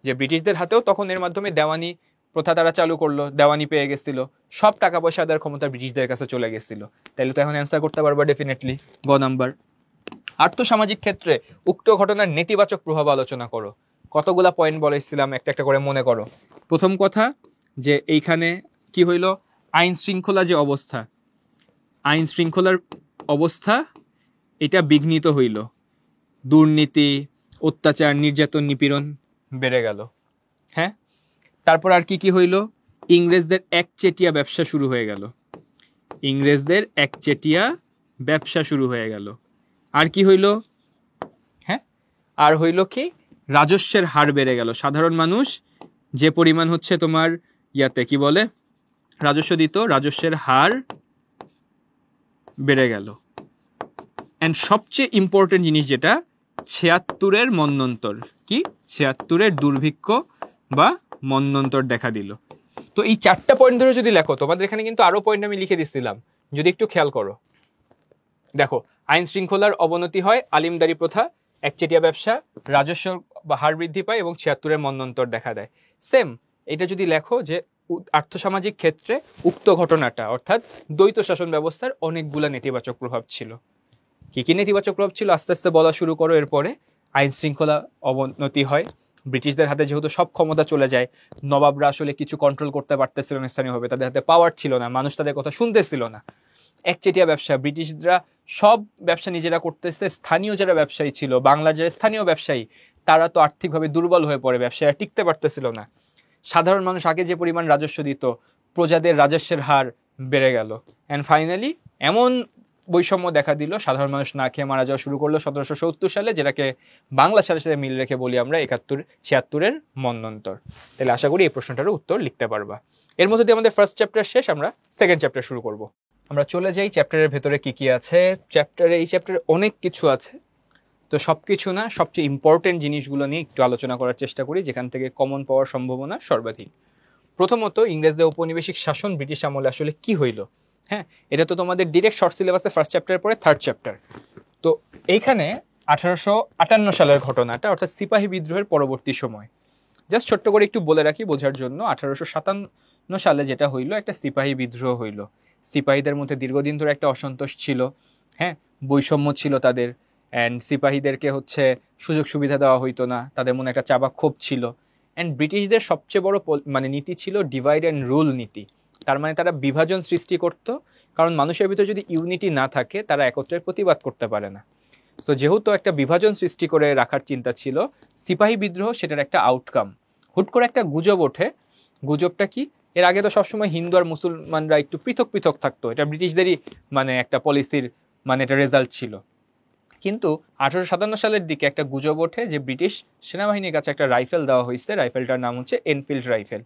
যে ব্রিটিশদের হাতেও তখন এর মাধ্যমে দেওয়ানি প্রথা তারা চালু করলো, দেওয়ানি পেয়ে গেছিল, সব টাকা পয়সা আদায়ের ক্ষমতা ব্রিটিশদের কাছে চলে গেছিল। তাহলে তো এখন অ্যান্সার করতে পারবা ডেফিনেটলি গ নাম্বার। আর্থসামাজিক ক্ষেত্রে উক্ত ঘটনার নেতিবাচক প্রভাব আলোচনা করো। কতগুলা পয়েন্ট বলেছিলাম, একটা একটা করে মনে করো। প্রথম কথা যে এইখানে কি হইল, আইন শৃঙ্খলা যে অবস্থা, আইন শৃঙ্খলার অবস্থা এটা বিঘ্নিত হইল, দুর্নীতি, অত্যাচার, নির্যাতন, নিপীড়ন বেড়ে গেল। হ্যাঁ, তারপর আর কি কি হইল? ইংরেজদের একচেটিয়া ব্যবসা শুরু হয়ে গেল, ইংরেজদের একচেটিয়া ব্যবসা শুরু হয়ে গেল। আর কি হইল? হ্যাঁ, আর হইল কি? রাজস্বের হার বেড়ে গেল। সাধারণ মানুষ যে পরিমাণ হচ্ছে তোমার ইয়াতে কি বলে রাজস্ব দিত, রাজস্বের হার বেড়ে গেল। অ্যান্ড সবচেয়ে ইম্পর্টেন্ট জিনিস যেটা, 76-এর মন্বন্তর। কি? 76-এর দুর্ভিক্ষ বা মন্বন্তর দেখা দিল। তো এই 4টা পয়েন্ট ধরে যদি লেখো, তোমাদের এখানে কিন্তু আরো পয়েন্ট আমি লিখে দিচ্ছিলাম, যদি একটু খেয়াল করো। দেখো, আইন শৃঙ্খলার অবনতি হয়, আলিমদারি প্রথা, একচেটিয়া ব্যবসা, রাজস্ব বা হার বৃদ্ধি পায় এবং 76-এর মন্বন্তর দেখা দেয়। সেম এটা যদি লেখো যে আর্থসামাজিক ক্ষেত্রে উক্ত ঘটনাটা অর্থাৎ দ্বৈত শাসন ব্যবস্থার অনেকগুলা নেতিবাচক প্রভাব ছিল। কি কি নেতিবাচক প্রভাব ছিল আস্তে আস্তে বলা শুরু করো। এরপরে আইন শৃঙ্খলা অবনতি হয়, ব্রিটিশদের হাতে যেহেতু সব ক্ষমতা চলে যায়, নবাবরা আসলে কিছু কন্ট্রোল করতে পারতেছিল না স্থানীয়ভাবে, তাদের হাতে পাওয়ার ছিল না, মানুষ তাদের কথা শুনতেছিল না। একচেটিয়া ব্যবসা, ব্রিটিশরা সব ব্যবসা নিজেরা করতেছে, স্থানীয় যারা ব্যবসায়ী ছিল, বাংলার যারা স্থানীয় ব্যবসায়ী, তারা তো আর্থিকভাবে দুর্বল হয়ে পড়ে, ব্যবসায়ীরা টিকতে পারতেছিল না। সাধারণ মানুষ আগে যে পরিমাণ রাজস্ব দিত, প্রজাদের রাজস্বের হার বেড়ে গেল। অ্যান্ড ফাইনালি এমন বৈষম্য দেখা দিল, সাধারণ মানুষ না খেয়ে মারা যাওয়া শুরু করলো 1770 সালে, যেটাকে বাংলা সালের সাথে মিল রেখে বলি আমরা 76-এর মন্বন্তর। তাহলে আশা করি এই প্রশ্নটারও উত্তর লিখতে পারবা। এর মধ্যে দিয়ে আমাদের ফার্স্ট চ্যাপ্টার শেষ, আমরা সেকেন্ড চ্যাপ্টার শুরু করব। আমরা চলে যাই চ্যাপ্টারের ভেতরে কি কি আছে। এই চ্যাপ্টারে অনেক কিছু আছে, তো সবকিছু না, সবচেয়ে ইম্পর্টেন্ট জিনিসগুলো নিয়ে একটু আলোচনা করার চেষ্টা করি, যেখান থেকে কমন পাওয়ার সম্ভাবনা সর্বাধিক। প্রথমত, ইংরেজদের উপনিবেশিক শাসন ব্রিটিশ আমলে আসলে কি হইল। হ্যাঁ, এটা তো তোমাদের ডিরেক্ট শর্ট সিলেবাসে ফার্স্ট চ্যাপ্টারের পরে থার্ড চ্যাপ্টার। তো এইখানে 1858 সালের ঘটনাটা, অর্থাৎ সিপাহী বিদ্রোহের পরবর্তী সময়। জাস্ট ছোট্ট করে একটু বলে রাখি বোঝার জন্য, 1857 সালে যেটা হইল, একটা সিপাহী বিদ্রোহ হইল। সিপাহীদের মধ্যে দীর্ঘদিন ধরে একটা অসন্তোষ ছিল, হ্যাঁ, বৈষম্য ছিল তাদের, অ্যান্ড সিপাহীদেরকে হচ্ছে সুযোগ সুবিধা দেওয়া হইতো না, তাদের মনে একটা চাপা ক্ষোভ ছিল। অ্যান্ড ব্রিটিশদের সবচেয়ে বড় মানে নীতি ছিল ডিভাইড অ্যান্ড রুল নীতি। তার মানে তারা বিভাজন সৃষ্টি করত, কারণ মানুষের ভিতরে যদি ইউনিটি না থাকে তারা একত্রে প্রতিবাদ করতে পারে না। সো যেহেতু একটা বিভাজন সৃষ্টি করে রাখার চিন্তা ছিল, সিপাহী বিদ্রোহ সেটার একটা আউটকাম। হুট করে একটা গুজব ওঠে। গুজবটা কি? এর আগে তো সবসময় হিন্দু আর মুসলমানরা একটু পৃথক পৃথক থাকতো, এটা ব্রিটিশদেরই মানে একটা পলিসির মানে এটা রেজাল্ট ছিল। কিন্তু 1857 সালের দিকে একটা গুজব ওঠে যে ব্রিটিশ সেনাবাহিনীর কাছে একটা রাইফেল দেওয়া হয়েছে, রাইফেলটার নাম হচ্ছে এনফিল্ড রাইফেল।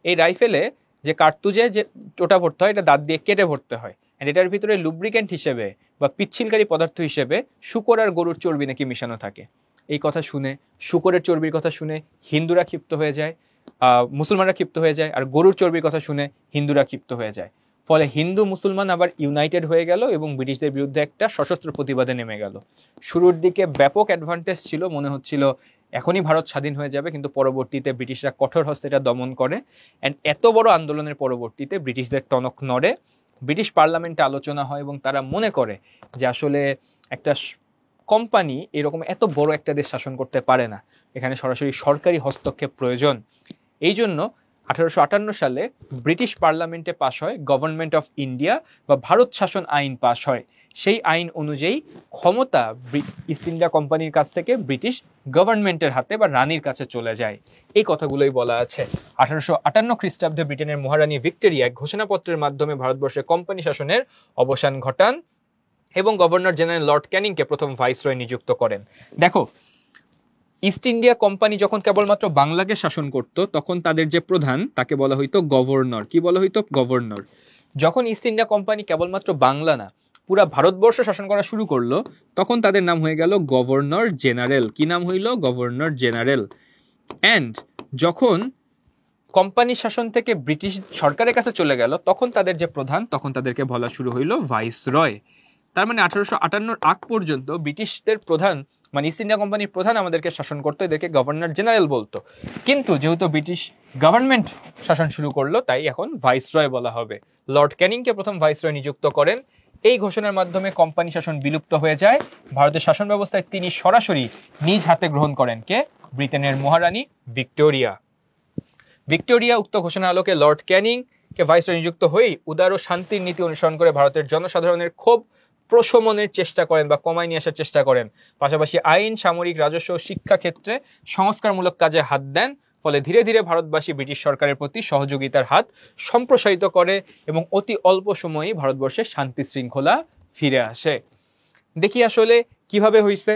এই রাইফেলে যে কার্তুজে যে টোটা ভরতে হয়, এটা দাঁত দিয়ে কেটে ভরতে হয়। আর এটার ভিতরে লুব্রিকেন্ট হিসেবে বা পিচ্ছিলকারী পদার্থ হিসেবে শূকর আর গরুর চর্বি নাকি মিশানো থাকে। এই কথা শুনে, শূকরের চর্বির কথা শুনে হিন্দুরা ক্ষিপ্ত হয়ে যায়, মুসলমানরা ক্ষিপ্ত হয়ে যায়, আর গরুর চর্বির কথা শুনে হিন্দুরা ক্ষিপ্ত হয়ে যায়। ফলে হিন্দু মুসলমান আবার ইউনাইটেড হয়ে গেল এবং ব্রিটিশদের বিরুদ্ধে একটা সশস্ত্র প্রতিবাদে নেমে গেল। শুরুর দিকে ব্যাপক অ্যাডভান্টেজ ছিল, মনে হচ্ছিল এখনই ভারত স্বাধীন হয়ে যাবে, কিন্তু পরবর্তীতে ব্রিটিশরা কঠোর হস্তে এটা দমন করে। অ্যান্ড এত বড় আন্দোলনের পরবর্তীতে ব্রিটিশদের টনক নড়ে, ব্রিটিশ পার্লামেন্টে আলোচনা হয় এবং তারা মনে করে যে আসলে একটা কোম্পানি এরকম এত বড় একটা দেশ শাসন করতে পারে না, এখানে সরাসরি সরকারি হস্তক্ষেপ প্রয়োজন। এই জন্য 1858 সালে ব্রিটিশ পার্লামেন্টে পাশ হয় গভর্নমেন্ট অফ ইন্ডিয়া বা ভারত শাসন আইন পাশ হয়। সেই আইন অনুযায়ী ক্ষমতা ইস্ট ইন্ডিয়া কোম্পানির কাছ থেকে ব্রিটিশ গভর্নমেন্টের হাতে বা রানীর কাছে চলে যায়। এই কথাগুলোই বলা আছে। 1858 খ্রিস্টাব্দে ব্রিটেনের মহারানী ভিক্টোরিয়া এক ঘোষণাপত্রের মাধ্যমে ভারতবর্ষে কোম্পানি শাসনের অবসান ঘটান এবং গভর্নর জেনারেল লর্ড ক্যানিংকে প্রথম ভাইসরয় নিযুক্ত করেন। দেখো, ইস্ট ইন্ডিয়া কোম্পানি যখন কেবলমাত্র বাংলাকে শাসন করত, তখন তাদের যে প্রধান তাকে বলা হইতো গভর্নর। কি বলা হইতো? গভর্নর। যখন ইস্ট ইন্ডিয়া কোম্পানি কেবলমাত্র বাংলা না, পুরা ভারতবর্ষ শাসন করা শুরু করলো, তখন তাদের নাম হয়ে গেল গভর্নর জেনারেল। কি নাম হইল? Governor general. অ্যান্ড যখন কোম্পানি শাসন থেকে ব্রিটিশ সরকারের কাছে চলে গেল, তখন তাদের যে প্রধান, তখন তাদেরকে বলা শুরু হইল ভাইসরয়। তার মানে 1858 আগ পর্যন্ত ব্রিটিশদের প্রধান মানে ইস্ট ইন্ডিয়া কোম্পানির প্রধান আমাদেরকে শাসন করতো, এদেরকে গভর্নর জেনারেল বলতো। কিন্তু যেহেতু ব্রিটিশ গভর্নমেন্ট শাসন শুরু করলো, তাই এখন ভাইসরয় বলা হবে। লর্ড ক্যানিংকে প্রথম ভাইসরয় নিযুক্ত করেন। এই ঘোষণার মাধ্যমে কোম্পানি শাসন বিলুপ্ত হয়ে যায়। ভারতের শাসন ব্যবস্থায় তিনি সরাসরি নিজ হাতে গ্রহণ করেন কে? ব্রিটেনের মহারানী ভিক্টোরিয়া। ভিক্টোরিয়া উক্ত ঘোষণা আলোকে লর্ড ক্যানিং কে ভাইসরয় নিযুক্ত হয়েই উদার ও শান্তির নীতি অনুসরণ করে ভারতের জনসাধারণের ক্ষোভ প্রশমনের চেষ্টা করেন বা কমায় নিয়ে আসার চেষ্টা করেন। পাশাপাশি আইন, সামরিক, রাজস্ব ও শিক্ষা ক্ষেত্রে সংস্কারমূলক কাজে হাত দেন। ফলে ধীরে ধীরে ভারতবাসী ব্রিটিশ সরকারের প্রতি সহযোগিতার হাত সম্প্রসারিত করে এবং অতি অল্প সময়েই ভারতবর্ষে শান্তি শৃঙ্খলা ফিরে আসে। দেখি আসলে কিভাবে হয়েছে।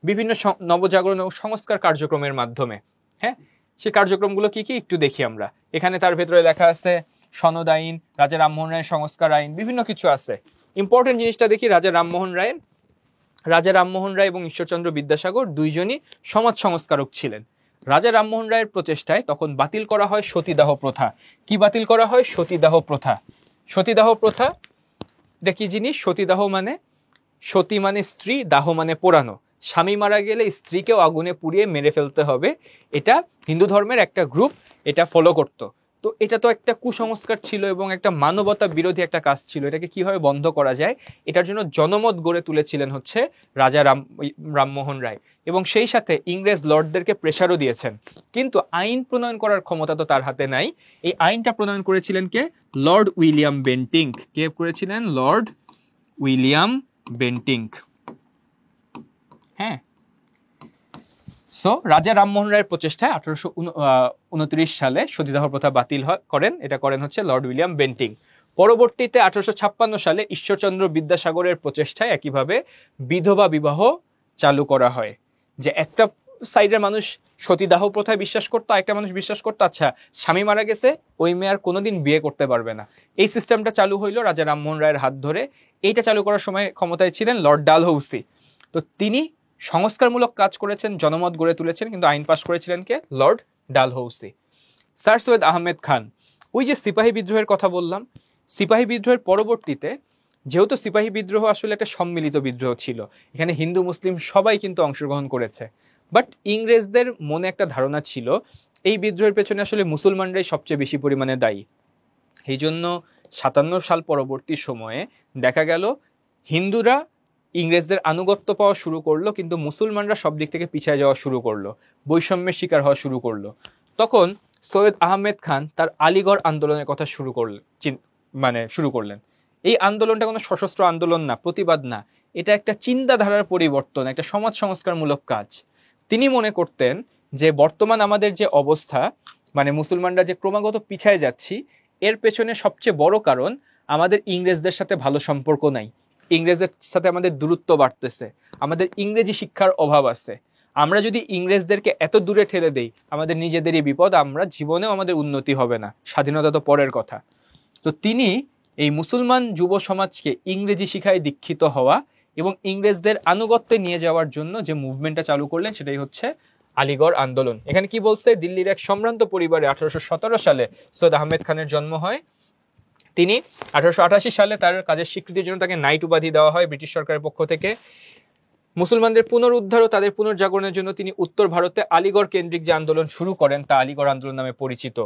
বিভিন্ন নবজাগরণ ও সংস্কার কার্যক্রমের মাধ্যমে। হ্যাঁ, সেই কার্যক্রমগুলো কি কি একটু দেখি আমরা। এখানে তার ভেতরে লেখা আছে সনদ আইন, রাজা রামমোহন রায়ের সংস্কার আইন, বিভিন্ন কিছু আছে। ইম্পর্টেন্ট জিনিসটা দেখি, রাজা রামমোহন রায় এবং ঈশ্বরচন্দ্র বিদ্যাসাগর দুইজনই সমাজ সংস্কারক ছিলেন। রাজা রামমোহন রায়ের প্রচেষ্টায় তখন বাতিল করা হয় সতীদাহ প্রথা। কি বাতিল করা হয়? সতীদাহ প্রথা। সতীদাহ প্রথা এটা কি জিনিস? সতীদাহ মানে, সতী মানে স্ত্রী, দাহ মানে পোড়ানো। স্বামী মারা গেলে স্ত্রীকেও আগুনে পুড়িয়ে মেরে ফেলতে হবে, এটা হিন্দু ধর্মের একটা গ্রুপ এটা ফলো করত। তো এটা তো একটা কুসংস্কার ছিল এবং একটা মানবতা বিরোধী একটা কাজ ছিল। এটাকে কিভাবে বন্ধ করা যায়, এটার জন্য জনমত গড়ে তুলেছিলেন হচ্ছে রাজা রামমোহন রায়। এবং সেই সাথে ইংরেজ লর্ডদেরকে প্রেসারও দিয়েছেন। কিন্তু আইন প্রণয়ন করার ক্ষমতা তো তার হাতে নাই। এই আইনটা প্রণয়ন করেছিলেন কে? Lord William Bentinck. কে করেছিলেন? Lord William Bentinck. হ্যাঁ, সো রাজা রামমোহন রায়ের প্রচেষ্টায় 1829 সালে সতীদাহ প্রথা বাতিল করেন। এটা করেন হচ্ছে লর্ড উইলিয়াম বেন্টিং। পরবর্তীতে 1856 সালে ঈশ্বরচন্দ্র বিদ্যাসাগরের প্রচেষ্টায় একইভাবে বিধবা বিবাহ চালু করা হয়। যে একটা সাইডের মানুষ সতীদাহ প্রথায় বিশ্বাস করতো, একটা মানুষ বিশ্বাস করতো আচ্ছা স্বামী মারা গেছে, ওই মেয়ে আর কোনোদিন বিয়ে করতে পারবে না। এই সিস্টেমটা চালু হইল রাজা রামমোহন রায়ের হাত ধরে। এইটা চালু করার সময় ক্ষমতায় ছিলেন লর্ড ডালহৌসি। তো তিনি সংস্কারমূলক কাজ করেছেন, জনমত গড়ে তুলেছেন, কিন্তু আইন পাশ করেছিলেন কে? লর্ড ডালহৌসি। স্যার সৈয়দ আহমেদ খান, ওই যে সিপাহী বিদ্রোহের কথা বললাম, সিপাহী বিদ্রোহের পরবর্তীতে যেহেতু সিপাহী বিদ্রোহ আসলে একটা সম্মিলিত বিদ্রোহ ছিল, এখানে হিন্দু মুসলিম সবাই কিন্তু অংশগ্রহণ করেছে। বাট ইংরেজদের মনে একটা ধারণা ছিল এই বিদ্রোহের পেছনে আসলে মুসলমানরাই সবচেয়ে বেশি পরিমাণে দায়ী। এই জন্য 57 সাল পরবর্তী সময়ে দেখা গেল হিন্দুরা ইংরেজদের আনুগত্য পাওয়া শুরু করলো, কিন্তু মুসলমানরা সব দিক থেকে পিছিয়ে যাওয়া শুরু করলো, বৈষম্যের শিকার হওয়া শুরু করলো। তখন সৈয়দ আহমেদ খান তার আলীগড় আন্দোলনের কথা শুরু করলেন। এই আন্দোলনটা কোনো সশস্ত্র আন্দোলন না, প্রতিবাদ না, এটা একটা চিন্তাধারার পরিবর্তন, একটা সমাজ সংস্কারমূলক কাজ। তিনি মনে করতেন যে বর্তমান আমাদের যে অবস্থা, মানে মুসলমানরা যে ক্রমাগত পিছায় যাচ্ছি, এর পেছনে সবচেয়ে বড় কারণ আমাদের ইংরেজদের সাথে ভালো সম্পর্ক নাই, ইংরেজদের সাথে আমাদের দূরত্ব বাড়তেছে, আমাদের ইংরেজি শিক্ষার অভাব আছে। আমরা যদি ইংরেজদেরকে এত দূরে ঠেলে দেই, আমাদের নিজেদেরই বিপদ, আমরা জীবনেও আমাদের উন্নতি হবে না, স্বাধীনতা তো পরের কথা। তো তিনি এই মুসলমান যুব সমাজকে ইংরেজি শিক্ষায় দীক্ষিত হওয়া এবং ইংরেজদের আনুগত্যে নিয়ে যাওয়ার জন্য যে মুভমেন্টটা চালু করলেন, সেটাই হচ্ছে আলীগড় আন্দোলন। এখানে কি বলছে, দিল্লির এক সম্ভ্রান্ত পরিবারে 1817 সালে সৈয়দ আহমেদ খানের জন্ম হয়। তিনি 1888 সালে তার কাজের স্বীকৃতির জন্য তাকে নাইট উপাধি দেওয়া হয় ব্রিটিশ সরকারের পক্ষ থেকে। মুসলমানদের পুনরুদ্ধার ও তাদের পুনর্জাগরণের জন্য তিনি উত্তর ভারতে আলীগড় কেন্দ্রিক যে আন্দোলন শুরু করেন, তা আলীগড় আন্দোলন নামে পরিচিত।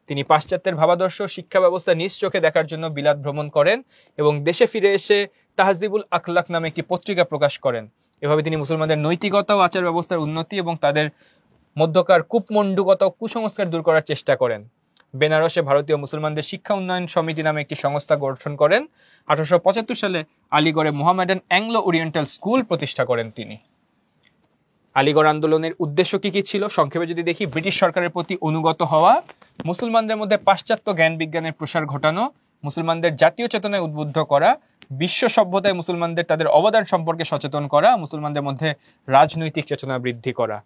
তিনি পাশ্চাত্যের ভাবাদর্শ শিক্ষা ব্যবস্থা নিজ চোখে দেখার জন্য বিলাত ভ্রমণ করেন এবং দেশে ফিরে এসে তাহজিবুল আখলাক নামে একটি পত্রিকা প্রকাশ করেন। এভাবে তিনি মুসলমানদের নৈতিকতা ও আচার ব্যবস্থার উন্নতি এবং তাদের মধ্যকার কূপমণ্ডুকতা ও কুসংস্কার দূর করার চেষ্টা করেন। বেনারসে ভারতীয় মুসলমানদের শিক্ষা উন্নয়ন সমিতি নামে একটি সংস্থা গঠন করেন। 1875 সালে আলীগড়ে মোহামেডান অ্যাংলো ওরিয়েন্টাল স্কুল প্রতিষ্ঠা করেন তিনি। আলীগড় আন্দোলনের উদ্দেশ্য কি কি ছিল সংক্ষেপে যদি দেখি, ব্রিটিশ সরকারের প্রতি অনুগত হওয়া, মুসলমানদের মধ্যে পাশ্চাত্য জ্ঞান বিজ্ঞানের প্রসার ঘটানো, মুসলমানদের জাতীয় চেতনায় উদ্বুদ্ধ করা, বিশ্ব সভ্যতায় মুসলমানদের তাদের অবদান সম্পর্কে সচেতন করা, মুসলমানদের মধ্যে রাজনৈতিক চেতনা বৃদ্ধি করা।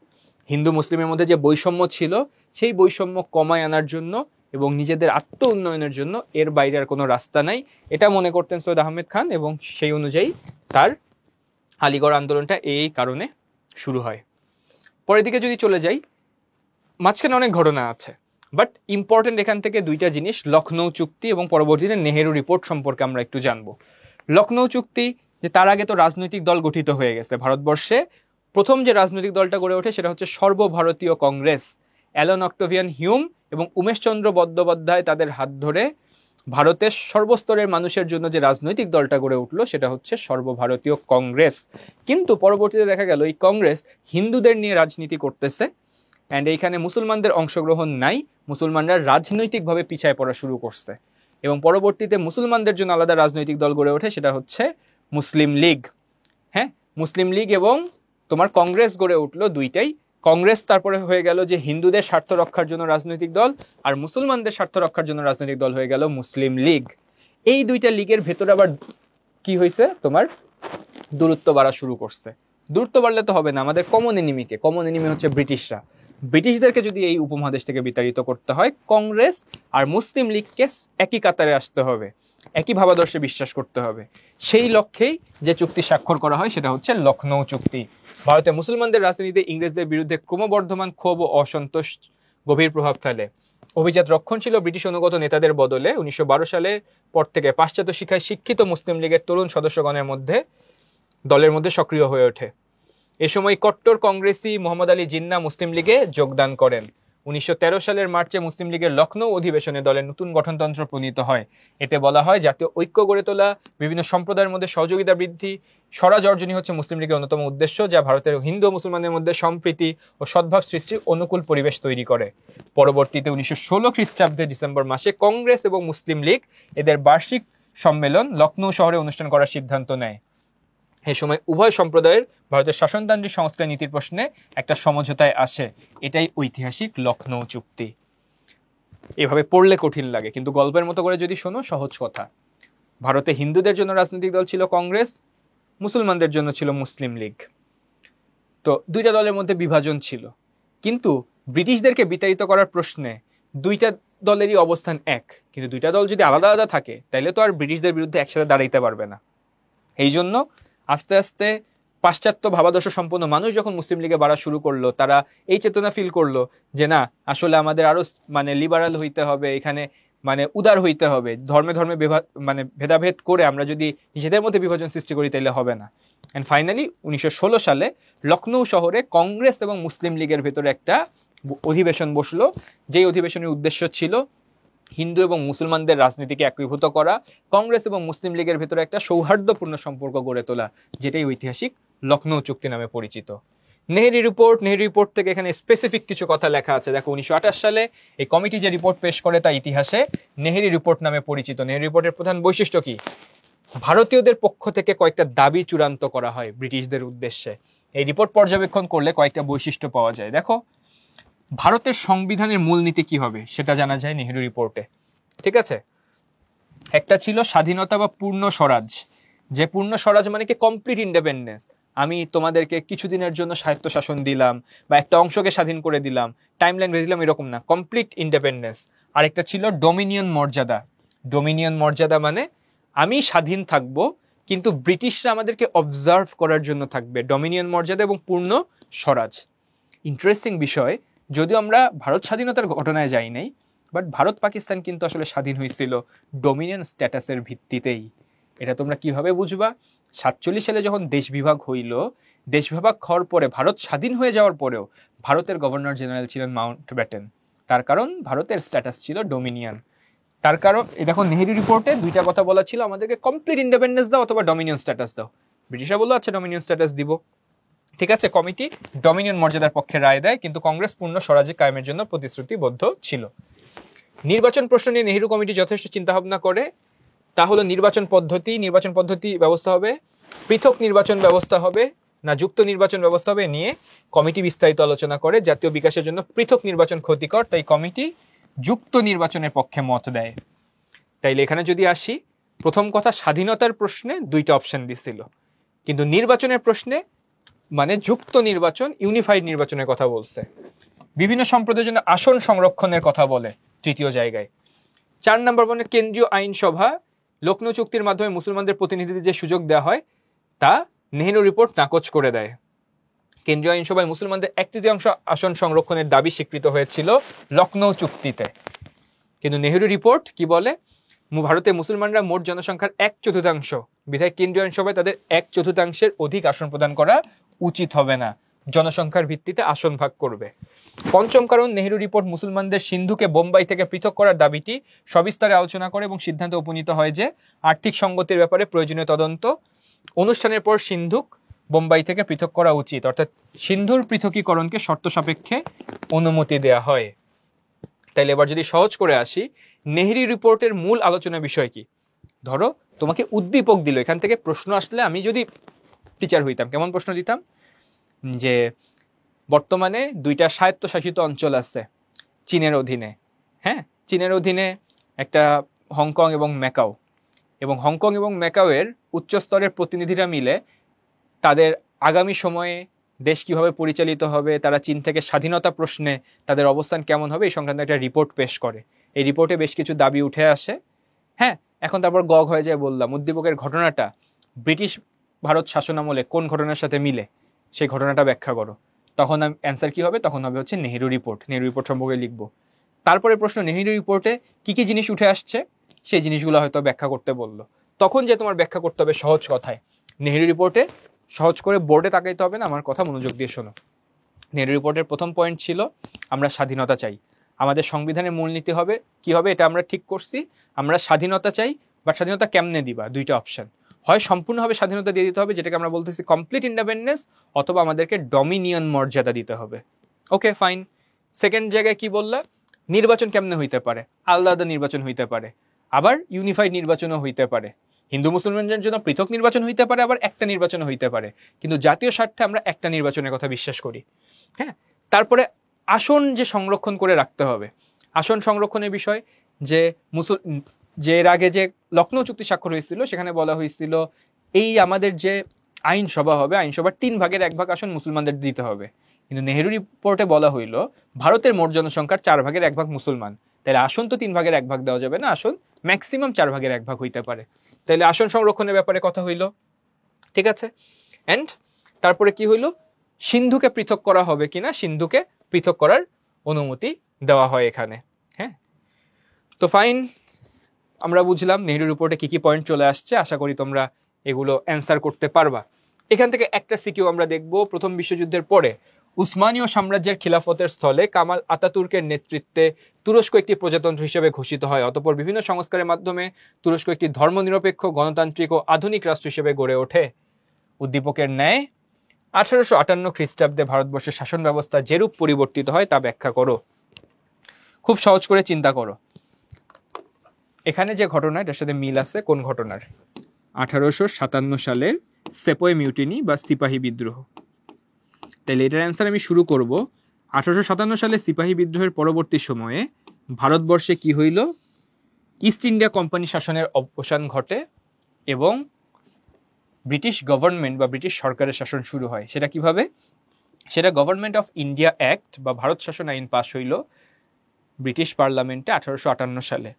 হিন্দু মুসলিমের মধ্যে যে বৈষম্য ছিল, সেই বৈষম্য কমায় আনার জন্য এবং নিজেদের আত্ম উন্নয়নের জন্য এর বাইরে আর কোনো রাস্তা নাই, এটা মনে করতেন সৈয়দ আহমেদ খান। এবং সেই অনুযায়ী তার আলীগড় আন্দোলনটা এই কারণে শুরু হয়। পরের দিকে যদি চলে যাই, মাঝখানে অনেক ঘটনা আছে, বাট ইম্পর্টেন্ট এখান থেকে দুইটা জিনিস, লখনৌ চুক্তি এবং পরবর্তীতে নেহেরু রিপোর্ট সম্পর্কে আমরা একটু জানবো। লখনৌ চুক্তি, যে তার আগে তো রাজনৈতিক দল গঠিত হয়ে গেছে ভারতবর্ষে। প্রথম যে রাজনৈতিক দলটা গড়ে ওঠে সেটা হচ্ছে সর্বভারতীয় কংগ্রেস। অ্যালান অক্টোভিয়ান হিউম এবং উমেশচন্দ্র বন্দ্যোপাধ্যায় তাদের হাত ধরে ভারতের সর্বস্তরের মানুষের জন্য যে রাজনৈতিক দলটা গড়ে উঠলো সেটা হচ্ছে সর্বভারতীয় কংগ্রেস। কিন্তু পরবর্তীতে দেখা গেল এই কংগ্রেস হিন্দুদের নিয়ে রাজনীতি করতেছে, অ্যান্ড এইখানে মুসলমানদের অংশগ্রহণ নাই, মুসলমানরা রাজনৈতিকভাবে পিছায় পড়া শুরু করছে। এবং পরবর্তীতে মুসলমানদের জন্য আলাদা রাজনৈতিক দল গড়ে ওঠে, সেটা হচ্ছে মুসলিম লীগ। হ্যাঁ, মুসলিম লীগ এবং তোমার কংগ্রেস গড়ে উঠলো দুইটাই। কংগ্রেস তারপরে হয়ে গেল যে হিন্দুদের স্বার্থ রক্ষার জন্য রাজনৈতিক দল, আর মুসলমানদের স্বার্থ রক্ষার জন্য রাজনৈতিক দল হয়ে গেল মুসলিম লীগ। এই দুইটা লীগের ভেতরে আবার কি হয়েছে, তোমার দূরত্ব বাড়া শুরু করছে। দূরত্ব বাড়লে তো হবে না, আমাদের কমন এনিমি হচ্ছে ব্রিটিশরা। ব্রিটিশদেরকে যদি এই উপমহাদেশ থেকে বিতাড়িত করতে হয়, কংগ্রেস আর মুসলিম লীগকে একই কাতারে আসতে হবে, একই ভাবাদর্শে বিশ্বাস করতে হবে। সেই লক্ষ্যেই যে চুক্তি স্বাক্ষর করা হয় সেটা হচ্ছে লখনৌ চুক্তি। ভারতে মুসলমানদের রাজনীতিতে ইংরেজদের বিরুদ্ধে ক্রমবর্ধমান ক্ষোভ ও অসন্তোষ গভীর প্রভাব ফেলে। অভিজাত রক্ষণশীল ব্রিটিশ অনুগত নেতাদের বদলে 1912 সালের পর থেকে পাশ্চাত্য শিক্ষায় শিক্ষিত মুসলিম লীগের তরুণ সদস্যগণের দলের মধ্যে সক্রিয় হয়ে ওঠে। এ সময় কট্টর কংগ্রেসি মোহাম্মদ আলী জিন্না মুসলিম লীগে যোগদান করেন। 1913 সালের মার্চে মুসলিম লীগের লখনৌ অধিবেশনে দলের নতুন গঠনতন্ত্র প্রণীত হয়। এতে বলা হয়, জাতীয় ঐক্য গড়ে তোলা, বিভিন্ন সম্প্রদায়ের মধ্যে সহযোগিতা বৃদ্ধি, স্বরাজ অর্জনই হচ্ছে মুসলিম লীগের অন্যতম উদ্দেশ্য, যা ভারতের হিন্দু ও মুসলমানদের মধ্যে সম্প্রীতি ও সদ্ভাব সৃষ্টির অনুকূল পরিবেশ তৈরি করে। পরবর্তীতে 1916 খ্রিস্টাব্দে ডিসেম্বর মাসে কংগ্রেস এবং মুসলিম লীগ এদের বার্ষিক সম্মেলন লখনৌ শহরে অনুষ্ঠান করার সিদ্ধান্ত নেয়। এ সময় উভয় সম্প্রদায়ের ভারতের শাসনতান্ত্রিক সংস্কার নীতির প্রশ্নে একটা সমঝোতায় আসে। এটাই ঐতিহাসিক লখনৌ চুক্তি। এভাবে পড়লে কঠিন লাগে, কিন্তু গল্পের মতো করে যদি শোনো, সহজ কথা। ভারতে হিন্দুদের জন্য রাজনৈতিক দল ছিল কংগ্রেস, মুসলমানদের জন্য ছিল মুসলিম লীগ। তো দুইটা দলের মধ্যে বিভাজন ছিল, কিন্তু ব্রিটিশদেরকে বিতাড়িত করার প্রশ্নে দুইটা দলেরই অবস্থান এক। কিন্তু দুইটা দল যদি আলাদা আলাদা থাকে, তাহলে তো আর ব্রিটিশদের বিরুদ্ধে একসাথে দাঁড়াইতে পারবে না। এই জন্য আস্তে আস্তে পাশ্চাত্য ভাবাদর্শ সম্পন্ন মানুষ যখন মুসলিম লীগে বাড়া শুরু করলো, তারা এই চেতনা ফিল করলো যে না, আসলে আমাদের আরো লিবারাল হইতে হবে, এখানে উদার হইতে হবে। ধর্মে ধর্মে ভেদাভেদ করে আমরা যদি নিজেদের মধ্যে বিভাজন সৃষ্টি করি তাহলে হবে না। অ্যান্ড ফাইনালি 1916 সালে লখনৌ শহরে কংগ্রেস এবং মুসলিম লীগের ভেতরে একটা অধিবেশন বসলো, যেই অধিবেশনের উদ্দেশ্য ছিল হিন্দু এবং মুসলমানদের রাজনীতিকে একীভূত করা, কংগ্রেস এবং মুসলিম লীগের ভেতরে একটা সৌহার্দ্যপূর্ণ সম্পর্ক গড়ে তোলা, যেটাই ঐতিহাসিক লখনৌ চুক্তি নামে পরিচিত। নেহেরু রিপোর্ট থেকে এখানে স্পেসিফিক কিছু কথা লেখা আছে। দেখো 1928 সালে এই কমিটি যে রিপোর্ট পেশ করে তা ইতিহাসে নেহেরু রিপোর্ট নামে পরিচিত। নেহেরু রিপোর্টের প্রধান বৈশিষ্ট্য কি? ভারতীয়দের পক্ষ থেকে কয়েকটা দাবি চূড়ান্ত করা হয় ব্রিটিশদের উদ্দেশ্যে। এই রিপোর্ট পর্যবেক্ষণ করলে কয়েকটা বৈশিষ্ট্য পাওয়া যায়। দেখো, ভারতের সংবিধানের মূলনীতি কি হবে সেটা জানা যায় নেহেরু রিপোর্টে। ঠিক আছে, একটা ছিল স্বাধীনতা বা পূর্ণ স্বরাজ। যে পূর্ণ স্বরাজ মানে কি কমপ্লিট ইন্ডিপেন্ডেন্স, আমি তোমাদেরকে কিছুদিনের জন্য স্বায়ত্তশাসন দিলাম বা একটা অংশকে স্বাধীন করে দিলাম, টাইমলাইন বেঁধে দিলাম, এরকম না, কমপ্লিট ইন্ডিপেন্ডেন্স। আরেকটা ছিল ডোমিনিয়ন মর্যাদা। ডোমিনিয়ন মর্যাদা মানে আমি স্বাধীন থাকবো কিন্তু ব্রিটিশরা আমাদেরকে অবজার্ভ করার জন্য থাকবে। ডোমিনিয়ন মর্যাদা এবং পূর্ণ স্বরাজ। ইন্টারেস্টিং বিষয়, যদিও আমরা ভারত স্বাধীনতার ঘটনায় যাই নাই, বাট ভারত পাকিস্তান কিন্তু আসলে স্বাধীন হয়েছিল ডোমিনিয়ন স্ট্যাটাসের ভিত্তিতেই। এটা তোমরা কিভাবে বুঝবা? 47 সালে যখন দেশ বিভাগ হইল, দেশ বিভাগ হওয়ার পরে ভারত স্বাধীন হয়ে যাওয়ার পরেও ভারতের গভর্নর জেনারেল ছিলেন মাউন্টব্যাটেন। তার কারণ ভারতের স্ট্যাটাস ছিল ডোমিনিয়ন। তার কারণ দেখো নেহেরু রিপোর্টে দুইটা কথা বলা ছিল, আমাদেরকে কমপ্লিট ইন্ডিপেন্ডেন্স দাও অথবা ডোমিনিয়ন স্ট্যাটাস দাও। ব্রিটিশরা বললো আচ্ছা ডোমিনিয়ন স্ট্যাটাস দিব। ঠিক আছে, কমিটি ডোমিনিয়ন মর্যাদার পক্ষে রায় দেয়, কিন্তু কংগ্রেস পূর্ণ স্বরাজ্য কায়েমের জন্য প্রতিশ্রুতিবদ্ধ ছিল। নির্বাচন প্রশ্ন নিয়ে নেহেরু কমিটি যথেষ্ট চিন্তাভাবনা করে। তা হলো নির্বাচন পদ্ধতি ব্যবস্থা হবে, পৃথক নির্বাচন ব্যবস্থা হবে না যুক্ত নির্বাচন ব্যবস্থা হবে নিয়ে কমিটি বিস্তারিত আলোচনা করে। জাতীয় বিকাশের জন্য পৃথক নির্বাচন ক্ষতিকর, তাই কমিটি যুক্ত নির্বাচনের পক্ষে মত দেয়। তাইলে এখানে যদি আসি, প্রথম কথা, স্বাধীনতার প্রশ্নে দুইটা অপশন দিছিল, কিন্তু নির্বাচনের প্রশ্নে মানে যুক্ত নির্বাচন, ইউনিফাইড নির্বাচনের কথা বলছে। বিভিন্ন সম্প্রদায়ের জন্য আসন সংরক্ষণের কথা বলে তৃতীয় জায়গায়। 4 নম্বর মানে কেন্দ্রীয় আইনসভা, লখনৌ চুক্তির মাধ্যমে মুসলমানদের প্রতিনিধিদের যে সুযোগ দেওয়া হয় তা নেহেরু রিপোর্ট নাকচ করে দেয়। কেন্দ্রীয় আইনসভায় মুসলমানদের 1/3 আসন সংরক্ষণের দাবি স্বীকৃত হয়েছিল লখনৌ চুক্তিতে, কিন্তু নেহেরু রিপোর্ট কি বলে? ভারতে মুসলমানরা মোট জনসংখ্যার 1/4, বিধায় কেন্দ্রীয় আইনসভায় তাদের 1/4 অধিক আসন প্রদান করা উচিত হবে না, জনসংখ্যার ভিত্তিতে আসন ভাগ করবে। পঞ্চম কারণ, নেহেরু রিপোর্ট মুসলমানদের সিন্ধুকে বোম্বাই থেকে পৃথক করার দাবিটি সবিস্তারে আলোচনা করে এবং সিদ্ধান্তে উপনীত হয় যে আর্থিক সঙ্গতির ব্যাপারে প্রয়োজনীয় তদন্ত অনুষ্ঠানের পর সিন্ধুক বোম্বাই থেকে পৃথক করা উচিত, অর্থাৎ সিন্ধুর পৃথকীকরণকে শর্ত সাপেক্ষে অনুমতি দেয়া হয়। তাইলে এবার যদি সহজ করে আসি, নেহেরু রিপোর্টের মূল আলোচনা বিষয় কি? ধরো তোমাকে উদ্দীপক দিল, এখান থেকে প্রশ্ন আসলে আমি যদি টিচার হইতাম কেমন প্রশ্ন দিতাম? যে বর্তমানে 2টা স্বায়ত্তশাসিত অঞ্চল আছে চীনের অধীনে, হ্যাঁ, চীনের অধীনে একটা হংকং এবং ম্যাকাও, এবং হংকং এবং ম্যাকাওয়ের উচ্চস্তরের প্রতিনিধিরা মিলে তাদের আগামী সময়ে দেশ কিভাবে পরিচালিত হবে, তারা চীন থেকে স্বাধীনতা প্রশ্নে তাদের অবস্থান কেমন হবে, এই সংক্রান্ত একটা রিপোর্ট পেশ করে। এই রিপোর্টে বেশ কিছু দাবি উঠে আসে। হ্যাঁ, এখন তারপর গগ হয়ে যায় বললাম, উদ্দীপকের ঘটনাটা ব্রিটিশ ভারত শাসনামলে কোন ঘটনার সাথে মিলে সেই ঘটনাটা ব্যাখ্যা করো। তখন অ্যান্সার কি হবে? তখন হবে হচ্ছে নেহেরু রিপোর্ট। নেহেরু রিপোর্ট সম্পর্কে লিখবো। তারপরে প্রশ্ন, নেহেরু রিপোর্টে কি কি জিনিস উঠে আসছে সেই জিনিসগুলো হয়তো ব্যাখ্যা করতে বললো। তখন যে তোমার ব্যাখ্যা করতে হবে সহজ কথায়। নেহেরু রিপোর্টে সহজ করে বোর্ডে তাকাইতে হবে না, আমার কথা মনোযোগ দিয়ে শোনো। নেহেরু রিপোর্টের প্রথম পয়েন্ট ছিল আমরা স্বাধীনতা চাই, আমাদের সংবিধানের মূলনীতি হবে কি হবে এটা আমরা ঠিক করছি, আমরা স্বাধীনতা চাই। বাট স্বাধীনতা কেমনে দিবা? দুইটা অপশন, হয় সম্পূর্ণভাবে স্বাধীনতা দিয়ে দিতে হবে যেটাকে আমরা বলতেছি কমপ্লিট ইন্ডিপেন্ডেন্স, অথবা আমাদেরকে ডমিনিয়ন মর্যাদা দিতে হবে। Okay fine. সেকেন্ড জায়গায় কি বললা? নির্বাচন কেমনে হইতে পারে? আলাদা নির্বাচন হইতে পারে, আবার ইউনিফাইড নির্বাচনও হইতে পারে। হিন্দু মুসলমানদের জন্য পৃথক নির্বাচন হইতে পারে, আবার একটা নির্বাচন হইতে পারে, কিন্তু জাতীয় স্বার্থে আমরা একটা নির্বাচনের কথা বিশ্বাস করি। হ্যাঁ, তারপরে আসন যে সংরক্ষণ করে রাখতে হবে, আসন সংরক্ষণের বিষয় যে এর আগে যে লখনৌ চুক্তি স্বাক্ষর হয়েছিল সেখানে বলা হয়েছিল এই আমাদের যে আইনসভা হবে, আইনসভার 3/1 আসন মুসলমানদের দিতে হবে। কিন্তু নেহেরু রিপোর্টে বলা হইল ভারতের মোট জনসংখ্যার 4/1 মুসলমান, তাহলে আসন তো 3/1 দেওয়া যাবে না, আসন ম্যাক্সিমাম 4/1 হইতে পারে। তাহলে আসন সংরক্ষণের ব্যাপারে কথা হইল, ঠিক আছে। অ্যান্ড তারপরে কি হইল? সিন্ধুকে পৃথক করা হবে কিনা, সিন্ধুকে পৃথক করার অনুমতি দেওয়া হয় এখানে। হ্যাঁ, তো ফাইন, আমরা বুঝলাম নেহেরু রিপোর্টে কি কি পয়েন্ট চলে আসছে। আশা করি তোমরা এগুলো অ্যান্সার করতে পারবা। এখান থেকে একটা সিকিউ আমরা দেখব, প্রথম বিশ্বযুদ্ধের পরে উসমানীয় সাম্রাজ্যের খিলাফতের স্থলে কামাল আতাতুর্কের নেতৃত্বে তুরস্ক একটি প্রজাতন্ত্র হিসেবে ঘোষিত হয়। অতঃপর বিভিন্ন সংস্কারের মাধ্যমে তুরস্ক একটি ধর্মনিরপেক্ষ, গণতান্ত্রিক ও আধুনিক রাষ্ট্র হিসেবে গড়ে ওঠে। উদ্দীপকের ন্যায় 1858 খ্রিস্টাব্দে ভারতবর্ষের শাসন ব্যবস্থা যেরূপ পরিবর্তিত হয় তা ব্যাখ্যা করো। খুব সহজ করে চিন্তা করো, এখানে যে ঘটনা এটার সাথে মিল আছে কোন ঘটনার? 1857 সালের সেপোয় মিউটিনি বা সিপাহী বিদ্রোহ। তাহলে এটার অ্যান্সার আমি শুরু করব। 1857 সালে সিপাহী বিদ্রোহের পরবর্তী সময়ে ভারতবর্ষে কি হইল? ইস্ট ইন্ডিয়া কোম্পানি শাসনের অবসান ঘটে এবং ব্রিটিশ গভর্নমেন্ট বা ব্রিটিশ সরকারের শাসন শুরু হয়। সেটা কিভাবে? সেটা গভর্নমেন্ট অফ ইন্ডিয়া অ্যাক্ট বা ভারত শাসন আইন পাশ হইল ব্রিটিশ পার্লামেন্টে 1858 সালে।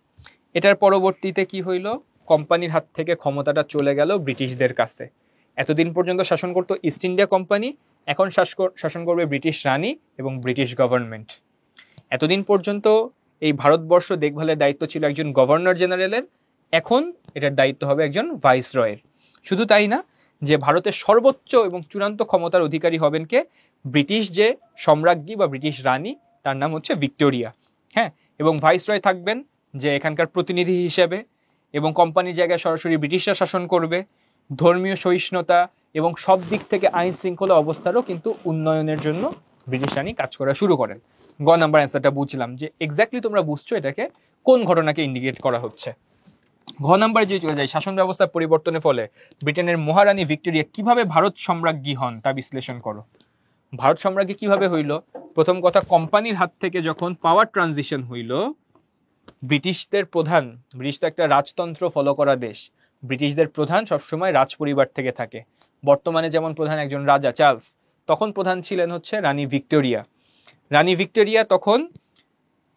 এটার পরবর্তীতে কি হইল? কোম্পানির হাত থেকে ক্ষমতাটা চলে গেল ব্রিটিশদের কাছে। এতদিন পর্যন্ত শাসন করতো ইস্ট ইন্ডিয়া কোম্পানি, এখন শাসন করবে ব্রিটিশ রানী এবং ব্রিটিশ গভর্নমেন্ট। এতদিন পর্যন্ত এই ভারতবর্ষ দেখভালের দায়িত্ব ছিল একজন গভর্নর জেনারেলের, এখন এটার দায়িত্ব হবে একজন ভাইসরয়ের। শুধু তাই না, যে ভারতের সর্বোচ্চ এবং চূড়ান্ত ক্ষমতার অধিকারী হবেন কে? ব্রিটিশ যে সম্রাজ্ঞী বা ব্রিটিশ রানী, তার নাম হচ্ছে ভিক্টোরিয়া। হ্যাঁ, এবং ভাইসরয় থাকবেন যে এখানকার প্রতিনিধি হিসেবে, এবং কোম্পানির জায়গায় সরাসরি ব্রিটিশরা শাসন করবে। ধর্মীয় সহিষ্ণুতা এবং সব দিক থেকে আইন শৃঙ্খলা অবস্থারও কিন্তু উন্নয়নের জন্য ব্রিটিশ রানী কাজ করা শুরু করেন। গ নাম্বার অ্যান্সারটা বুঝলাম যে এক্স্যাক্টলি তোমরা বুঝছো এটাকে কোন ঘটনাকে ইন্ডিকেট করা হচ্ছে। ঘ নাম্বার যে চলে যায়, শাসন ব্যবস্থার পরিবর্তনের ফলে ব্রিটেনের মহারানী ভিক্টোরিয়া কিভাবে ভারত সম্রাজ্ঞী হন তা বিশ্লেষণ করো। ভারত সম্রাজ্ঞী কিভাবে হইল? প্রথম কথা, কোম্পানির হাত থেকে যখন পাওয়ার ট্রানজিশন হইল, ব্রিটিশদের প্রধান, ব্রিটিশ তো একটা রাজতন্ত্র ফলো করা দেশ, ব্রিটিশদের প্রধান সবসময় রাজ পরিবার থেকে থাকে। বর্তমানে যেমন প্রধান একজন রাজা চার্লস, তখন প্রধান ছিলেন হচ্ছে রানী ভিক্টোরিয়া। রানী ভিক্টোরিয়া তখন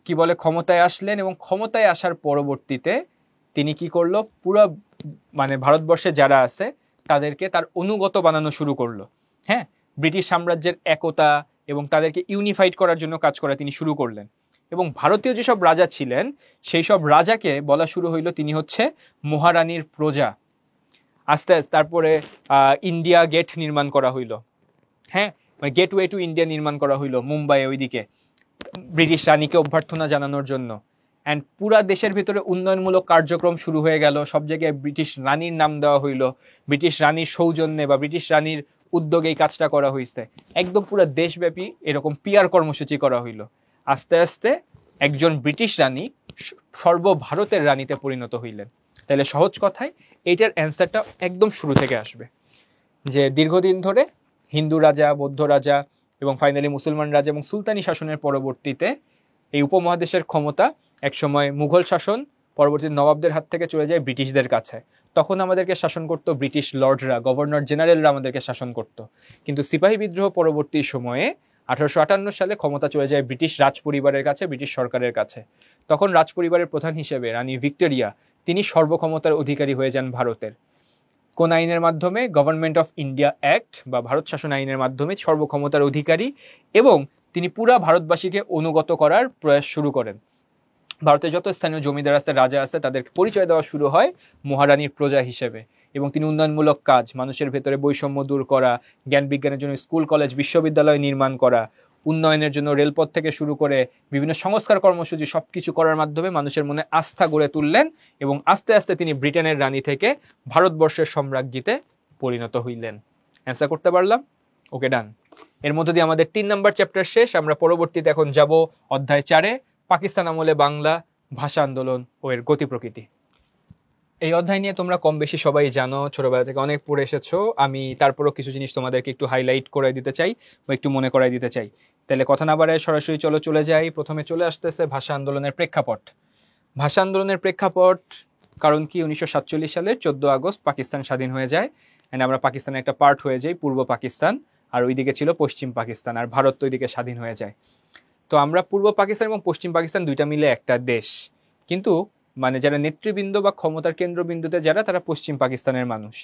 কি বলে ক্ষমতায় আসলেন, এবং ক্ষমতায় আসার পরবর্তীতে তিনি কি করলো? পুরো মানে ভারতবর্ষে যারা আছে তাদেরকে তার অনুগত বানানো শুরু করলো। হ্যাঁ, ব্রিটিশ সাম্রাজ্যের একতা এবং তাদেরকে ইউনিফাইড করার জন্য কাজ করা তিনি শুরু করলেন। এবং ভারতীয় যেসব রাজা ছিলেন সেই সব রাজাকে বলা শুরু হইল তিনি হচ্ছে মহারানীর প্রজা। আস্তে আস্তে তারপরে ইন্ডিয়া গেট নির্মাণ করা হইল। হ্যাঁ, গেটওয়ে টু ইন্ডিয়া নির্মাণ করা হইল মুম্বাই ওইদিকে, ব্রিটিশ রানীকে অভ্যর্থনা জানানোর জন্য। অ্যান্ড পুরা দেশের ভিতরে উন্নয়নমূলক কার্যক্রম শুরু হয়ে গেল, সব জায়গায় ব্রিটিশ রানীর নাম দেওয়া হইল, ব্রিটিশ রানীর সৌজন্যে বা ব্রিটিশ রানীর উদ্যোগে এই কাজটা করা হয়েছে। একদম পুরো দেশব্যাপী এরকম পিআর কর্মসূচি করা হইল। আস্তে আস্তে একজন ব্রিটিশ রানী সর্বভারতের রানীতে পরিণত হইলেন। তাহলে সহজ কথায় এইটার অ্যান্সারটা একদম শুরু থেকে আসবে, যে দীর্ঘদিন ধরে হিন্দু রাজা, বৌদ্ধ রাজা এবং ফাইনালি মুসলমান রাজা এবং সুলতানি শাসনের পরবর্তীতে এই উপমহাদেশের ক্ষমতা একসময় মুঘল শাসন, পরবর্তী নবাবদের হাত থেকে চলে যায় ব্রিটিশদের কাছে। তখন আমাদেরকে শাসন করত ব্রিটিশ লর্ডরা, গভর্নর জেনারেলরা আমাদেরকে শাসন করত। কিন্তু সিপাহী বিদ্রোহ পরবর্তী সময়ে 1858 সালে ক্ষমতা চলে যায় ব্রিটিশ রাজ পরিবারের কাছে, ব্রিটিশ সরকারের কাছে। তখন রাজ পরিবারের প্রধান হিসেবে রানী ভিক্টোরিয়া তিনি সর্বক্ষমতার অধিকারী হয়ে যান ভারতের। কোন আইনের মাধ্যমে? গভর্নমেন্ট অফ ইন্ডিয়া অ্যাক্ট বা ভারত শাসন আইনের মাধ্যমে সর্বক্ষমতার অধিকারী, এবং তিনি পুরা ভারতবাসীকে অনুগত করার প্রয়াস শুরু করেন। ভারতের যত স্থানীয় জমিদার আছে, রাজা আছে, তাদের পরিচয় দেওয়া শুরু হয় মহারানীর প্রজা হিসেবে। এবং তিনি উন্নয়নমূলক কাজ, মানুষের ভেতরে বৈষম্য দূর করা, জ্ঞান বিজ্ঞানের জন্য স্কুল কলেজ বিশ্ববিদ্যালয় নির্মাণ করা, উন্নয়নের জন্য রেলপথ থেকে শুরু করে বিভিন্ন সংস্কার কর্মসূচি সবকিছু করার মাধ্যমে মানুষের মনে আস্থা গড়ে তুললেন। এবং আস্তে আস্তে তিনি ব্রিটেনের রানী থেকে ভারতবর্ষের সম্রাজ্ঞীতে পরিণত হইলেন। অ্যান্সার করতে পারলাম? ওকে, ডান। এর মধ্যে দিয়ে আমাদের 3 নম্বর চ্যাপ্টার শেষ। আমরা পরবর্তীতে এখন যাব অধ্যায় 4-এ, পাকিস্তান আমলে বাংলা, ভাষা আন্দোলন ও এর গতি প্রকৃতি। এই অধ্যায় নিয়ে তোমরা কম বেশি সবাই জানো, ছোটবেলা থেকে অনেক পড়ে এসেছো। আমি তারপরও কিছু জিনিস তোমাদেরকে একটু হাইলাইট করে দিতে চাই বা একটু মনে করাই দিতে চাই। তাহলে কথা না বাড়ায় সরাসরি চলে যাই। প্রথমে চলে আসতেছে ভাষা আন্দোলনের প্রেক্ষাপট। ভাষা আন্দোলনের প্রেক্ষাপট কারণ কি? 1947 সালের 14 আগস্ট পাকিস্তান স্বাধীন হয়ে যায়, অ্যান্ড আমরা পাকিস্তানের একটা পার্ট হয়ে যাই, পূর্ব পাকিস্তান, আর ওইদিকে ছিল পশ্চিম পাকিস্তান, আর ভারত তো ওইদিকে স্বাধীন হয়ে যায়। তো আমরা পূর্ব পাকিস্তান এবং পশ্চিম পাকিস্তান দুইটা মিলে একটা দেশ, কিন্তু মানে যারা নেতৃবৃন্দ বা ক্ষমতার কেন্দ্রবিন্দুতে যারা, তারা পশ্চিম পাকিস্তানের মানুষ।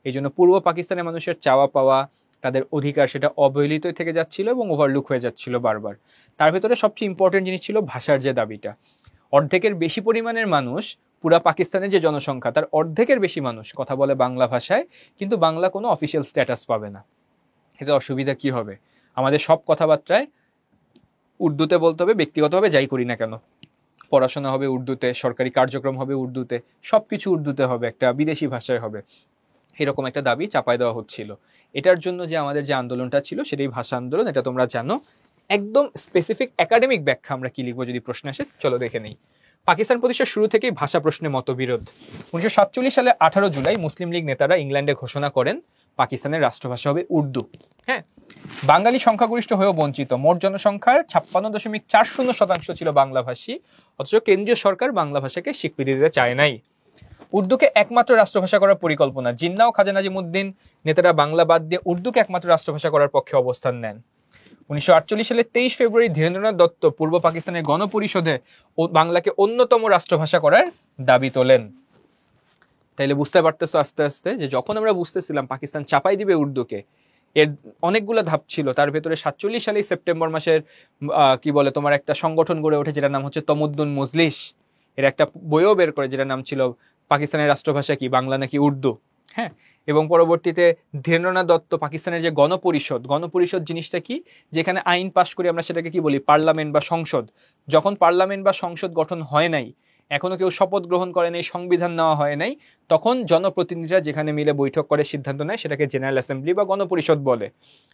এই জন্য পূর্ব পাকিস্তানের মানুষের চাওয়া পাওয়া, তাদের অধিকার, সেটা অবহেলিতই থেকে যাচ্ছিল এবং ওভারলুক হয়ে যাচ্ছিল বারবার। তার ভেতরে সবচেয়ে ইম্পর্টেন্ট জিনিস ছিল ভাষার যে দাবিটা। অর্ধেকের বেশি পরিমাণের মানুষ, পুরা পাকিস্তানের যে জনসংখ্যা তার অর্ধেকের বেশি মানুষ কথা বলে বাংলা ভাষায়, কিন্তু বাংলা কোনো অফিসিয়াল স্ট্যাটাস পাবে না। এতে অসুবিধা কি হবে? আমাদের সব কথাবার্তায় উর্দুতে বলতে হবে, ব্যক্তিগতভাবে যাই করি না কেন, পড়াশোনা হবে উর্দুতে, সরকারি কার্যক্রম হবে উর্দুতে, সবকিছু উর্দুতে হবে, একটা বিদেশি ভাষায় হবে, এরকম একটা দাবি চাপাই দেওয়া হচ্ছিল। এটার জন্য যে আমাদের যে আন্দোলনটা ছিল সেটাই ভাষা আন্দোলন, এটা তোমরা জানো। একদম স্পেসিফিক একাডেমিক ব্যাখ্যা আমরা কি লিখবো যদি প্রশ্ন আসে, চলো দেখে নেই। পাকিস্তান প্রতিষ্ঠার শুরু থেকেই ভাষা প্রশ্নে মতবিরোধ। 1947 সালে 18 জুলাই মুসলিম লীগ নেতারা ইংল্যান্ডে ঘোষণা করেন পাকিস্তানের রাষ্ট্রভাষা হবে উর্দু। হ্যাঁ, বাঙালি সংখ্যাগরিষ্ঠ হয়েও বঞ্চিত। মোট জনসংখ্যার 56.40% ছিল বাংলাভাষী, অথচ কেন্দ্রীয় সরকার বাংলা ভাষাকে স্বীকৃতি দিতে চায় নাই। উর্দুকে একমাত্র রাষ্ট্রভাষা করার পরিকল্পনা, জিন্নাহ ও খাজা নাজিমুদ্দিন নেতারা বাংলা বাদ দিয়ে উর্দুকে একমাত্র রাষ্ট্রভাষা করার পক্ষে অবস্থান নেন। 1948 সালে 23 ফেব্রুয়ারি ধীরেন্দ্রনাথ দত্ত পূর্ব পাকিস্তানের গণপরিষদে বাংলাকে অন্যতম রাষ্ট্রভাষা করার দাবি তোলেন। তাইলে বুঝতে পারতেছো আস্তে আস্তে যে যখন আমরা বুঝতেছিলাম পাকিস্তান চাপাই দিবে উর্দুকে, এর অনেকগুলো ধাপ ছিল। তার ভেতরে 47 সালে সেপ্টেম্বর মাসের কি বলে তোমার একটা সংগঠন গড়ে ওঠে যেটার নাম হচ্ছে তমুদ্দুন মজলিস। এর একটা বইও বের করে যেটার নাম ছিল পাকিস্তানের রাষ্ট্রভাষা কি, বাংলা নাকি উর্দু। হ্যাঁ, এবং পরবর্তীতে ধীরেন্দ্রনাথ দত্ত পাকিস্তানের যে গণপরিষদ জিনিসটা কি, যেখানে আইন পাশ করি আমরা সেটাকে কি বলি, পার্লামেন্ট বা সংসদ। যখন পার্লামেন্ট বা সংসদ গঠন হয় নাই, এখনো কেউ শপথ গ্রহণ করে নাই, সংবিধান নেওয়া হয় নাই, তখন জনপ্রতিনিধিরা যেখানে মিলে বৈঠক করে সিদ্ধান্ত নেয় সেটাকে জেনারেল অ্যাসেম্বলি বা গণপরিষদ বলে।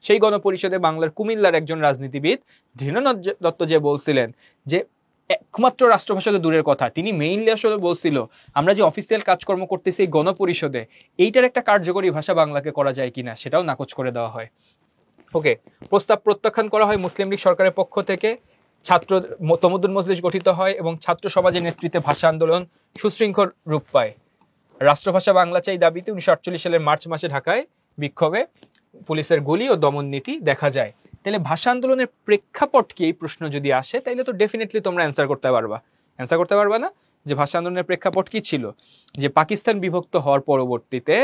সেই গণপরিষদে বাংলার কুমিল্লার একজন রাজনীতিবিদ ধীরেন্দ্রনাথ দত্ত যে বলছিলেন যে একমাত্র রাষ্ট্রভাষা তো দূরের কথা, তিনি মেইনলি আসলে বলছিল আমরা যে অফিসিয়াল কাজকর্ম করতেছি এই গণপরিষদে, এইটার একটা কার্যকরী ভাষা বাংলাকে করা যায় কিনা সেটাও নাকচ করে দেওয়া হয়। ওকে, প্রস্তাব প্রত্যাখ্যান করা হয় মুসলিম লীগ সরকারের পক্ষ থেকে। ছাত্র তমুদ্দুন মজলিস গঠিত হয় এবং ছাত্র সমাজের নেতৃত্বে ভাষা আন্দোলন সুশৃঙ্খল রূপ পায়। রাষ্ট্রভাষা বাংলা চাই দাবিতে 1948 সালের মার্চ মাসে ঢাকায় বিক্ষোভে পুলিশের গুলি ও দমন নীতি দেখা যায়। তাহলে ভাষা আন্দোলনের প্রেক্ষাপট কি, এই প্রশ্ন যদি আসে তাইলে তো ডেফিনেটলি তোমরা অ্যান্সার করতে পারবা না যে ভাষা আন্দোলনের প্রেক্ষাপট কি ছিল, যে পাকিস্তান বিভক্ত হওয়ার পরবর্তীতে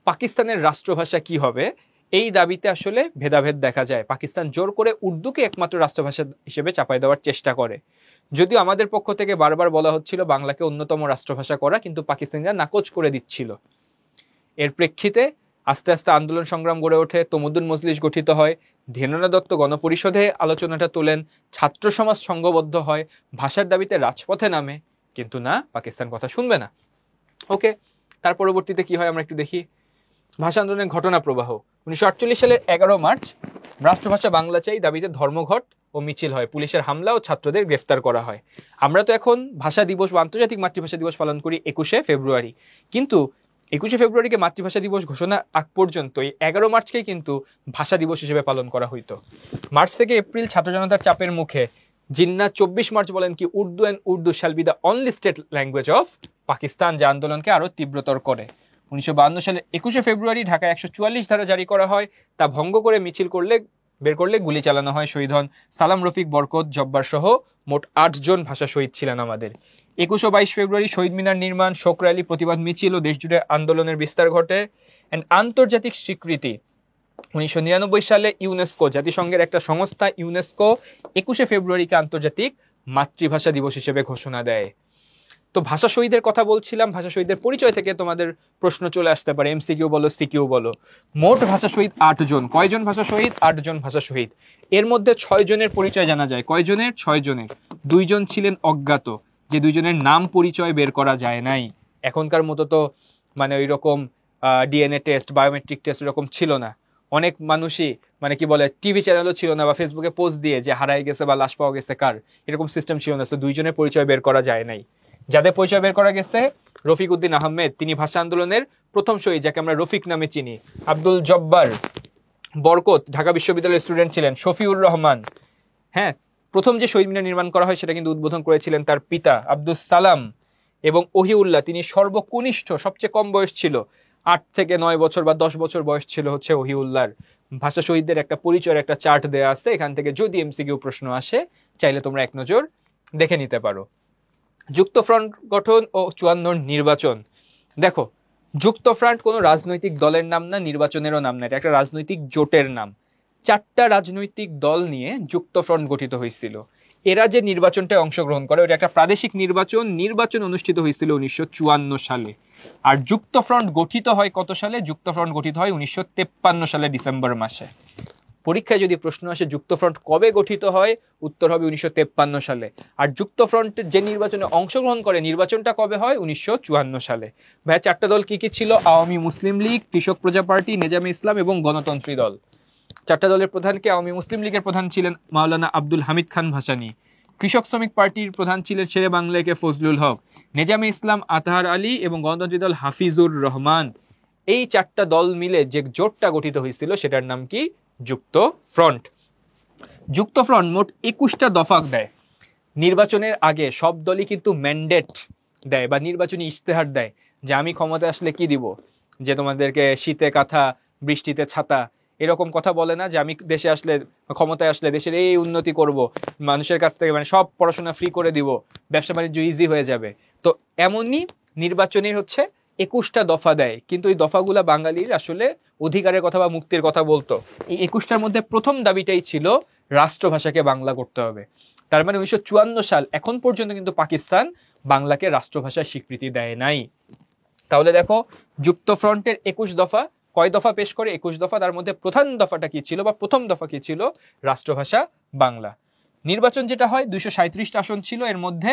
পাকিস্তানের রাষ্ট্রভাষা কি হবে এই দাবিতে আসলে ভেদাভেদ দেখা যায়। পাকিস্তান জোর করে উর্দুকে একমাত্র রাষ্ট্রভাষা হিসেবে চাপাই দেওয়ার চেষ্টা করে, যদিও আমাদের পক্ষ থেকে বারবার বলা হচ্ছিল বাংলাকে অন্যতম রাষ্ট্রভাষা করা, কিন্তু পাকিস্তানিরা নাকচ করে দিচ্ছিল। এর প্রেক্ষিতে আস্তে আস্তে আন্দোলন সংগ্রাম গড়ে ওঠে, তমুদ্দুন মজলিস গঠিত হয়, ধীরেন্দ্রনাথ দত্ত গণপরিষদে আলোচনাটা তোলেন, ছাত্র সমাজ সংঘবদ্ধ হয়, ভাষার দাবিতে রাজপথে নামে, কিন্তু না, পাকিস্তান কথা শুনবে না। ওকে, তার পরবর্তীতে কি হয় আমরা একটু দেখি। ভাষা আন্দোলনের ঘটনা প্রবাহ। 1948 সালের 11 মার্চ রাষ্ট্রভাষা বাংলা চাই দাবিতে ধর্মঘট ও মিছিল হয়, পুলিশের হামলা ও ছাত্রদের গ্রেফতার করা হয়। আমরা তো এখন ভাষা দিবস বা আন্তর্জাতিক মাতৃভাষা দিবস পালন করি 21শে ফেব্রুয়ারি, কিন্তু 21শে ফেব্রুয়ারিকে মাতৃভাষা দিবস ঘোষণা আগ পর্যন্ত এই 11 মার্চকেই কিন্তু ভাষা দিবস হিসেবে পালন করা হইতো। মার্চ থেকে এপ্রিল ছাত্র জনতার চাপের মুখে জিন্না 24 মার্চ বলেন কি Urdu shall be the only state language of Pakistan, যা আন্দোলনকে আরো তীব্রতর করে। 1952 সালে 21শে ফেব্রুয়ারি ঢাকায় 144 ধারা জারি করা হয়, তা ভঙ্গ করে মিছিল বের করলে গুলি চালানো হয়, শহীদ হন সালাম, রফিক, বরকত, জব্বার সহ মোট 8 জন ভাষা শহীদ ছিলেন আমাদের। 21 ও 22 ফেব্রুয়ারি শহীদ মিনার নির্মাণ, শোক র্যালি, প্রতিবাদ মিছিল ও দেশজুড়ে আন্দোলনের বিস্তার ঘটে। এন্ড আন্তর্জাতিক স্বীকৃতি 1999 সালে ইউনেস্কো, জাতিসংঘের একটা সংস্থা ইউনেস্কো 21শে ফেব্রুয়ারিকে আন্তর্জাতিক মাতৃভাষা দিবস হিসেবে ঘোষণা দেয়। তো ভাষা শহীদের কথা বলছিলাম, ভাষা শহীদের পরিচয় থেকে তোমাদের প্রশ্ন চলে আসতে পারে, এমসিকিউ বলো, সিকিউ বলো। মোট ভাষা শহীদ 8 জন। কয়জন ভাষা শহীদ? 8 জন ভাষা শহীদ। এর মধ্যে 6 জনের পরিচয় জানা যায়। কয়জনের? 6 জনের। 2 জন ছিলেন অজ্ঞাত, যে 2 জনের নাম পরিচয় বের করা যায় নাই। এখনকার মতো তো মানে ওই রকম ডিএনএ টেস্ট, বায়োমেট্রিক টেস্ট এরকম ছিল না। অনেক মানুষই মানে কি বলে টিভি চ্যানেলও ছিল না, বা ফেসবুকে পোস্ট দিয়ে যে হারাই গেছে বা লাশ পাওয়া গেছে কার, এরকম সিস্টেম ছিল না। তো 2 জনের পরিচয় বের করা যায় নাই। যাদের পরিচয় বের করা গেছে, রফিক উদ্দিন আহমেদ, তিনি ভাষা আন্দোলনের প্রথম শহীদ, যাকে আমরা রফিক নামে চিনি। আব্দুল জব্বার, বরকত ঢাকা বিশ্ববিদ্যালয়ের স্টুডেন্ট ছিলেন। শফিউর রহমান, হ্যাঁ, প্রথম যে শহীদ মিনার নির্মাণ করা হয় সেটা কিন্তু উদ্বোধন করেছিলেন তার পিতা আব্দুল সালাম। এবং ওহিউল্লাহ, তিনি সর্বকনিষ্ঠ, সবচেয়ে কম বয়স ছিল, 8 থেকে 9 বছর বা 10 বছর বয়স ছিল হচ্ছে ওহিউল্লাহর। ভাষা শহীদদের একটা পরিচয়ের একটা চার্ট দেয়া আছে, এখান থেকে যদি এমসিকিউ প্রশ্ন আসে চাইলে তোমরা এক নজর দেখে নিতে পারো। যুক্তফ্রন্ট গঠন ও 54 নির্বাচন। দেখো, যুক্তফ্রন্ট কোনো রাজনৈতিক দলের নাম না, নির্বাচনেরও নাম না, এটা একটা রাজনৈতিক জোটের নাম। 4টা রাজনৈতিক দল নিয়ে যুক্তফ্রন্ট গঠিত হয়েছিল। এরা যে নির্বাচনটায় অংশগ্রহণ করে ওটা একটা প্রাদেশিক নির্বাচন অনুষ্ঠিত হয়েছিল 1954 সালে। আর যুক্তফ্রন্ট গঠিত হয় কত সালে? যুক্তফ্রন্ট গঠিত হয় 1953 সালে ডিসেম্বর মাসে। পরীক্ষায় যদি প্রশ্ন আসে যুক্তফ্রন্ট কবে গঠিত হয়, উত্তর হবে 1953 সালে। আর যুক্তফ্রন্ট যে নির্বাচনে অংশগ্রহণ করে, নির্বাচনটা কবে হয়? 1954 সালে। ভাইয়া, চারটা দল কি কি ছিল? আওয়ামী মুসলিম লীগ, কৃষক প্রজা পার্টি, নেজামে ইসলাম এবং গণতন্ত্রী দল। চারটা দলের প্রধানকে, আওয়ামী মুসলিম লীগের প্রধান ছিলেন মাওলানা আব্দুল হামিদ খান ভাসানী, কৃষক শ্রমিক পার্টির প্রধান ছিলেন শেরে বাংলাকে ফজলুল হক, নেজামে ইসলাম আতহার আলী এবং গণতন্ত্রী দল হাফিজুর রহমান। এই চারটা দল মিলে যে জোটটা গঠিত হয়েছিল সেটার নাম কি? যুক্তফ্রন্ট। যুক্তফ্রন্ট মোট 21টা দফা দেয়। নির্বাচনের আগে সব দলই কিন্তু ম্যান্ডেট দেয় বা নির্বাচনী ইশতেহার দেয় যে আমি ক্ষমতায় আসলে কি দিব, যে তোমাদেরকে শীতে কাঁথা বৃষ্টিতে ছাতা এরকম কথা বলে না যে আমি দেশে আসলে, ক্ষমতায় আসলে দেশের এই উন্নতি করব, মানুষের কাছ থেকে মানে সব পড়াশোনা ফ্রি করে দিব, ব্যবসা বাণিজ্য ইজি হয়ে যাবে। তো এমনই নির্বাচনের হচ্ছে 21টা দফা দেয়, কিন্তু এই দফাগুলা বাঙালির আসলে অধিকারের কথা বা মুক্তির কথা বলতো। এই 21টার মধ্যে প্রথম দাবিটাই ছিল রাষ্ট্রভাষাকে বাংলা করতে হবে। তার মানে 1954 সাল এখন পর্যন্ত কিন্তু পাকিস্তান বাংলাকে রাষ্ট্রভাষার স্বীকৃতি দেয় নাই। তাহলে দেখো যুক্তফ্রন্টের 21 দফা কয় দফা পেশ করে? 21 দফা। তার মধ্যে প্রধান দফাটা কি ছিল বা প্রথম দফা কি ছিল? রাষ্ট্রভাষা বাংলা। নির্বাচন যেটা হয় 237টা আসন ছিল, এর মধ্যে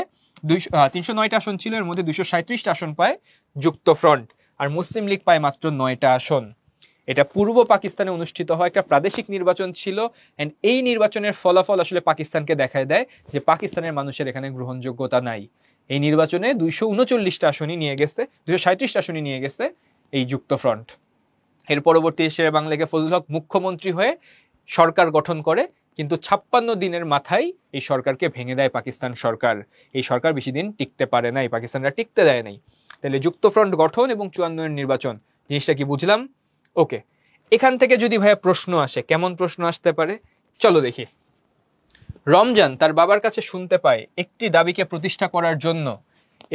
309টা আসন ছিল, এর মধ্যে 237টা আসন পায় যুক্তফ্রন্ট, আর মুসলিম লীগ পায় মাত্র 9টা আসন। এটা পূর্ব পাকিস্তানে অনুষ্ঠিত হয় একটা প্রাদেশিক নির্বাচন ছিল, এন্ড এই নির্বাচনের ফলাফল আসলে পাকিস্তানকে দেখায় দেয় যে পাকিস্তানের মানুষের এখানে গ্রহণযোগ্যতা নাই। এই নির্বাচনে 239টা আসনই নিয়ে গেছে, 237টা আসনই নিয়ে গেছে এই যুক্তফ্রন্ট। এর পরবর্তী শেরে বাংলাকে ফজলুল হক মুখ্যমন্ত্রী হয়ে সরকার গঠন করে, কিন্তু 56 দিনের মাথায় এই সরকারকে ভেঙে দেয় পাকিস্তান সরকার। এই সরকার বেশি দিন টিকতে পারে নাই, পাকিস্তানরা টিকতে দেয় নাই। তাহলে যুক্তফ্রন্ট গঠন এবং 54 নির্বাচন, জিনিসটা কি বুঝলাম? ওকে, এখান থেকে যদি ভাইয়া প্রশ্ন আসে, কেমন প্রশ্ন আসতে পারে চলো দেখি। রমজান তার বাবার কাছে শুনতে পায় একটি দাবিকে প্রতিষ্ঠা করার জন্য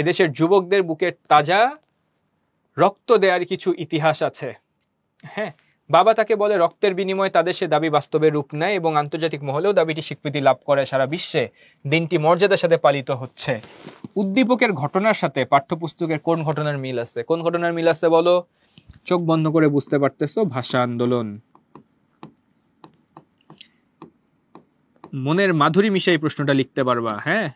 এদেশের যুবকদের বুকে তাজা রক্ত দেওয়ার কিছু ইতিহাস আছে। হ্যাঁ, বাবা তাকে বলে রক্তের বিনিময়ে তাদের সে দাবি বাস্তবে রূপ নেয় এবং আন্তর্জাতিক মহলেও দাবিটি স্বীকৃতি লাভ করে। সারা বিশ্বে দিনটি মর্যাদার সাথে পালিত হচ্ছে। উদ্দীপকের ঘটনার সাথে পাঠ্যপুস্তকের কোন ঘটনার মিল আছে? কোন ঘটনার মিল আছে বলো? চোখ বন্ধ করে বুঝতে পারতেছো, ভাষা আন্দোলন। মনের মাধুরী মিশাই প্রশ্নটা লিখতে পারবা। হ্যাঁ,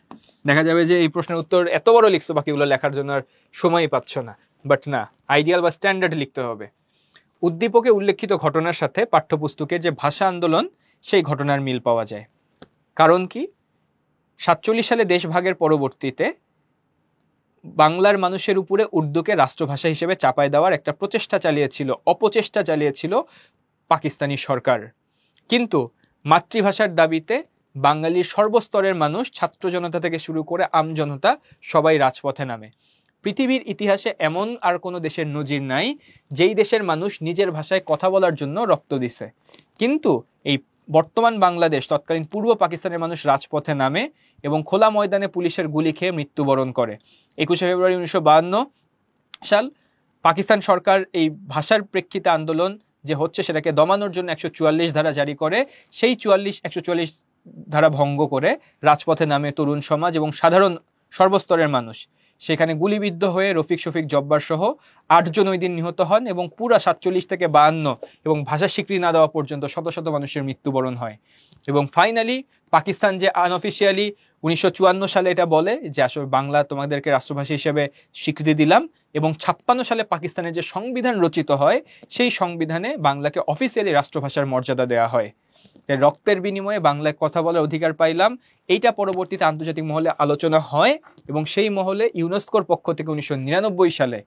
দেখা যাবে যে এই প্রশ্নের উত্তর এত বড় লিখছো বাকিগুলো লেখার জন্য আর সময়ই পাচ্ছ না, বাট না, আইডিয়াল বা স্ট্যান্ডার্ড লিখতে হবে। উদ্দীপকে উল্লেখিত ঘটনার সাথে পাঠ্যপুস্তকের যে ভাষা আন্দোলন সেই ঘটনার মিল পাওয়া যায়। কারণ কি? 47 সালে দেশভাগের পরবর্তীতে বাংলার মানুষের উপরে উর্দুকে রাষ্ট্রভাষা হিসেবে চাপায় দেওয়ার একটা অপচেষ্টা চালিয়েছিল পাকিস্তানি সরকার। কিন্তু মাতৃভাষার দাবিতে বাঙালির সর্বস্তরের মানুষ, ছাত্র জনতা থেকে শুরু করে আমজনতা সবাই রাজপথে নামে। পৃথিবীর ইতিহাসে এমন আর কোনো দেশের নজির নাই যেই দেশের মানুষ নিজের ভাষায় কথা বলার জন্য রক্ত দিছে। কিন্তু এই বর্তমান বাংলাদেশ, তৎকালীন পূর্ব পাকিস্তানের মানুষ রাজপথে নামে এবং খোলা ময়দানে পুলিশের গুলি খেয়ে মৃত্যুবরণ করে। 21 ফেব্রুয়ারি 1952 সাল পাকিস্তান সরকার এই ভাষার প্রেক্ষিতে আন্দোলন যে হচ্ছে সেটাকে দমানোর জন্য 144 ধারা জারি করে। সেই 144 ধারা ভঙ্গ করে রাজপথে নামে তরুণ সমাজ এবং সাধারণ সর্বস্তরের মানুষ। সেখানে গুলিবিদ্ধ হয়ে রফিক শফিক জব্বার সহ 8 জন ওই দিন নিহত হন এবং পুরা 47 থেকে 52 এবং ভাষা স্বীকৃতি না দেওয়া পর্যন্ত শত শত মানুষের মৃত্যুবরণ হয়। এবং ফাইনালি পাকিস্তান যে আনঅফিসিয়ালি 1954 সালে এটা বলে যে আসলে বাংলা তোমাদেরকে রাষ্ট্রভাষা হিসেবে স্বীকৃতি দিলাম, এবং 56 সালে পাকিস্তানের যে সংবিধান রচিত হয় সেই সংবিধানে বাংলাকে অফিসিয়ালি রাষ্ট্রভাষার মর্যাদা দেওয়া হয়। রক্তের বিনিময়ে বাংলায় কথা বলার অধিকার পাইলাম, এইটা পরবর্তীতে আন্তর্জাতিক মহলে আলোচনা হয় এবং সেই মহলে ইউনেস্কোর পক্ষ থেকে 1999 সালে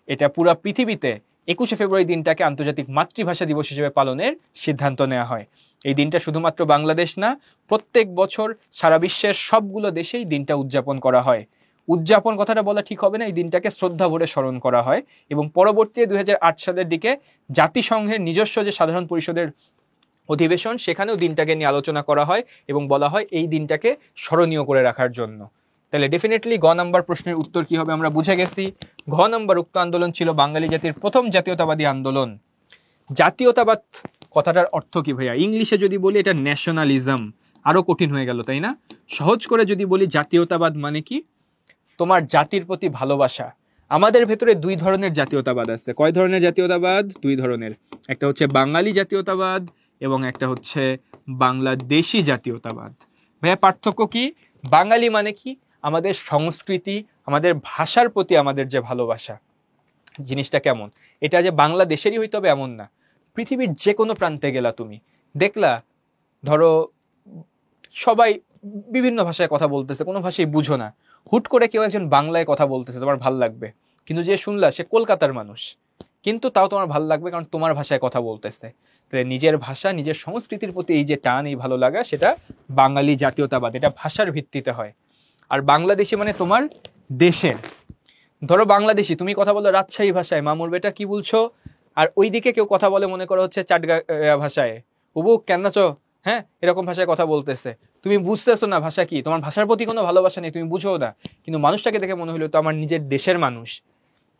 এটা পুরা পৃথিবীতে 21 ফেব্রুয়ারি দিনটাকে আন্তর্জাতিক মাতৃভাষা দিবস হিসেবে পালনের সিদ্ধান্ত নেওয়া হয়। এই দিনটা শুধুমাত্র বাংলাদেশ না, প্রত্যেক বছর সারা বিশ্বের সবগুলো দেশেই দিনটা উদযাপন করা হয়। উদযাপন কথাটা বলা ঠিক হবে না, এই দিনটাকে শ্রদ্ধা ভরে স্মরণ করা হয়। এবং পরবর্তী 2008 সালের দিকে জাতিসংঘের নিজস্ব যে সাধারণ পরিষদের অধিবেশন, সেখানেও দিনটাকে নিয়ে আলোচনা করা হয় এবং বলা হয় এই দিনটাকে স্মরণীয় করে রাখার জন্য। তাহলে ডেফিনেটলি গ নাম্বার প্রশ্নের উত্তর কি হবে আমরা বুঝে গেছি। ঘ নাম্বার, উক্ত আন্দোলন ছিল বাঙালি জাতির প্রথম জাতীয়তাবাদী আন্দোলন। জাতীয়তাবাদ কথাটার অর্থ কি ভাইয়া? ইংলিশে যদি বলি এটা ন্যাশনালিজম, আরো কঠিন হয়ে গেল তাই না? সহজ করে যদি বলি জাতীয়তাবাদ মানে কি? তোমার জাতির প্রতি ভালোবাসা। আমাদের ভেতরে 2 ধরনের জাতীয়তাবাদ আছে। কয় ধরনের জাতীয়তাবাদ? 2 ধরনের। একটা হচ্ছে বাঙালি জাতীয়তাবাদ, এবং একটা হচ্ছে বাংলাদেশি জাতীয়তাবাদ। ভাইয়া পার্থক্য কি? বাঙালি মানে কি? আমাদের সংস্কৃতি, আমাদের ভাষার প্রতি আমাদের যে ভালোবাসা, জিনিসটা কেমন, এটা যে বাংলাদেশেরই হইতে হবে এমন না। পৃথিবীর যে কোনো প্রান্তে গেলা তুমি, দেখলা ধরো সবাই বিভিন্ন ভাষায় কথা বলতেছে, কোনো ভাষাই বুঝো না, হুট করে কেউ একজন বাংলায় কথা বলতেছে, তোমার ভাল লাগবে। কিন্তু যে শুনলা সে কলকাতার মানুষ, কিন্তু তাও তোমার ভাল লাগবে কারণ তোমার ভাষায় কথা বলতেছে। তাহলে নিজের ভাষা, নিজের সংস্কৃতির প্রতি এই যে টান, এই ভালো লাগা, সেটা বাঙালি জাতীয়তাবাদ, এটা ভাষার ভিত্তিতে হয়। আর বাংলাদেশি মানে তোমার দেশের। ধরো বাংলাদেশি, তুমি কথা বলো রাজশাহী ভাষায়, মামুর বেটা কি বলছো, আর ওইদিকে কেউ কথা বলে মনে করো হচ্ছে চাটগা ভাষায়, উবু কেন নাচো, হ্যাঁ, এরকম ভাষায় কথা বলতেছে, তুমি বুঝতেছো না ভাষা কি, তোমার ভাষার প্রতি কোনো ভালোবাসা নেই, তুমি বুঝো না, কিন্তু মানুষটাকে দেখে মনে হলো তো আমার নিজের দেশের মানুষ।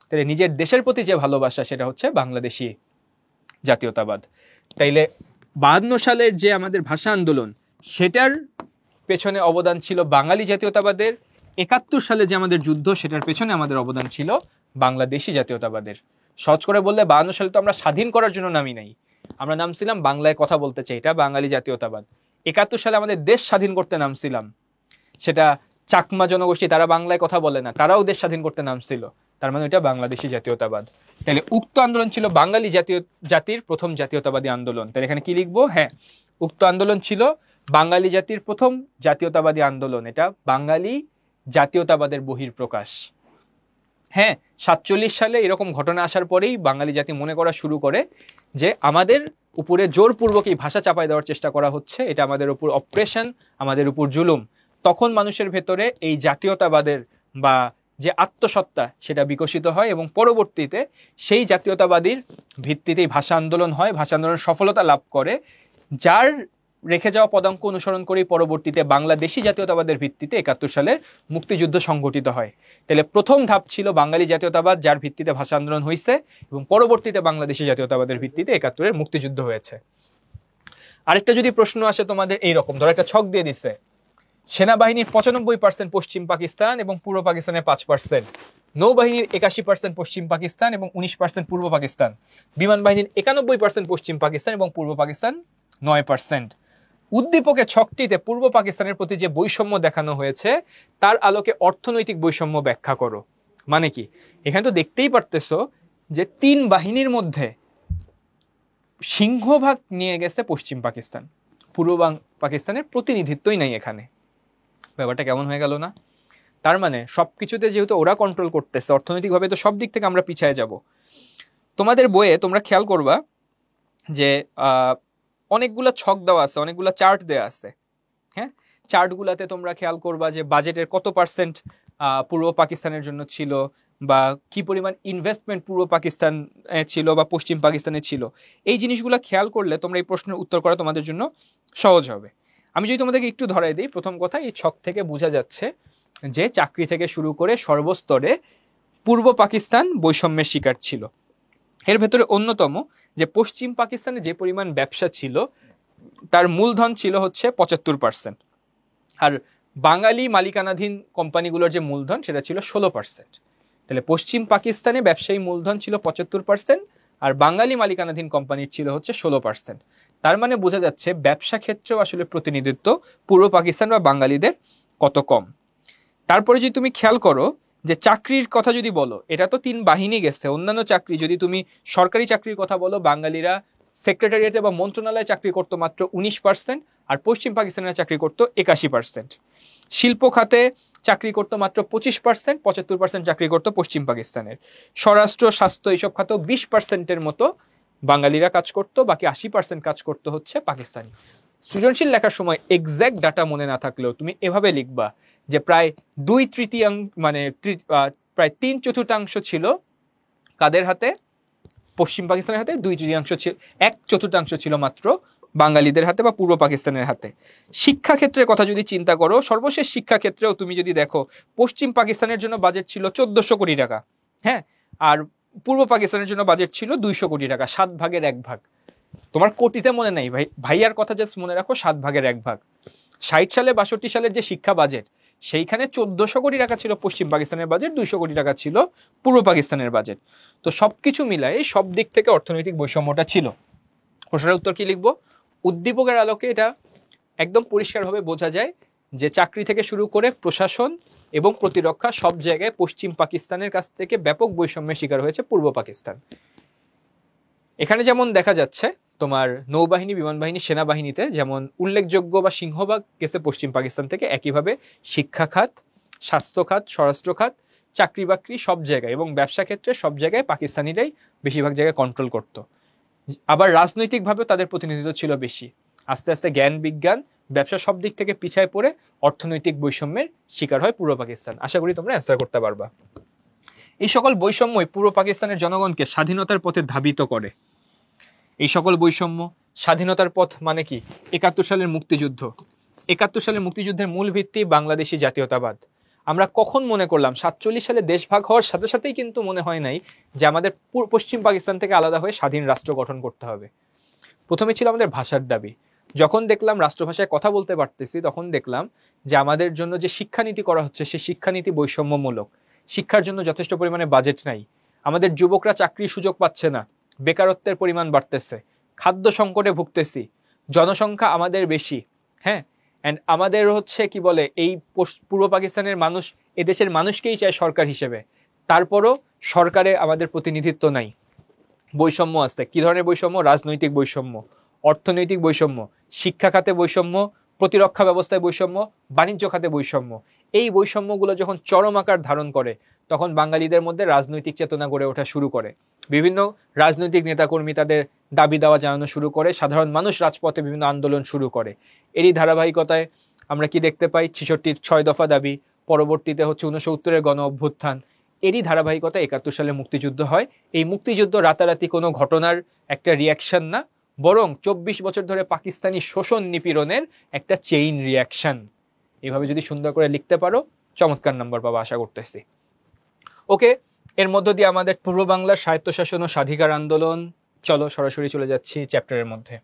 তাহলে নিজের দেশের প্রতি যে ভালোবাসা, সেটা হচ্ছে বাংলাদেশি জাতীয়তাবাদ। তাইলে 52 সালের যে আমাদের ভাষা আন্দোলন, সেটার পেছনে অবদান ছিল বাঙালি জাতীয়তাবাদের। 71 সালে যে আমাদের যুদ্ধ, সেটার পেছনে আমাদের অবদান ছিল বাংলাদেশি জাতীয়তাবাদের। সহজ করে বললে 52 সালে তো আমরা স্বাধীন করার জন্য নামি নাই, আমরা নামছিলাম বাংলায় কথা বলতে চাই, এটা বাঙালি জাতীয়তাবাদ। 71 সালে আমাদের দেশ স্বাধীন করতে নামছিলাম, সেটা চাকমা জনগোষ্ঠী, তারা বাংলায় কথা বলে না, তারাও দেশ স্বাধীন করতে নামছিল, তার মানে এটা বাংলাদেশি জাতীয়তাবাদ। তাহলে উক্ত আন্দোলন ছিল বাঙালি জাতির প্রথম জাতীয়তাবাদী আন্দোলন। তাহলে এখানে কি লিখবো? হ্যাঁ, উক্ত আন্দোলন ছিল বাঙালি জাতির প্রথম জাতীয়তাবাদী আন্দোলন, এটা বাঙালি জাতীয়তাবাদের বহিঃপ্রকাশ। হ্যাঁ, 47 সালে এরকম ঘটনা আসার পরেই বাঙালি জাতি মনে করা শুরু করে যে আমাদের উপরে জোরপূর্বক এই ভাষা চাপাই দেওয়ার চেষ্টা করা হচ্ছে, এটা আমাদের উপর অপারেশন, আমাদের উপর জুলুম। তখন মানুষের ভেতরে এই জাতীয়তাবাদের বা যে আত্মসত্তা, সেটা বিকশিত হয় এবং পরবর্তীতে সেই জাতীয়তাবাদীর ভিত্তিতেই ভাষা আন্দোলন হয়, ভাষা আন্দোলন সফলতা লাভ করে, যার রেখে যাওয়া পদাঙ্ক অনুসরণ করেই পরবর্তীতে বাংলাদেশি জাতীয়তাবাদের ভিত্তিতে 71 সালে মুক্তিযুদ্ধ সংঘটিত হয়। তাহলে প্রথম ধাপ ছিল বাঙালি জাতীয়তাবাদ, যার ভিত্তিতে ভাষা আন্দোলন হয়েছে, এবং পরবর্তীতে বাংলাদেশি জাতীয়তাবাদের ভিত্তিতে 71-এর মুক্তিযুদ্ধ হয়েছে। আরেকটা যদি প্রশ্ন আসে তোমাদের এইরকম, ধরো একটা ছক দিয়ে দিচ্ছে, সেনাবাহিনীর 95% পশ্চিম পাকিস্তান এবং পূর্ব পাকিস্তানের 5%, নৌবাহিনীর 81% পশ্চিম পাকিস্তান এবং 19% পূর্ব পাকিস্তান, বিমান বাহিনীর 91% পশ্চিম পাকিস্তান এবং পূর্ব পাকিস্তান 9%। উদ্দীপকের ছকটিতে পূর্ব পাকিস্তানের প্রতি যে বৈষম্য দেখানো হয়েছে, তার আলোকে অর্থনৈতিক বৈষম্য ব্যাখ্যা করো। মানে কি? এখানে তো দেখতেই পারতেছো যে 3 বাহিনীর মধ্যে সিংহভাগ নিয়ে গেছে পশ্চিম পাকিস্তান, পূর্ব পাকিস্তানের প্রতিনিধিত্বই নাই এখানে। ব্যাপারটা কেমন হয়ে গেল না? তার মানে সবকিছুতে যেহেতু ওরা কন্ট্রোল করতেছে, অর্থনৈতিকভাবে তো সব দিক থেকে আমরা পিছিয়ে যাব। তোমাদের বইয়ে তোমরা খেয়াল করবা যে অনেকগুলা ছক দেওয়া আছে, অনেকগুলা চার্ট দেওয়া আছে। হ্যাঁ, চার্টগুলাতে তোমরা খেয়াল করবা যে বাজেটের কত পার্সেন্ট পূর্ব পাকিস্তানের জন্য ছিল, বা কি পরিমাণ ইনভেস্টমেন্ট পূর্ব পাকিস্তান ছিল বা পশ্চিম পাকিস্তানে ছিল। এই জিনিসগুলো খেয়াল করলে তোমরা এই প্রশ্নের উত্তর করা তোমাদের জন্য সহজ হবে। আমি যদি তোমাদেরকে একটু ধরাই দিই, প্রথম কথা, এই ছক থেকে বোঝা যাচ্ছে যে চাকরি থেকে শুরু করে সর্বস্তরে পূর্ব পাকিস্তান বৈষম্যের শিকার ছিল। এর ভেতরে অন্যতম যে পশ্চিম পাকিস্তানে যে পরিমাণ ব্যবসা ছিল, তার মূলধন ছিল হচ্ছে 75%, আর বাঙালি মালিকানাধীন কোম্পানিগুলোর যে মূলধন, সেটা ছিল 16%। তাহলে পশ্চিম পাকিস্তানে ব্যবসায়ী মূলধন ছিল 75%, আর বাঙালি মালিকানাধীন কোম্পানির ছিল হচ্ছে 16%। তার মানে বোঝা যাচ্ছে ব্যবসা ক্ষেত্রেও আসলে প্রতিনিধিত্ব পূর্ব পাকিস্তান বা বাঙালিদের কত কম। তারপরে যদি তুমি খেয়াল করো যে চাকরির কথা যদি বলো, এটা তো 3 বাহিনী গেছে, অন্যান্য চাকরি যদি তুমি সরকারি চাকরির কথা বলো, বাঙালিরা সেক্রেটারিয়েটে বা মন্ত্রণালয়ে চাকরি করতো মাত্র 19%, আর পশ্চিম পাকিস্তানের চাকরি করতো 81%। শিল্প খাতে চাকরি করতো মাত্র 25%, 75% চাকরি করতো পশ্চিম পাকিস্তানের। স্বরাষ্ট্র, স্বাস্থ্য, এইসব খাতেও 20%-এর মতো বাঙালিরা কাজ করতো, বাকি 80% কাজ করতো হচ্ছে পাকিস্তানি। সৃজনশীল লেখার সময় এক্স্যাক্ট ডাটা মনে না থাকলেও তুমি এভাবে লিখবা যে প্রায় 2/3 মানে প্রায় 3/4 ছিল কাদের হাতে? পশ্চিম পাকিস্তানের হাতে। 2/3 ছিল, 1/4 ছিল মাত্র বাঙালিদের হাতে বা পূর্ব পাকিস্তানের হাতে। শিক্ষাক্ষেত্রের কথা যদি চিন্তা করো, সর্বশেষ শিক্ষাক্ষেত্রেও তুমি যদি দেখো, পশ্চিম পাকিস্তানের জন্য বাজেট ছিল 1400 কোটি টাকা, হ্যাঁ, আর পূর্ব পাকিস্তানের জন্য বাজেট ছিল 200 কোটি টাকা, 7 ভাগের 1 ভাগ। তোমার কোটিতে মনে নাই ভাইয়ার কথা জাস্ট মনে রাখো, 7 ভাগের 1 ভাগ। 60 সালে 62 সালের যে শিক্ষা বাজেট, সেইখানে 1400 কোটি টাকা ছিল পশ্চিম পাকিস্তানের বাজেট, 200 কোটি টাকা ছিল পূর্ব পাকিস্তানের বাজেট। তো সবকিছু মিলায়ে সব দিক থেকে অর্থনৈতিক বৈষম্যটা ছিল। প্রশ্নের উত্তর কি লিখবো? উদ্দীপকের আলোকে এটা একদম পরিষ্কারভাবে বোঝা যায় যে চাকরি থেকে শুরু করে প্রশাসন এবং প্রতিরক্ষা সব জায়গায় পশ্চিম পাকিস্তানের কাছ থেকে ব্যাপক বৈষম্যের শিকার হয়েছে পূর্ব পাকিস্তান। এখানে যেমন দেখা যাচ্ছে তোমার নৌবাহিনী, বিমান বাহিনী, সেনাবাহিনীতে যেমন উল্লেখযোগ্য বা সিংহভাগ গেছে পশ্চিম পাকিস্তান থেকে, একইভাবে শিক্ষা খাত, স্বাস্থ্য খাত, স্বরাষ্ট্র খাত, চাকরি বাকরি সব জায়গায় এবং ব্যবসা ক্ষেত্রে সব জায়গায় পাকিস্তানিরাই বেশিরভাগ জায়গায় কন্ট্রোল করত। আবার রাজনৈতিকভাবেও তাদের প্রতিনিধিত্ব ছিল বেশি। আস্তে আস্তে জ্ঞান বিজ্ঞান ব্যবসা সব দিক থেকে পিছায় পড়ে অর্থনৈতিক বৈষম্যের শিকার হয় পূর্ব পাকিস্তান। আশা করি তোমরা অ্যান্সার করতে পারবা। এই সকল বৈষম্যই পূর্ব পাকিস্তানের জনগণকে স্বাধীনতার পথে ধাবিত করে। এই সকল বৈষম্য, স্বাধীনতার পথ মানে কি? ৭১ সালের মুক্তিযুদ্ধ। ৭১ সালের মুক্তিযুদ্ধের মূল ভিত্তি বাংলাদেশি জাতীয়তাবাদ। আমরা কখন মনে করলাম? ৪৭ সালে দেশ ভাগ হওয়ার সাথে সাথেই কিন্তু মনে হয় নাই যে আমাদের পশ্চিম পাকিস্তান থেকে আলাদা হয়ে স্বাধীন রাষ্ট্র গঠন করতে হবে। প্রথমে ছিল আমাদের ভাষার দাবি। যখন দেখলাম রাষ্ট্রভাষায় কথা বলতে পারতেছি, তখন দেখলাম যে আমাদের জন্য যে শিক্ষানীতি করা হচ্ছে সেই শিক্ষানীতি বৈষম্যমূলক। শিক্ষার জন্য যথেষ্ট পরিমাণে বাজেট নাই, আমাদের যুবকরা চাকরির সুযোগ পাচ্ছে না, বেকারত্বের পরিমাণ বাড়তেছে, খাদ্য সংকটে ভুগতেছি, জনসংখ্যা আমাদের বেশি, হ্যাঁ, অ্যান্ড আমাদের হচ্ছে কি বলে এই পূর্ব পাকিস্তানের মানুষ এদেশের মানুষকেই চায় সরকার হিসেবে, তারপরও সরকারে আমাদের প্রতিনিধিত্ব নাই। বৈষম্য আছে। কি ধরনের বৈষম্য? রাজনৈতিক বৈষম্য, অর্থনৈতিক বৈষম্য, শিক্ষা খাতে বৈষম্য, প্রতিরক্ষা ব্যবস্থায় বৈষম্য, বাণিজ্য খাতে বৈষম্য। এই বৈষম্যগুলো যখন চরম আকার ধারণ করে তখন বাঙালিদের মধ্যে রাজনৈতিক চেতনা গড়ে ওঠা শুরু করে। বিভিন্ন রাজনৈতিক নেতাকর্মী তাদের দাবি দাওয়া জানানো শুরু করে, সাধারণ মানুষ রাজপথে বিভিন্ন আন্দোলন শুরু করে। এরই ধারাবাহিকতায় আমরা কি দেখতে পাই? ৬৬-র ৬ দফা দাবি, পরবর্তীতে হচ্ছে ৬৯-এর গণ অভ্যুত্থান। এরই ধারাবাহিকতায় ৭১ সালে মুক্তিযুদ্ধ হয়। এই মুক্তিযুদ্ধ রাতারাতি কোনো ঘটনার একটা রিয়াকশন না, বরং ২৪ বছর ধরে পাকিস্তানি শোষণ নিপীড়নের একটা চেইন রিয়াকশন। এভাবে যদি সুন্দর করে লিখতে পারো চমৎকার নাম্বার পাবা আশা করতেছি। ওকে, এর মধ্য দিয়ে আমাদের পূর্ব বাংলার স্বায়ত্তশাসন ও স্বাধিকার আন্দোলন, চলো সরাসরি চলে যাচ্ছি চ্যাপ্টারের মধ্যে।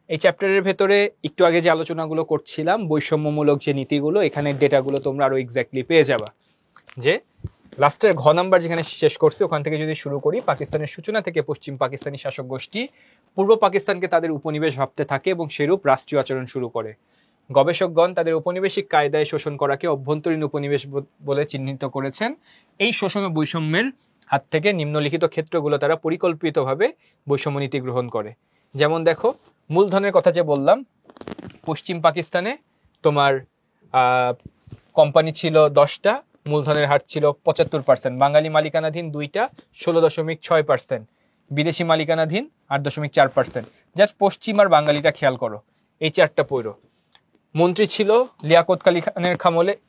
এই চ্যাপ্টারের ভেতরে একটু আগে যে আলোচনাগুলো করছিলাম, বৈষম্যমূলক যে নীতিগুলো, এখানে ডেটাগুলো তোমরা আরো এক্স্যাক্টলি পেয়ে যাবা। যে লাস্টের ঘ নাম্বার যেখানে শেষ করছে ওখান থেকে যদি শুরু করি, পাকিস্তানের সূচনা থেকে পশ্চিম পাকিস্তানি শাসক গোষ্ঠী পূর্ব পাকিস্তানকে তাদের উপনিবেশ ভাবতে থাকে এবং সেরূপ রাষ্ট্রীয় আচরণ শুরু করে। গবেষকগণ তাদের উপনিবেশিক কায়দায় শোষণ করাকে অভ্যন্তরীণ উপনিবেশ বলে চিহ্নিত করেছেন। এই শোষণ ও বৈষম্যের হাত থেকে নিম্নলিখিত ক্ষেত্রগুলো তারা পরিকল্পিতভাবে বৈষম্য নীতি গ্রহণ করে। যেমন দেখো, মূলধনের কথা যে বললাম, পশ্চিম পাকিস্তানে তোমার কোম্পানি ছিল 10টা, মূলধনের হার ছিল ৭৫%, বাঙালি মালিকানাধীন 2টা 16.6%, বিদেশি মালিকানাধীন 8.4%। জাস্ট পশ্চিম আর বাঙালিটা খেয়াল করো, এই চারটা পৈরো। মন্ত্রী ছিল লিয়াকত আলী খানের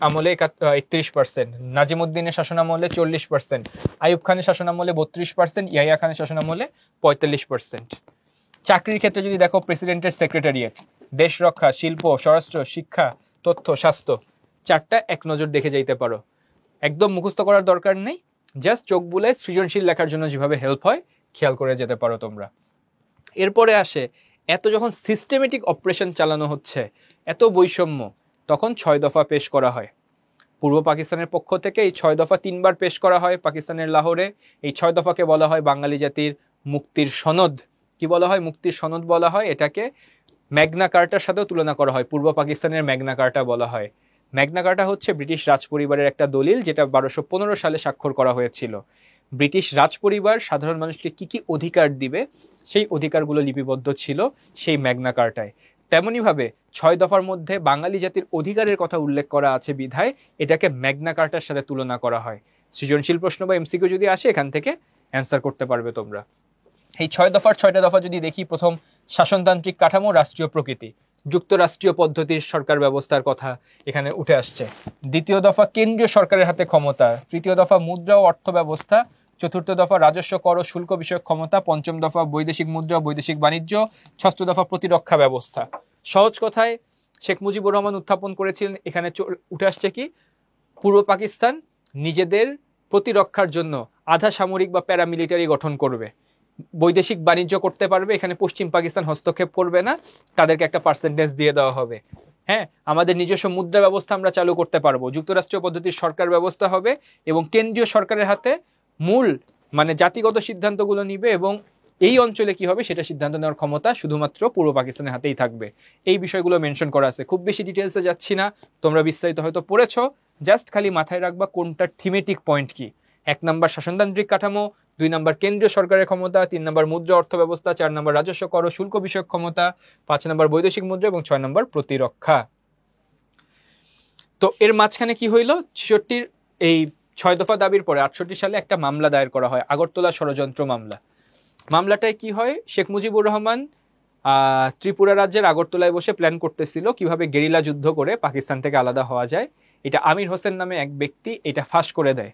আমলে 31%, নাজিমুদ্দিনের শাসনামলে 40%, আইয়ুব খানের শাসনামলে 32%, ইয়াহিয়া খানের শাসনামলে 45%। চাকরির ক্ষেত্রে যদি দেখো, প্রেসিডেন্টের সেক্রেটারিয়েট, দেশ রক্ষা, শিল্প, স্বরাষ্ট্র, শিক্ষা, তথ্য, স্বাস্থ্য, চারটা এক নজর দেখে যাইতে পারো। একদম মুখস্থ করার দরকার নেই, জাস্ট চোখ বুলায় সৃজনশীল লেখার জন্য যেভাবে হেল্প হয় খেয়াল করে যেতে পারো তোমরা। এরপরে আসে, এত যখন সিস্টেমেটিক অপারেশন চালানো হচ্ছে, এত বৈষম্য, তখন 6 দফা পেশ করা হয় পূর্ব পাকিস্তানের পক্ষ থেকে। এই 6 দফা 3বার পেশ করা হয় পাকিস্তানের লাহোরে। এই 6 দফাকে বলা হয় বাঙালি জাতির মুক্তির সনদ। কি বলা হয়? মুক্তির সনদ বলা হয়। এটাকে ম্যাগনা কার্টার সাথেও তুলনা করা হয়, পূর্ব পাকিস্তানের ম্যাগনা কার্টা বলা হয়। ম্যাগনা কার্টা হচ্ছে ব্রিটিশ রাজপরিবারের একটা দলিল, যেটা 1215 সালে স্বাক্ষর করা হয়েছিল। ব্রিটিশ রাজপরিবার সাধারণ মানুষকে কি কি অধিকার দিবে সেই অধিকারগুলো লিপিবদ্ধ ছিল সেই ম্যাগনা কার্টায়। তেমনইভাবে 6 দফার মধ্যে বাঙালি জাতির অধিকারের কথা উল্লেখ করা আছে বিধায় এটাকে ম্যাগনা কার্টার সাথে তুলনা করা হয়। সৃজনশীল প্রশ্ন বা এমসিকিউ যদি আসে, এখান থেকে অ্যান্সার করতে পারবে তোমরা। এই 6 দফার 6টা দফা যদি দেখি, প্রথম শাসনতান্ত্রিক কাঠামো, রাষ্ট্রীয় প্রকৃতি, যুক্তরাষ্ট্রীয় পদ্ধতির সরকার ব্যবস্থার কথা এখানে উঠে আসছে। দ্বিতীয় দফা কেন্দ্রীয় সরকারের হাতে ক্ষমতা। তৃতীয় দফা মুদ্রা ও অর্থ ব্যবস্থা। চতুর্থ দফা রাজস্ব, কর ও শুল্ক বিষয়ক ক্ষমতা। পঞ্চম দফা বৈদেশিক মুদ্রা, বৈদেশিক বাণিজ্য। ষষ্ঠ দফা প্রতিরক্ষা ব্যবস্থা। সহজ কথায় শেখ মুজিবুর রহমান উত্থাপন করেছিলেন, এখানে উঠে আসছে কি, পূর্ব পাকিস্তান নিজেদের প্রতিরক্ষার জন্য আধা সামরিক বা প্যারামিলিটারি গঠন করবে, বৈদেশিক বাণিজ্য করতে পারবে, এখানে পশ্চিম পাকিস্তান হস্তক্ষেপ করবে না, তাদেরকে একটা পার্সেন্টেজ দিয়ে দেওয়া হবে। হ্যাঁ, আমাদের নিজস্ব মুদ্রা ব্যবস্থা আমরা চালু করতে পারবো, যুক্তরাষ্ট্রীয় পদ্ধতির সরকার ব্যবস্থা হবে এবং কেন্দ্রীয় সরকারের হাতে মূল মানে জাতিগত সিদ্ধান্তগুলো নিবে এবং এই অঞ্চলে কি হবে সেটা সিদ্ধান্ত নেওয়ার ক্ষমতা শুধুমাত্র পূর্ব পাকিস্তানের হাতেই থাকবে। এই বিষয়গুলো মেনশন করা আছে, খুব বেশি ডিটেলসে যাচ্ছি না, তোমরা বিস্তারিত হয়তো পড়েছ, জাস্ট খালি মাথায় রাখবা কোনটার থিমেটিক পয়েন্ট কি। 1 নম্বর শাসনতান্ত্রিক কাঠামো, 2 নম্বর কেন্দ্রীয় সরকারের ক্ষমতা, 3 নম্বর মুদ্রা অর্থ ব্যবস্থা, 4 নম্বর রাজস্ব কর ও শুল্ক বিষয়ক ক্ষমতা, 5 নম্বর বৈদেশিক মুদ্রা এবং 6 নম্বর প্রতিরক্ষা। তো এর মাঝখানে কি হইল, 66 এই 6 দফা দাবির পরে 68 সালে একটা মামলা দায়ের করা হয়, আগরতলা ষড়যন্ত্র মামলা। মামলাটায় কি হয়, শেখ মুজিবুর রহমান ত্রিপুরা রাজ্যের আগরতলায় বসে প্ল্যান করতেছিল কিভাবে গেরিলা যুদ্ধ করে পাকিস্তান থেকে আলাদা হওয়া যায়। এটা আমির হোসেন নামে এক ব্যক্তি এটা ফাঁস করে দেয়।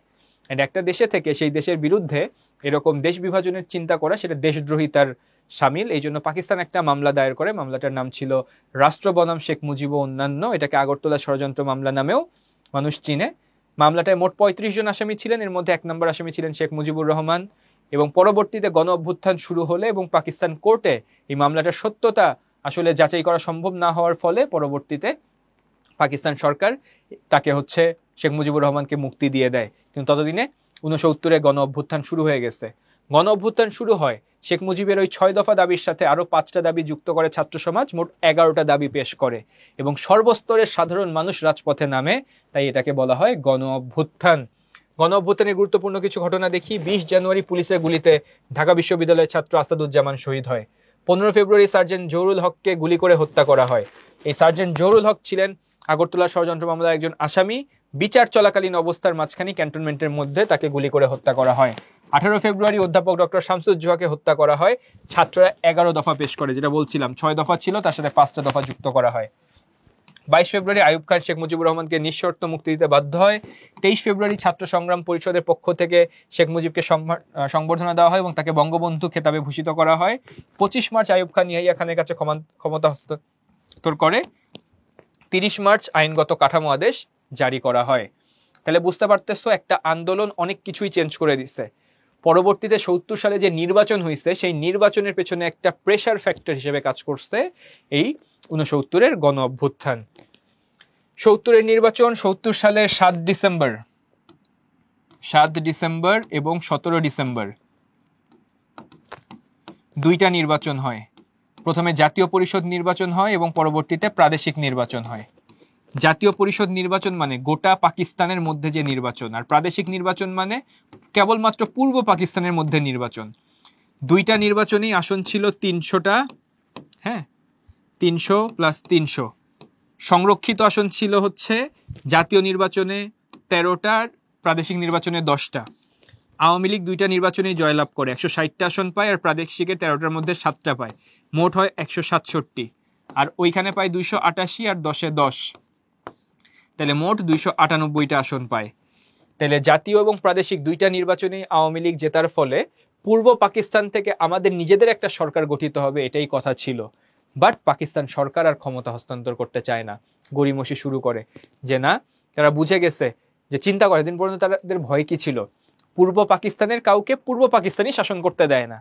একটা দেশে থেকে সেই দেশের বিরুদ্ধে এরকম দেশ বিভাজনের চিন্তা করা, সেটা দেশদ্রোহিতার সামিল। এই জন্য পাকিস্তান একটা মামলা দায়ের করে, মামলাটার নাম ছিল রাষ্ট্র বনাম শেখ মুজিব ও অন্যান্য, এটাকে আগরতলা ষড়যন্ত্র মামলা নামেও মানুষ চিনে। মামলাটায় মোট 35 জন আসামি ছিলেন, এর মধ্যে 1 নম্বর আসামি ছিলেন শেখ মুজিবুর রহমান। এবং পরবর্তীতে গণ অভ্যুত্থান শুরু হলে এবং পাকিস্তান কোর্টে এই মামলাটার সত্যতা আসলে যাচাই করা সম্ভব না হওয়ার ফলে পরবর্তীতে পাকিস্তান সরকার তাকে শেখ মুজিবুর রহমানকে মুক্তি দিয়ে দেয়। কিন্তু ততদিনে 69-এ গণ অভ্যুত্থান শুরু হয়ে গেছে। গণ অভ্যুত্থান শুরু হয়, শেখ মুজিবের ওই 6 দফা দাবির সাথে আরো 5টা দাবি যুক্ত করে ছাত্র সমাজ, মোট 11টা দাবি পেশ করে এবং সর্বস্তরের সাধারণ মানুষ রাজপথে নামে, তাই এটাকে বলা হয় গণ অভ্যুত্থান। গণ অভ্যুত্থানের গুরুত্বপূর্ণ কিছু ঘটনা দেখি। 20 জানুয়ারি পুলিশের গুলিতে ঢাকা বিশ্ববিদ্যালয়ের ছাত্র আসাদুজ্জামান শহীদ হয়। 15 ফেব্রুয়ারি সার্জেন্ট জহুরুল হককে গুলি করে হত্যা করা হয়। এই সার্জেন্ট জহুরুল হক ছিলেন আগরতলা ষড়যন্ত্র মামলার একজন আসামি। বিচার চলাকালীন অবস্থার মাঝখানে ক্যান্টনমেন্টের মধ্যে তাকে গুলি করে হত্যা করা হয়। 18 ফেব্রুয়ারি অধ্যাপক ডক্টর শামসুজ্জোহাকে হত্যা করা হয়। ছাত্ররা 11 দফা পেশ করে, যেটা বলছিলাম 6 দফা ছিল, তার সাথে 5টা দফা যুক্ত করা হয়। 22 ফেব্রুয়ারি আইয়ুব খান শেখ মুজিবুর রহমানকে নিঃশর্ত মুক্তি দিতে বাধ্য হয়। 23 ফেব্রুয়ারি ছাত্র সংগ্রাম পরিষদের পক্ষ থেকে শেখ মুজিবকে সংবর্ধনা দেওয়া হয় এবং তাকে বঙ্গবন্ধু খেতাবে ভূষিত করা হয়। 25 মার্চ আইয়ুব খান ইয়াহিয়া খানের কাছে ক্ষমতা হস্তান্তর করে। 30 মার্চ আইনগত কাঠামো আদেশ জারি করা হয়। তাহলে বুঝতে পারতেছো, একটা আন্দোলন অনেক কিছুই চেঞ্জ করে দিচ্ছে। পরবর্তীতে 70 সালে যে নির্বাচন হয়েছে, সেই নির্বাচনের পেছনে একটা প্রেসার ফ্যাক্টর হিসেবে কাজ করছে এই 69-এর গণ অভ্যুত্থান। 70-এর নির্বাচন 70 সালের 7 ডিসেম্বর এবং 17 ডিসেম্বর 2টা নির্বাচন হয়। প্রথমে জাতীয় পরিষদ নির্বাচন হয় এবং পরবর্তীতে প্রাদেশিক নির্বাচন হয়। জাতীয় পরিষদ নির্বাচন মানে গোটা পাকিস্তানের মধ্যে যে নির্বাচন, আর প্রাদেশিক নির্বাচন মানে কেবলমাত্র পূর্ব পাকিস্তানের মধ্যে নির্বাচন। 2টা নির্বাচনেই আসন ছিল 300টা, 300 প্লাস 300। সংরক্ষিত আসন ছিল জাতীয় নির্বাচনে 13টা, প্রাদেশিক নির্বাচনে 10টা। আওয়ামী লীগ 2টা নির্বাচনেই জয়লাভ করে, 160টা আসন পায়, আর প্রাদেশিকের 13টার মধ্যে 7টা পায়, মোট হয় 167। আর ওইখানে পায় 288 আর 10-এ 10, তাহলে মোট 298টা আসন পায়। তাহলে জাতীয় এবং প্রাদেশিক 2টা নির্বাচনেই আওয়ামী লীগ জেতার ফলে পূর্ব পাকিস্তান থেকে আমাদের নিজেদের একটা সরকার গঠিত হবে, এটাই কথা ছিল। বাট পাকিস্তান সরকার আর ক্ষমতা হস্তান্তর করতে চায় না, গড়িমসি শুরু করে যে না, তারা বুঝে গেছে যে, চিন্তা করে দিন পর্যন্ত তাদের ভয় কি ছিল, পূর্ব পাকিস্তানের কাউকে পূর্ব পাকিস্তানি শাসন করতে দেয় না।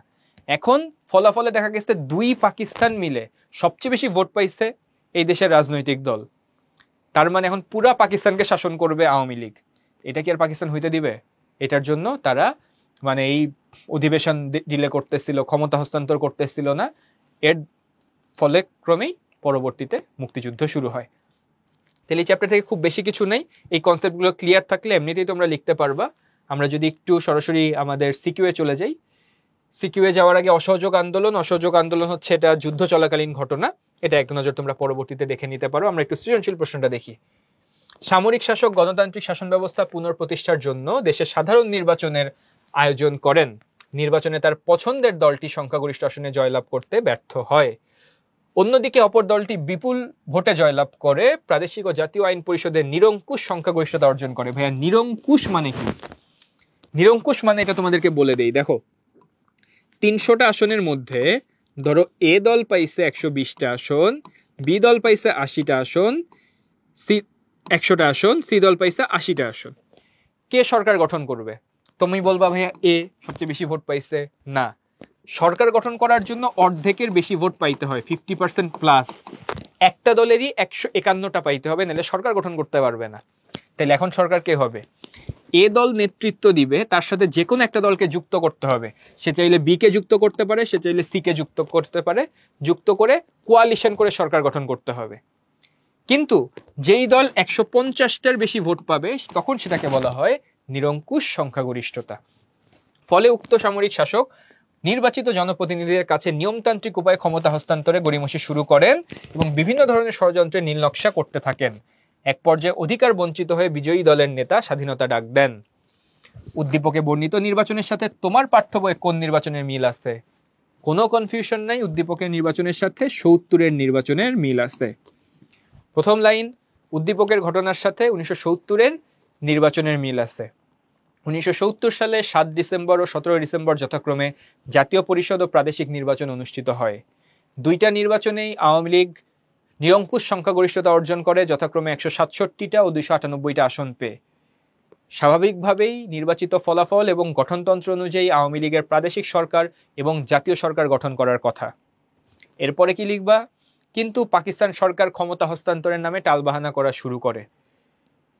এখন ফলাফলে দেখা গেছে 2 পাকিস্তান মিলে সবচেয়ে বেশি ভোট পাইছে এই দেশের রাজনৈতিক দল। তার মানে এখন পুরা পাকিস্তানকে শাসন করবে আওয়ামী লীগ। এটা কি আর পাকিস্তান হইতে দিবে? এটার জন্য তারা এই অধিবেশন ডিলে করতেছিল, ক্ষমতা হস্তান্তর করতেছিল না। এর ফলে ক্রমেই পরবর্তীতে মুক্তিযুদ্ধ শুরু হয়। তাহলে এই চ্যাপ্টার থেকে খুব বেশি কিছু নেই, এই কনসেপ্টগুলো ক্লিয়ার থাকলে এমনিতেই তোমরা লিখতে পারবা। আমরা যদি একটু সরাসরি আমাদের সিকিউয়ে চলে যাই, সিকিউয়ে যাওয়ার আগে অসহযোগ আন্দোলন এটা যুদ্ধ চলাকালীন ঘটনা, এটা এক নজর তোমরা পরবর্তীতে দেখে নিতে পারো। আমরা একটু সৃজনশীল প্রশ্নটা দেখি। সামরিক শাসক গণতান্ত্রিক শাসন ব্যবস্থা পুনঃপ্রতিষ্ঠার জন্য দেশের সাধারণ নির্বাচনের আয়োজন করেন। নির্বাচনে তার পছন্দের দলটি সংখ্যাগরিষ্ঠ আসনে জয়লাভ করতে ব্যর্থ হয়। অন্যদিকে অপর দলটি বিপুল ভোটে জয়লাভ করে প্রাদেশিক ও জাতীয় আইন পরিষদের নিরঙ্কুশ সংখ্যাগরিষ্ঠতা অর্জন করে। ভাইয়া, নিরঙ্কুশ মানে কি? নিরঙ্কুশ মানে এটা তোমাদেরকে বলে দেই। দেখো, 300টা আসনের মধ্যে ধরো এ দল পাইছে 120টা আসন, বি দল পাইছে 80টা আসন, সি 100টা আসন, সি দল পাইছে 80টা আসন। কে সরকার গঠন করবে? তুমি বলবা ভাইয়া এ সবচেয়ে বেশি ভোট পাইছে। না, সরকার গঠন করার জন্য অর্ধেকের বেশি ভোট পাইতে হয়, 50% প্লাস। একটা দলেরই 151টা পাইতে হবে, নাহলে সরকার গঠন করতে পারবে না। তাহলে এখন সরকার কে হবে? এ দল নেতৃত্ব দিবে তার সাথে যে কোনো একটা দলকে যুক্ত করতে হবে। সে চাইলে বি কে যুক্ত করতে পারে, সে চাইলে সি কে যুক্ত করতে পারে, যুক্ত করে কোয়ালিশন করে সরকার গঠন করতে হবে। কিন্তু যেই দল 150টার বেশি ভোট পাবে তখন সেটাকে বলা হয় নিরঙ্কুশ সংখ্যাগরিষ্ঠতা। ফলে উক্ত সামরিক শাসক নির্বাচিত জনপ্রতিনিধিদের কাছে নিয়মতান্ত্রিক উপায়ে ক্ষমতা হস্তান্তরে গড়িমসি শুরু করেন এবং বিভিন্ন ধরনের ষড়যন্ত্রের নীল নকশা করতে থাকেন। এক পর্যায়ে অধিকার বঞ্চিত হয়ে বিজয়ী দলের নেতা স্বাধীনতা ডাক দেন। উদ্দীপকে বর্ণিত নির্বাচনের সাথে তোমার পাঠ্য বইয়ে কোন নির্বাচনের মিল আছে? কোনো কনফিউশন নাই, উদ্দীপকের নির্বাচনের সাথে ৭০-এর নির্বাচনের মিল আছে। প্রথম লাইন, উদ্দীপকের ঘটনার সাথে 1970-এর নির্বাচনের মিল আছে। 1970 সালে 7 ডিসেম্বর ও 17 ডিসেম্বর যথাক্রমে জাতীয় পরিষদ ও প্রাদেশিক নির্বাচন অনুষ্ঠিত হয়। দুইটা নির্বাচনেই আওয়ামী লীগ নিরঙ্কুশ সংখ্যাগরিষ্ঠতা অর্জন করে, যথাক্রমে 167টা ও 298টা আসন পেয়ে। স্বাভাবিকভাবেই নির্বাচিত ফলাফল এবং গঠনতন্ত্র অনুযায়ী আওয়ামী লীগের প্রাদেশিক সরকার এবং জাতীয় সরকার গঠন করার কথা। এরপরে কি লিখবা? কিন্তু পাকিস্তান সরকার ক্ষমতা হস্তান্তরের নামে টালবাহানা করা শুরু করে।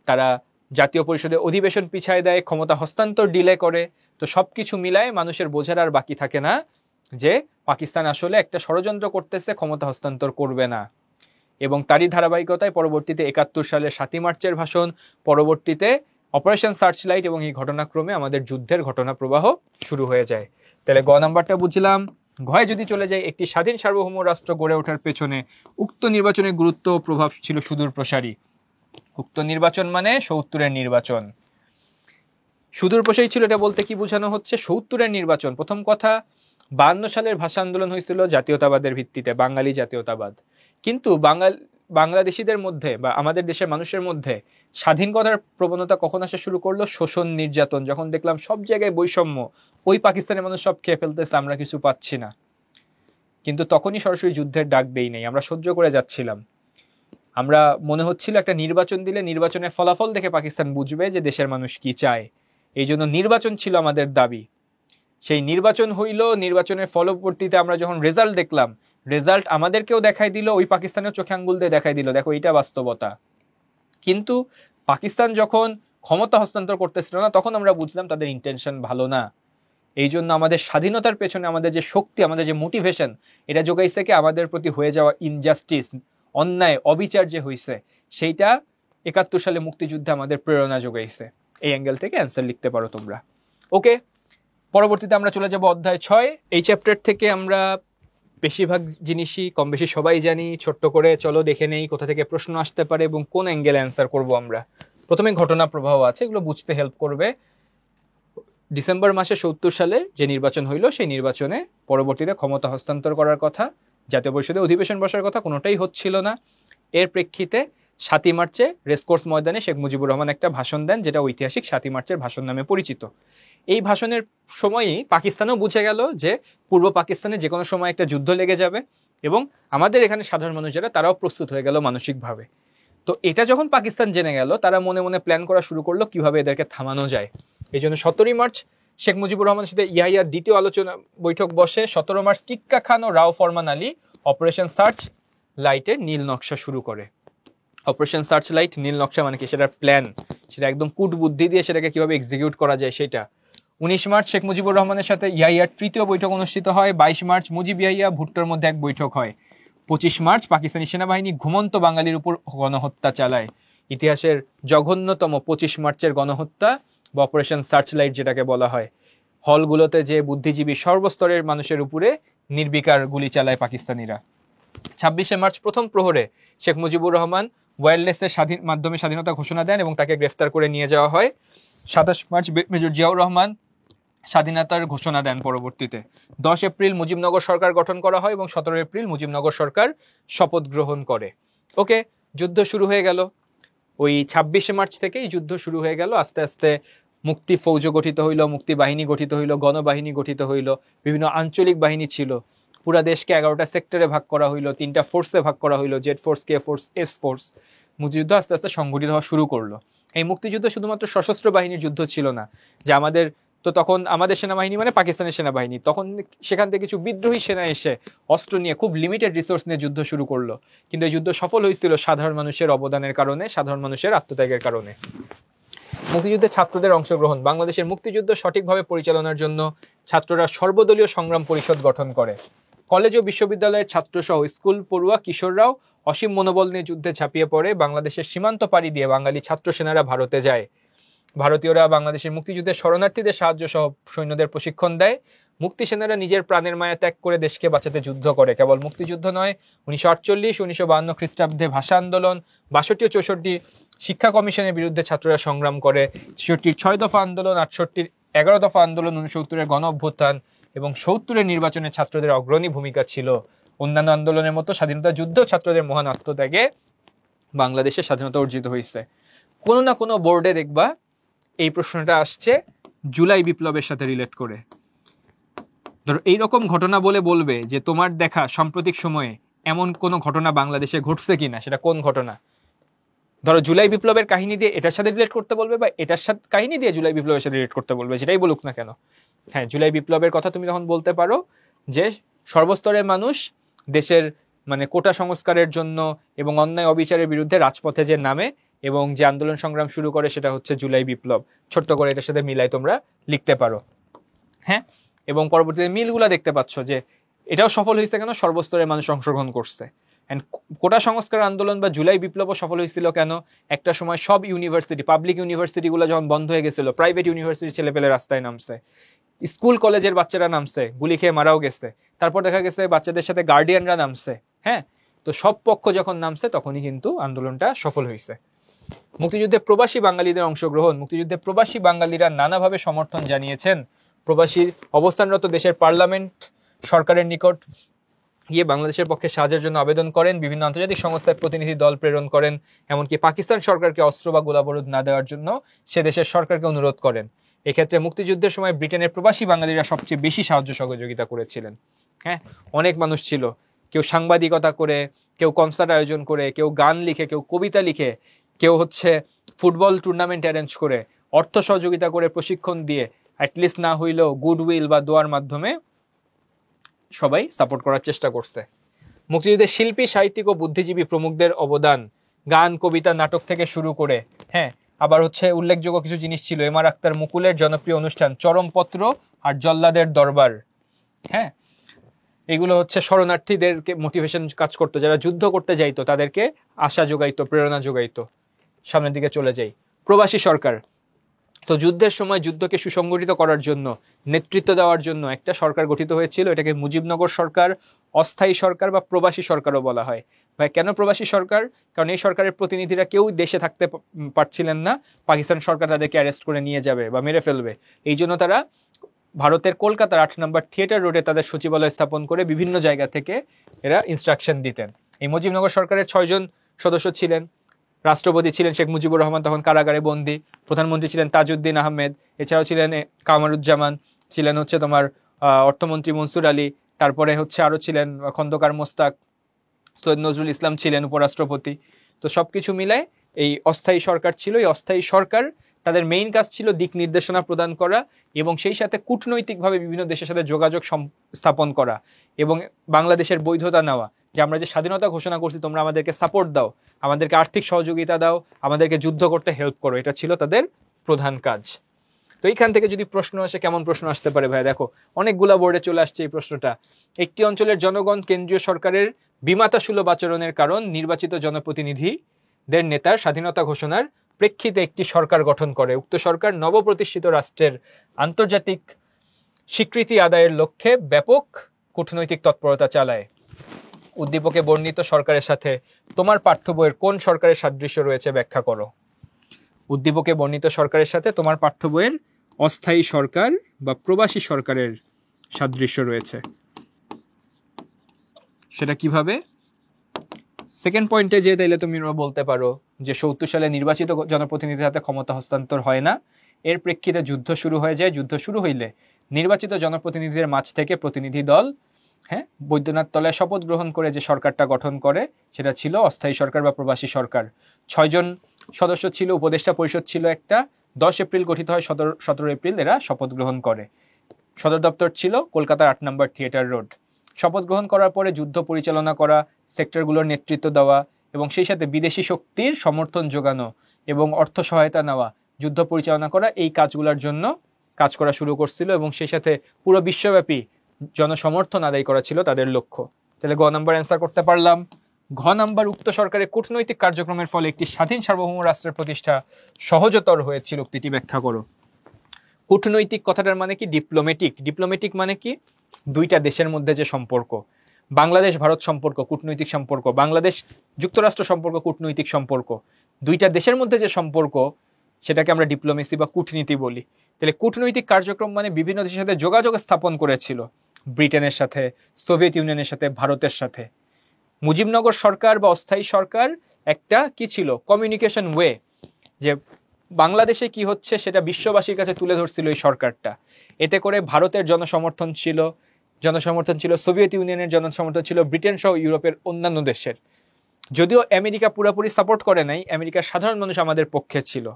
তারা জাতীয় পরিষদে অধিবেশন পিছায় দেয়, ক্ষমতা হস্তান্তর ডিলে করে। তো সবকিছু মিলায় মানুষের বোঝার আর বাকি থাকে না যে পাকিস্তান আসলে একটা ষড়যন্ত্র করতেছে, ক্ষমতা হস্তান্তর করবে না। এবং তারই ধারাবাহিকতায় পরবর্তীতে 71 সালের 7 মার্চের ভাষণ, পরবর্তীতে অপারেশন সার্চলাইট এবং এই ঘটনাক্রমে আমাদের যুদ্ধের ঘটনা প্রবাহ শুরু হয়ে যায়। তাহলে গ নাম্বারটা বুঝলাম। ঘয়ে যদি চলে যায়, একটি স্বাধীন সার্বভৌম রাষ্ট্র গড়ে ওঠার পেছনে উক্ত নির্বাচনের গুরুত্ব ও প্রভাব ছিল সুদূর প্রসারী। উক্ত নির্বাচন মানে ৭০-এর নির্বাচন। সুদূর প্রসারী ছিল এটা বলতে কি বোঝানো হচ্ছে? ৭০-এর নির্বাচন, প্রথম কথা 52 সালের ভাষা আন্দোলন হয়েছিল জাতীয়তাবাদের ভিত্তিতে, বাঙালি জাতীয়তাবাদ। কিন্তু বাংলাদেশিদের মধ্যে বা আমাদের দেশের মানুষের মধ্যে স্বাধীন করার প্রবণতা কখন আসা শুরু করলো? শোষণ, নির্যাতন, যখন দেখলাম সব জায়গায় বৈষম্য, ওই পাকিস্তানের মানুষ সব খেয়ে ফেলতেছে, আমরা কিছু পাচ্ছি না। কিন্তু তখনই সরাসরি যুদ্ধের ডাক দেই নাই, আমরা সহ্য করে যাচ্ছিলাম। আমরা মনে হচ্ছিল একটা নির্বাচন দিলে নির্বাচনের ফলাফল দেখে পাকিস্তান বুঝবে যে দেশের মানুষ কি চায়। এই জন্য নির্বাচন ছিল আমাদের দাবি। সেই নির্বাচন হইল, নির্বাচনের ফলবর্তীতে আমরা যখন রেজাল্ট দেখলাম, রেজাল্ট আমাদেরকেও দেখাই দিল, ওই পাকিস্তানের চোখে আঙ্গুল দিয়ে দেখাই দিল, দেখো এটা বাস্তবতা। কিন্তু পাকিস্তান যখন ক্ষমতা হস্তান্তর করতেছিল না, তখন আমরা বুঝলাম তাদের ইন্টেনশন ভালো না। এই জন্য আমাদের স্বাধীনতার পেছনে আমাদের যে শক্তি, আমাদের যে মোটিভেশন, এটা যোগাইছে কি আমাদের প্রতি হয়ে যাওয়া ইনজাস্টিস, অন্যায়, অবিচার যে হয়েছে, সেইটা 71 সালে মুক্তিযুদ্ধে আমাদের প্রেরণা যোগাইছে। এই অ্যাঙ্গেল থেকে অ্যান্সার লিখতে পারো তোমরা। ওকে, পরবর্তীতে আমরা চলে যাব অধ্যায় 6। এই চ্যাপ্টার থেকে আমরা বেশিরভাগ জিনিসই কম বেশি সবাই জানি। ছোট্ট করে চলো দেখে নেই কোথা থেকে প্রশ্ন আসতে পারে এবং কোন অ্যাঙ্গেলে অ্যান্সার করব আমরা। প্রথমে ঘটনা প্রবাহ আছে, এগুলো বুঝতে হেল্প করবে। ডিসেম্বর মাসে ৭০ সালে যে নির্বাচন হইল, সেই নির্বাচনে পরবর্তীতে ক্ষমতা হস্তান্তর করার কথা, জাতীয় পরিষদে অধিবেশন বসার কথা, কোনোটাই হচ্ছিল না। এর প্রেক্ষিতে 7 মার্চে রেসকোর্স ময়দানে শেখ মুজিবুর রহমান একটা ভাষণ দেন, যেটা ঐতিহাসিক 7 মার্চের ভাষণ নামে পরিচিত। এই ভাষণের সময়ই পাকিস্তানও বুঝে গেল যে পূর্ব পাকিস্তানে যে কোনো সময় একটা যুদ্ধ লেগে যাবে, এবং আমাদের এখানে সাধারণ মানুষ যারা, তারাও প্রস্তুত হয়ে গেল মানসিকভাবে। তো এটা যখন পাকিস্তান জেনে গেল, তারা মনে মনে প্ল্যান করা শুরু করলো কিভাবে এদেরকে থামানো যায়। এই জন্য 17 মার্চ শেখ মুজিবুর রহমানের সাথে ইয়াহিয়ার দ্বিতীয় আলোচনা বৈঠক বসে। 17 মার্চ টিক্কা খান ও রাও ফরমান আলী অপারেশন সার্চ লাইটের নীল নকশা শুরু করে। অপারেশন সার্চ লাইট, নীল নকশা মানে কি? সেটার প্ল্যান, সেটা একদম কূট বুদ্ধি দিয়ে সেটাকে কিভাবে এক্সিকিউট করা যায় সেটা। 19 মার্চ শেখ মুজিবুর রহমানের সাথে ইয়াহিয়ার তৃতীয় বৈঠক অনুষ্ঠিত হয়। 22 মার্চ মুজিব ইয়াহিয়া ভুট্টোর মধ্যে এক বৈঠক হয়। 25 মার্চ পাকিস্তানি সেনাবাহিনী ঘুমন্ত বাঙালির উপর গণহত্যা চালায়। ইতিহাসের জঘন্যতম 25 মার্চের গণহত্যা বা অপারেশন সার্চলাইট যেটাকে বলা হয়। হলগুলোতে যে বুদ্ধিজীবী সর্বস্তরের মানুষের উপরে নির্বিকার গুলি চালায় পাকিস্তানিরা। 26 মার্চ প্রথম প্রহরে শেখ মুজিবুর রহমান ওয়্যারলেসের মাধ্যমে স্বাধীনতা ঘোষণা দেন এবং তাকে গ্রেফতার করে নিয়ে যাওয়া হয়। 27 মার্চ মেজর জিয়াউর রহমান স্বাধীনতার ঘোষণা দেন পরবর্তীতে। 10 এপ্রিল মুজিবনগর সরকার গঠন করা হয় এবং 17 এপ্রিল মুজিবনগর সরকার শপথ গ্রহণ করে। ওকে, যুদ্ধ শুরু হয়ে গেল। ওই 26 মার্চ থেকেই যুদ্ধ শুরু হয়ে গেল। আস্তে আস্তে মুক্তি ফৌজ গঠিত হইল, মুক্তি বাহিনী গঠিত হইল, গণবাহিনী গঠিত হইল, বিভিন্ন আঞ্চলিক বাহিনী ছিল। পুরা দেশকে 11টা সেক্টরে ভাগ করা হইল, 3টা ফোর্সে ভাগ করা হইল, Z force, K force, S force. মুক্তিযুদ্ধ আস্তে আস্তে সংগঠিত হওয়া শুরু করলো। এই মুক্তিযুদ্ধ শুধুমাত্র সশস্ত্র বাহিনীর যুদ্ধ ছিল না, যে আমাদের তো তখন আমাদের সেনাবাহিনী মানে পাকিস্তানের সেনাবাহিনী, তখন সেখান থেকে কিছু বিদ্রোহী সেনা এসে অস্ত্র নিয়ে খুব লিমিটেড রিসোর্স নিয়ে যুদ্ধ শুরু করলো। কিন্তু এই যুদ্ধ সফল হয়েছিল সাধারণ মানুষের অবদানের কারণে, সাধারণ মানুষের আত্মত্যাগের কারণে। মুক্তিযুদ্ধে ছাত্রদের অংশগ্রহণ। বাংলাদেশের মুক্তিযুদ্ধ সঠিকভাবে পরিচালনার জন্য ছাত্ররা সর্বদলীয় সংগ্রাম পরিষদ গঠন করে। কলেজ ও বিশ্ববিদ্যালয়ের ছাত্রসহ স্কুল পড়ুয়া কিশোররাও অসীম মনোবল নিয়ে যুদ্ধে ঝাঁপিয়ে পড়ে। বাংলাদেশের সীমান্ত পাড়ি দিয়ে বাঙালি ছাত্র সেনারা ভারতে যায়। ভারতীয়রা বাংলাদেশের মুক্তিযুদ্ধে শরণার্থীদের সাহায্য সহ সৈন্যদের প্রশিক্ষণ দেয়। মুক্তি সেনারা নিজের প্রাণের মায়া ত্যাগ করে দেশকে বাঁচাতে যুদ্ধ করে। কেবল মুক্তিযুদ্ধ নয়, 1948, 1952 খ্রিস্টাব্দে ভাষা আন্দোলন, 62 ও 64 শিক্ষা কমিশনের বিরুদ্ধে ছাত্ররা সংগ্রাম করে। 63 6 দফা আন্দোলন, 68 11 দফা আন্দোলন, 69 গণ অভ্যুত্থান এবং 70 নির্বাচনে ছাত্রদের অগ্রণী ভূমিকা ছিল। অন্যান্য আন্দোলনের মতো স্বাধীনতা যুদ্ধ ছাত্রদের মহান আত্মত্যাগে বাংলাদেশের স্বাধীনতা অর্জিত হয়েছে। কোনো না কোনো বোর্ডে দেখবা এই প্রশ্নটা আসছে জুলাই বিপ্লবের সাথে রিলেট করে। ধরো এইরকম ঘটনা বলবে যে তোমার দেখা সাম্প্রতিক সময়ে এমন কোন ঘটনা বাংলাদেশে ঘটছে কিনা, সেটা কোন ঘটনা। ধরো জুলাই বিপ্লবের কাহিনী দিয়ে এটার সাথে রিলেট করতে বলবে, বা এটার সাথে কাহিনী দিয়ে জুলাই বিপ্লবের সাথে রিলেট করতে বলবে, যেটাই বলুক না কেন। হ্যাঁ, জুলাই বিপ্লবের কথা তুমি তখন বলতে পারো যে সর্বস্তরের মানুষ দেশের কোটা সংস্কারের জন্য এবং অন্যায় অবিচারের বিরুদ্ধে রাজপথে যে নামে এবং যে আন্দোলন সংগ্রাম শুরু করে সেটা হচ্ছে জুলাই বিপ্লব। ছোট্ট করে এটার সাথে মিলাই তোমরা লিখতে পারো। হ্যাঁ, এবং পরবর্তীতে মিলগুলা দেখতে পাচ্ছ যে এটাও সফল হয়েছে কেন, সর্বস্তরের মানুষ অংশগ্রহণ করছে। অ্যান্ড কোটা সংস্কার আন্দোলন বা জুলাই বিপ্লবও সফল হয়েছিল কেন, একটা সময় সব ইউনিভার্সিটি, পাবলিক ইউনিভার্সিটিগুলো যখন বন্ধ হয়ে গেছিল, প্রাইভেট ইউনিভার্সিটির ছেলেপেলে রাস্তায় নামছে, স্কুল কলেজের বাচ্চারা নামছে, গুলি খেয়ে মারাও গেছে, তারপর দেখা গেছে বাচ্চাদের সাথে গার্ডিয়ানরা নামছে। হ্যাঁ, তো সব পক্ষ যখন নামছে তখনই কিন্তু আন্দোলনটা সফল হয়েছে। মুক্তিযুদ্ধে প্রবাসী বাঙালিদের অংশগ্রহণ। মুক্তিযুদ্ধে প্রবাসী বাঙালিরা নানাভাবে সমর্থন জানিয়েছেন। প্রবাসী অবস্থানরত দেশের পার্লামেন্ট সরকারের নিকট গিয়ে বাংলাদেশের পক্ষে সাহায্যের জন্য আবেদন করেন, বিভিন্ন আন্তর্জাতিক সংস্থায় প্রতিনিধি দল প্রেরণ করেন, এমনকি পাকিস্তান সরকারকে অস্ত্র বা গোলাবারুদ না দেওয়ার জন্য সে দেশের সরকারকে অনুরোধ করেন। এক্ষেত্রে মুক্তিযুদ্ধের সময় ব্রিটেনের প্রবাসী বাঙালিরা সবচেয়ে বেশি সাহায্য সহযোগিতা করেছিলেন। হ্যাঁ, অনেক মানুষ ছিল, কেউ সাংবাদিকতা করে, কেউ কনসার্ট আয়োজন করে, কেউ গান লিখে, কেউ কবিতা লিখে, কেউ ফুটবল টুর্নামেন্ট অ্যারেঞ্জ করে, অর্থ সহযোগিতা করে, প্রশিক্ষণ দিয়ে, অ্যাটলিস্ট না হইলেও গুডউইল বা দোয়ার মাধ্যমে সবাই সাপোর্ট করার চেষ্টা করছে। মুক্তিযুদ্ধের শিল্পী, সাহিত্যিক ও বুদ্ধিজীবী প্রমুখদের অবদান, গান, কবিতা, নাটক থেকে শুরু করে। হ্যাঁ, আবার উল্লেখযোগ্য কিছু জিনিস ছিল, এম আর আক্তার মুকুলের জনপ্রিয় অনুষ্ঠান চরমপত্র আর জল্লাদের দরবার। হ্যাঁ, এগুলো শরণার্থীদেরকে মোটিভেশন কাজ করতো, যারা যুদ্ধ করতে যাইতো তাদেরকে আশা যোগাইতো, প্রেরণা যোগাইতো, সামনের দিকে চলে যাই। প্রবাসী সরকার, তো যুদ্ধের সময় যুদ্ধকে সুসংগঠিত করার জন্য, নেতৃত্ব দেওয়ার জন্য একটা সরকার গঠিত হয়েছিল, এটাকে মুজিবনগর সরকার, অস্থায়ী সরকার বা প্রবাসী সরকারও বলা হয়। ভাই, কেন প্রবাসী সরকার? কারণ এই সরকারের প্রতিনিধিরা কেউ দেশে থাকতে পারছিলেন না, পাকিস্তান সরকার তাদেরকে অ্যারেস্ট করে নিয়ে যাবে বা মেরে ফেলবে। এই জন্য তারা ভারতের কলকাতার 8 নম্বর থিয়েটার রোডে তাদের সচিবালয় স্থাপন করে বিভিন্ন জায়গা থেকে এরা ইনস্ট্রাকশন দিতেন। এই মুজিবনগর সরকারের 6 জন সদস্য ছিলেন। রাষ্ট্রপতি ছিলেন শেখ মুজিবুর রহমান, তখন কারাগারে বন্দী। প্রধানমন্ত্রী ছিলেন তাজউদ্দিন আহমেদ। এছাড়াও ছিলেন কামারুজ্জামান, ছিলেন তোমার অর্থমন্ত্রী মনসুর আলী, তারপরে আরও ছিলেন খন্দকার মোস্তাক, সৈয়দ নজরুল ইসলাম ছিলেন উপরাষ্ট্রপতি। তো সবকিছু মিলায় এই অস্থায়ী সরকার ছিল। এই অস্থায়ী সরকার তাদের মেইন কাজ ছিল দিক নির্দেশনা প্রদান করা এবং সেই সাথে কূটনৈতিকভাবে বিভিন্ন দেশের সাথে যোগাযোগ স্থাপন করা এবং বাংলাদেশের বৈধতা নেওয়া, যে আমরা যে স্বাধীনতা ঘোষণা করছি তোমরা আমাদেরকে সাপোর্ট দাও, আমাদেরকে আর্থিক সহযোগিতা দাও, আমাদেরকে যুদ্ধ করতে হেল্প করো, এটা ছিল তাদের প্রধান কাজ। তো এইখান থেকে যদি প্রশ্ন আসে, কেমন প্রশ্ন আসতে পারে ভাই? দেখো, অনেকগুলা বোর্ডে চলে আসছে এই প্রশ্নটা। একটি অঞ্চলের জনগণ কেন্দ্রীয় সরকারের বিমাতাসুলভ আচরণের কারণ নির্বাচিত জনপ্রতিনিধিদের নেতার স্বাধীনতা ঘোষণার প্রেক্ষিতে একটি সরকার গঠন করে। উক্ত সরকার নবপ্রতিষ্ঠিত রাষ্ট্রের আন্তর্জাতিক স্বীকৃতি আদায়ের লক্ষ্যে ব্যাপক কূটনৈতিক তৎপরতা চালায়। উদ্দীপকে বর্ণিত সরকারের সাথে তোমার পাঠ্য বইয়ের কোন সরকারের সাদৃশ্য রয়েছে ব্যাখ্যা করো। উদ্দীপকে বর্ণিত সরকারের সাথে তোমার পাঠ্য বইয়ের অস্থায়ী সরকার বা প্রবাসী সরকারের সাদৃশ্য রয়েছে, সেটা কিভাবে? সেকেন্ড পয়েন্টে যে তাইলে তুমি বলতে পারো যে 70 সালে নির্বাচিত জনপ্রতিনিধির হাতে ক্ষমতা হস্তান্তর হয় না, এর প্রেক্ষিতে যুদ্ধ শুরু হয়ে যায়। যুদ্ধ শুরু হইলে নির্বাচিত জনপ্রতিনিধিদের মাঝ থেকে প্রতিনিধি দল বৈদ্যনাথ তলায় শপথ গ্রহণ করে যে সরকারটা গঠন করে সেটা ছিল অস্থায়ী সরকার বা প্রবাসী সরকার। 6 জন সদস্য ছিল, উপদেষ্টা পরিষদ ছিল একটা। 10 এপ্রিল গঠিত হয়, 17 এপ্রিল এরা শপথ গ্রহণ করে। সদর দপ্তর ছিল কলকাতার 8 নম্বর থিয়েটার রোড। শপথ গ্রহণ করার পরে যুদ্ধ পরিচালনা করা, সেক্টরগুলোর নেতৃত্ব দেওয়া এবং সেই সাথে বিদেশি শক্তির সমর্থন যোগানো এবং অর্থ সহায়তা নেওয়া, যুদ্ধ পরিচালনা করা, এই কাজগুলোর জন্য কাজ করা শুরু করছিল এবং সেই সাথে পুরো বিশ্বব্যাপী জনসমর্থন আদায় করা ছিল তাদের লক্ষ্য। তাহলে গ নাম্বার অ্যান্সার করতে পারলাম। ঘ নাম্বার, উক্ত সরকারের কূটনৈতিক কার্যক্রমের ফলে একটি স্বাধীন সার্বভৌম রাষ্ট্রের প্রতিষ্ঠা সহজতর হয়েছিল, উক্তিটি ব্যাখ্যা করো। কূটনৈতিক কথাটার মানে কি? ডিপ্লোম্যাটিক। ডিপ্লোম্যাটিক মানে কি? দুইটা দেশের মধ্যে যে সম্পর্ক, বাংলাদেশ ভারত সম্পর্ক কূটনৈতিক সম্পর্ক, বাংলাদেশ যুক্তরাষ্ট্র সম্পর্ক কূটনৈতিক সম্পর্ক, দুইটা দেশের মধ্যে যে সম্পর্ক সেটাকে আমরা ডিপ্লোমেসি বা কূটনীতি বলি। তাহলে কূটনৈতিক কার্যক্রম মানে বিভিন্ন দেশের সাথে যোগাযোগ স্থাপন করেছিল, ব্রিটেনের সাথে, সোভিয়েত ইউনিয়নের সাথে, ভারতের সাথে। মুজিবনগর সরকার বা অস্থায়ী সরকার একটা কি ছিল? কমিউনিকেশন ওয়ে, যে বাংলাদেশে কি হচ্ছে সেটা বিশ্ববাসীর কাছে তুলে ধরছিল এই সরকারটা। এতে করে ভারতের জনসমর্থন ছিল, সোভিয়েত ইউনিয়নের জনসমর্থন ছিল, ব্রিটেন সহ ইউরোপের অন্যান্য দেশের। যদিও আমেরিকা পুরোপুরি সাপোর্ট করে নাই, আমেরিকার সাধারণ মানুষ আমাদের পক্ষে ছিল।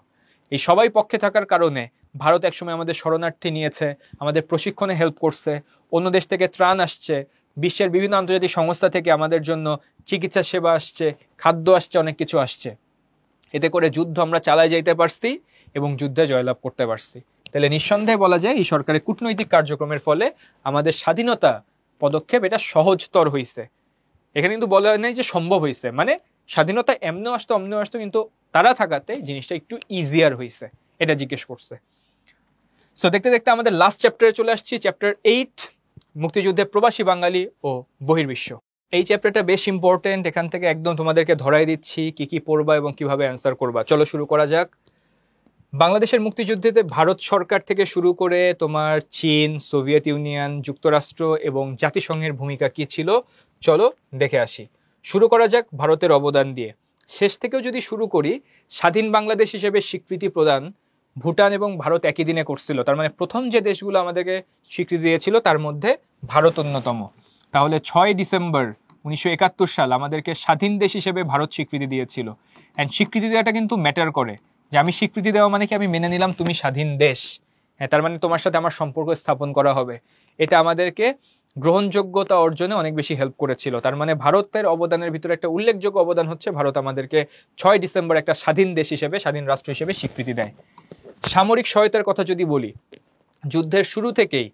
এই সবাই পক্ষে থাকার কারণে ভারত একসময় আমাদের শরণার্থী নিয়েছে, আমাদের প্রশিক্ষণে হেল্প করছে, অন্য দেশ থেকে ত্রাণ আসছে, বিশ্বের বিভিন্ন আন্তর্জাতিক সংস্থা থেকে আমাদের জন্য চিকিৎসা সেবা আসছে, খাদ্য আসছে, অনেক কিছু আসছে। এতে করে যুদ্ধ আমরা চালায় যাইতে পারছি এবং যুদ্ধে জয়লাভ করতে পারছি। তাহলে নিঃসন্দেহে বলা যায় এই সরকারের কূটনৈতিক কার্যক্রমের ফলে আমাদের স্বাধীনতা পদক্ষেপ এটা সহজতর হয়েছে। এখানে কিন্তু বলা নাই যে সম্ভব হয়েছে, মানে স্বাধীনতা এমনিও আসতো, কিন্তু তারা থাকাতে জিনিসটা একটু ইজিয়ার হয়েছে, এটা জিজ্ঞেস করছে। সো দেখতে দেখতে আমাদের লাস্ট চ্যাপ্টারে চলে আসছি, চ্যাপ্টার 8, মুক্তিযুদ্ধে প্রবাসী বাঙালি ও বহির্বিশ্ব। এই চ্যাপ্টারটা বেশ ইম্পর্টেন্ট, এখান থেকে একদম তোমাদেরকে ধরাই দিচ্ছি কি কি পড়বা এবং কিভাবে অ্যান্সার করবা। চলো শুরু করা যাক। বাংলাদেশের মুক্তিযুদ্ধে ভারত সরকার থেকে শুরু করে তোমার চীন, সোভিয়েত ইউনিয়ন, যুক্তরাষ্ট্র এবং জাতিসংঘের ভূমিকা কি ছিল চলো দেখে আসি। শুরু করা যাক ভারতের অবদান দিয়ে। শেষ থেকেও যদি শুরু করি, স্বাধীন বাংলাদেশ হিসেবে স্বীকৃতি প্রদান ভুটান এবং ভারত একই দিনে করছিল। তার মানে প্রথম যে দেশগুলো আমাদেরকে স্বীকৃতি দিয়েছিল তার মধ্যে ভারত অন্যতম। তাহলে 6 ডিসেম্বর 1971 সাল আমাদেরকে স্বাধীন দেশ হিসেবে ভারত স্বীকৃতি দিয়েছিল। অ্যান্ড স্বীকৃতি দেওয়াটা কিন্তু ম্যাটার করে, যে আমি স্বীকৃতি দেওয়া মানে কি আমি মেনে নিলাম তুমি স্বাধীন দেশ, হ্যাঁ, তার মানে তোমার সাথে আমার সম্পর্ক স্থাপন করা হবে। এটা আমাদেরকে গ্রহণযোগ্যতা অর্জনে অনেক বেশি হেল্প করেছিল। তার মানে ভারতের অবদানের ভিতরে একটা উল্লেখযোগ্য অবদান হচ্ছে ভারত আমাদেরকে 6 ডিসেম্বর একটা স্বাধীন দেশ হিসেবে, স্বাধীন রাষ্ট্র হিসেবে স্বীকৃতি দেয়। সামরিক সহায়তার কথা যদি বলি, যুদ্ধের শুরু থেকেই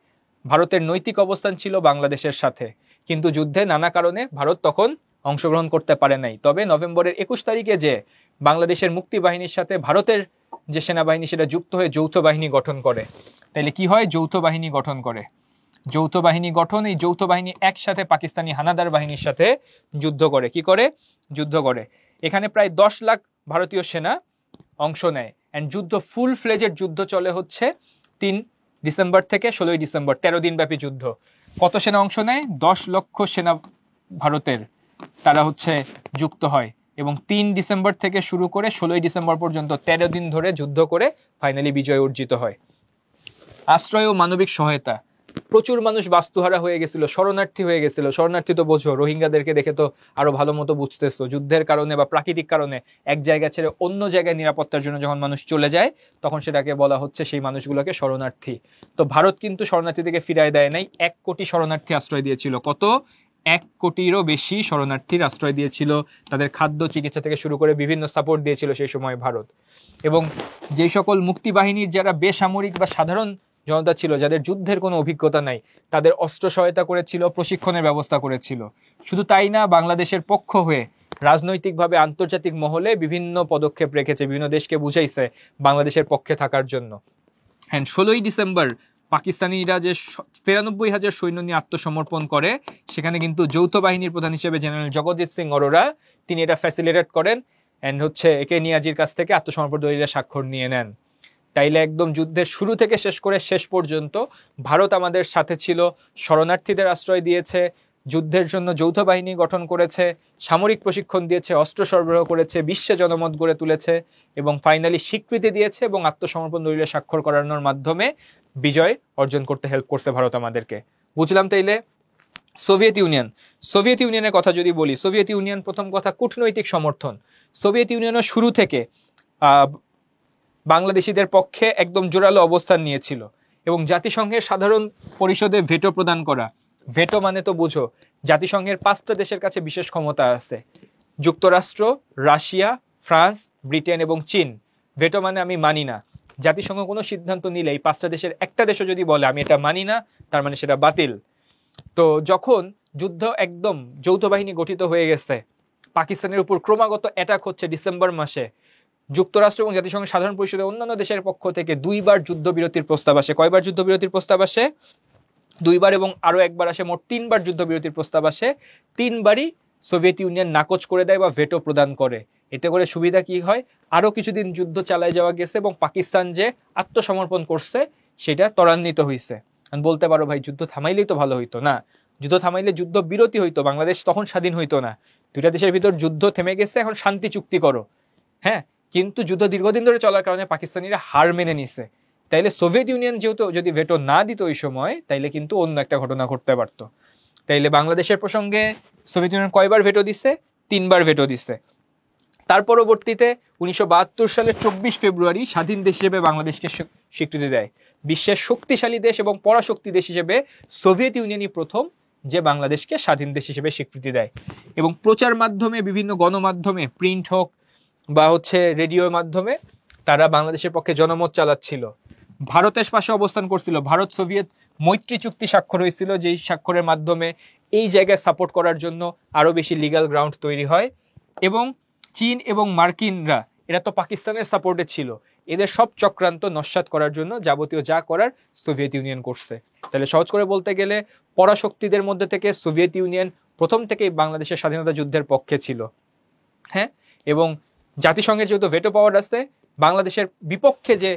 ভারতের নৈতিক অবস্থান ছিল বাংলাদেশের সাথে, কিন্তু যুদ্ধে নানা কারণে ভারত তখন অংশগ্রহণ করতে পারে নাই। তবে নভেম্বরের 21 তারিখে যে বাংলাদেশের মুক্তি বাহিনীর সাথে ভারতের যে সেনাবাহিনী সেটা যুক্ত হয়ে যৌথ বাহিনী গঠন করে। তাইলে কি হয়? যৌথ বাহিনী গঠন করে। যৌথ বাহিনী গঠন, এই যৌথ বাহিনী একসাথে পাকিস্তানি হানাদার বাহিনীর সাথে যুদ্ধ করে। কি করে? যুদ্ধ করে। এখানে প্রায় 10 লাখ ভারতীয় সেনা অংশ নেয়। অ্যান্ড যুদ্ধ ফুল ফ্লেজের যুদ্ধ চলে হচ্ছে 3 ডিসেম্বর থেকে 16 ডিসেম্বর, 13 দিন ব্যাপী যুদ্ধ। কত সেনা অংশ নেয়? 10 লক্ষ সেনা ভারতের, তারা হচ্ছে যুক্ত হয় এবং 3 ডিসেম্বর থেকে শুরু করে 16 ডিসেম্বর পর্যন্ত 13 দিন ধরে যুদ্ধ করে ফাইনালি বিজয় অর্জিত হয়। আশ্রয় ও মানবিক সহায়তা, প্রচুর মানুষ বাস্তুহারা হয়ে গেছিল, শরণার্থী হয়ে গেছিল। শরণার্থী তো বোঝো, রোহিঙ্গাদেরকে দেখে তো আরো ভালো মতো বুঝতেছো। যুদ্ধের কারণে বা প্রাকৃতিক কারণে এক জায়গা ছেড়ে অন্য জায়গায় নিরাপত্তার জন্য যখন মানুষ চলে যায় তখন সেটাকে বলা হচ্ছে সেই মানুষগুলোকে শরণার্থী। তো ভারত কিন্তু শরণার্থীদেরকে ফিরায় দেয় নাই, 1 কোটি শরণার্থী আশ্রয় দিয়েছিল। কত? 1 কোটিরও বেশি শরণার্থীর আশ্রয় দিয়েছিল। তাদের খাদ্য, চিকিৎসা থেকে শুরু করে বিভিন্ন সাপোর্ট দিয়েছিল সেই সময় ভারত। এবং যে সকল মুক্তি বাহিনীর যারা বেসামরিক বা সাধারণ জনতা ছিল, যাদের যুদ্ধের কোনো অভিজ্ঞতা নাই, তাদের অস্ত্র সহায়তা করেছিল, প্রশিক্ষণের ব্যবস্থা করেছিল। শুধু তাই না, বাংলাদেশের পক্ষ হয়ে রাজনৈতিকভাবে আন্তর্জাতিক মহলে বিভিন্ন পদক্ষেপ রেখেছে, বিভিন্ন দেশকে বুঝাইছে বাংলাদেশের পক্ষে থাকার জন্য। হ্যাঁ, 16 ডিসেম্বর পাকিস্তানিরা যে 93,000 সৈন্য নিয়ে আত্মসমর্পণ করে, সেখানে কিন্তু যৌথ বাহিনীর প্রধান হিসেবে জেনারেল জগজিৎ সিং অরোরা তিনি এটা ফ্যাসিলিটেট করেন অ্যান্ড হচ্ছে একে নিয়াজির কাছ থেকে আত্মসমর্পণ দলিলে স্বাক্ষর নিয়ে নেন। তাইলে একদম যুদ্ধের শুরু থেকে শেষ করে শেষ পর্যন্ত ভারত আমাদের সাথে ছিল, শরণার্থীদের আশ্রয় দিয়েছে, যুদ্ধের জন্য যৌথ বাহিনী গঠন করেছে, সামরিক প্রশিক্ষণ দিয়েছে, অস্ত্র সরবরাহ করেছে, বিশ্বে জনমত গড়ে তুলেছে এবং ফাইনালি স্বীকৃতি দিয়েছে এবং আত্মসমর্পণ দলিলে স্বাক্ষর করানোর মাধ্যমে বিজয় অর্জন করতে হেল্প করছে ভারত আমাদেরকে। বুঝলাম। তাইলে সোভিয়েত ইউনিয়নের কথা যদি বলি, সোভিয়েত ইউনিয়ন, প্রথম কথা কূটনৈতিক সমর্থন। সোভিয়েত ইউনিয়নের শুরু থেকে বাংলাদেশিদের পক্ষে একদম জোরালো অবস্থান নিয়েছিল এবং জাতিসংঘের সাধারণ পরিষদে ভেটো প্রদান করা। ভেটো মানে তো বুঝো, জাতিসংঘের 5টা দেশের কাছে বিশেষ ক্ষমতা আছে: যুক্তরাষ্ট্র, রাশিয়া, ফ্রান্স, ব্রিটেন এবং চীন। ভেটো মানে আমি মানি না। জাতিসংঘ কোনো সিদ্ধান্ত নিলে এই 5টা দেশের একটা দেশও যদি বলে আমি এটা মানি না, তার মানে সেটা বাতিল। তো যখন যুদ্ধ একদম যৌথ বাহিনী গঠিত হয়ে গেছে, পাকিস্তানের উপর ক্রমাগত অ্যাটাক হচ্ছে ডিসেম্বর মাসে, যুক্তরাষ্ট্র এবং জাতিসংঘের সাধারণ পরিষদের অন্যান্য দেশের পক্ষ থেকে 2বার যুদ্ধবিরতির প্রস্তাব আসে। কয়বার যুদ্ধবিরতির প্রস্তাব আসে? 2বার, এবং আরো একবার আসে, মোট 3বার যুদ্ধবিরতির প্রস্তাব আসে। 3বারই সোভিয়েত ইউনিয়ন নাকচ করে দেয় বা ভেটো প্রদান করে। এতে করে সুবিধা কি হয়? আরো কিছুদিন যুদ্ধ চালায় যাওয়া গেছে এবং পাকিস্তান যে আত্মসমর্পণ করছে সেটা ত্বরান্বিত হয়েছে। বলতে পারো ভাই যুদ্ধ থামাইলেই তো ভালো হইতো। না, যুদ্ধ থামাইলে যুদ্ধ বিরতি হইতো, বাংলাদেশ তখন স্বাধীন হইতো না। 2টা দেশের ভিতর যুদ্ধ থেমে গেছে, এখন শান্তি চুক্তি করো। হ্যাঁ, কিন্তু যুদ্ধ দীর্ঘদিন ধরে চলার কারণে পাকিস্তানিরা হার মেনে নিছে। তাইলে সোভিয়েত ইউনিয়ন যেহেতু যদি ভেটো না দিত ওই সময়, তাইলে কিন্তু অন্য একটা ঘটনা ঘটতে পারতো। তাইলে বাংলাদেশের প্রসঙ্গে সোভিয়েত ইউনিয়ন কয়বার ভেটো দিচ্ছে? 3বার ভেটো দিচ্ছে। তার পরবর্তীতে 1972 সালের 24 ফেব্রুয়ারি স্বাধীন দেশ হিসেবে বাংলাদেশকে স্বীকৃতি দেয়। বিশ্বের শক্তিশালী দেশ এবং পরাশক্তি দেশ হিসেবে সোভিয়েত ইউনিয়নই প্রথম যে বাংলাদেশকে স্বাধীন দেশ হিসেবে স্বীকৃতি দেয়। এবং প্রচার মাধ্যমে, বিভিন্ন গণমাধ্যমে, প্রিন্ট হোক বা হচ্ছে রেডিওর মাধ্যমে তারা বাংলাদেশের পক্ষে জনমত চালাচ্ছিল। ভারতের পাশে অবস্থান করছিল। ভারত সোভিয়েত মৈত্রী চুক্তি স্বাক্ষর হয়েছিল, যেই স্বাক্ষরের মাধ্যমে এই জায়গায় সাপোর্ট করার জন্য আরো বেশি লিগ্যাল গ্রাউন্ড তৈরি হয়। এবং চীন এবং মার্কিনরা, এরা তো পাকিস্তানের সাপোর্টে ছিল, এদের সব চক্রান্ত নস্যাৎ করার জন্য যাবতীয় যা করার সোভিয়েত ইউনিয়ন করছে। তাহলে সহজ করে বলতে গেলে পরাশক্তিদের মধ্যে থেকে সোভিয়েত ইউনিয়ন প্রথম থেকেই বাংলাদেশের স্বাধীনতা যুদ্ধের পক্ষে ছিল। হ্যাঁ, এবং জাতিসংঘের যেহেতু ভেটো পাওয়ার আছে, বাংলাদেশের বিপক্ষে যে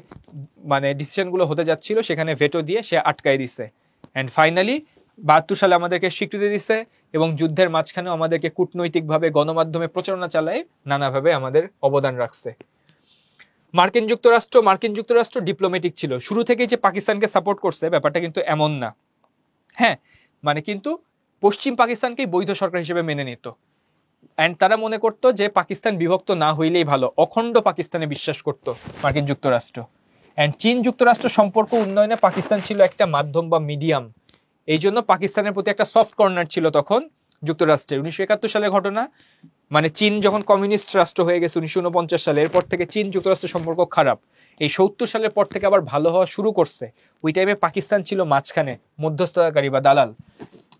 ডিসিশনগুলো হতে যাচ্ছিল সেখানে ভেটো দিয়ে সে আটকায় দিছে। অ্যান্ড ফাইনালি 72 সালে আমাদেরকে স্বীকৃতি দিছে এবং যুদ্ধের মাঝখানেও আমাদেরকে কূটনৈতিকভাবে, গণমাধ্যমে প্রচারণা চালায় নানাভাবে আমাদের অবদান রাখছে। মার্কিন যুক্তরাষ্ট্র ডিপ্লোম্যাটিক ছিল। শুরু থেকেই যে পাকিস্তানকে সাপোর্ট করছে ব্যাপারটা কিন্তু এমন না। হ্যাঁ, কিন্তু পশ্চিম পাকিস্তানকেই বৈধ সরকার হিসেবে মেনে নিত। অ্যান্ড তারা মনে করতো যে পাকিস্তান বিভক্ত না হইলেই ভালো, অখণ্ড পাকিস্তানে বিশ্বাস করত মার্কিন যুক্তরাষ্ট্র। অ্যান্ড চীন যুক্তরাষ্ট্র সম্পর্ক উন্নয়নে পাকিস্তান ছিল একটা মাধ্যম বা মিডিয়াম। এই জন্য পাকিস্তানের প্রতি একটা সফট কর্নার ছিল তখন যুক্তরাষ্ট্রের। 1971 সালের ঘটনা, চীন যখন কমিউনিস্ট রাষ্ট্র হয়ে গেছে 1949 সালে, এরপর থেকে চীন যুক্তরাষ্ট্রের সম্পর্ক খারাপ। এই 70 সালের পর থেকে আবার ভালো হওয়া শুরু করছে। ওই টাইমে পাকিস্তান ছিল মাঝখানে মধ্যস্থতাকারী বা দালাল।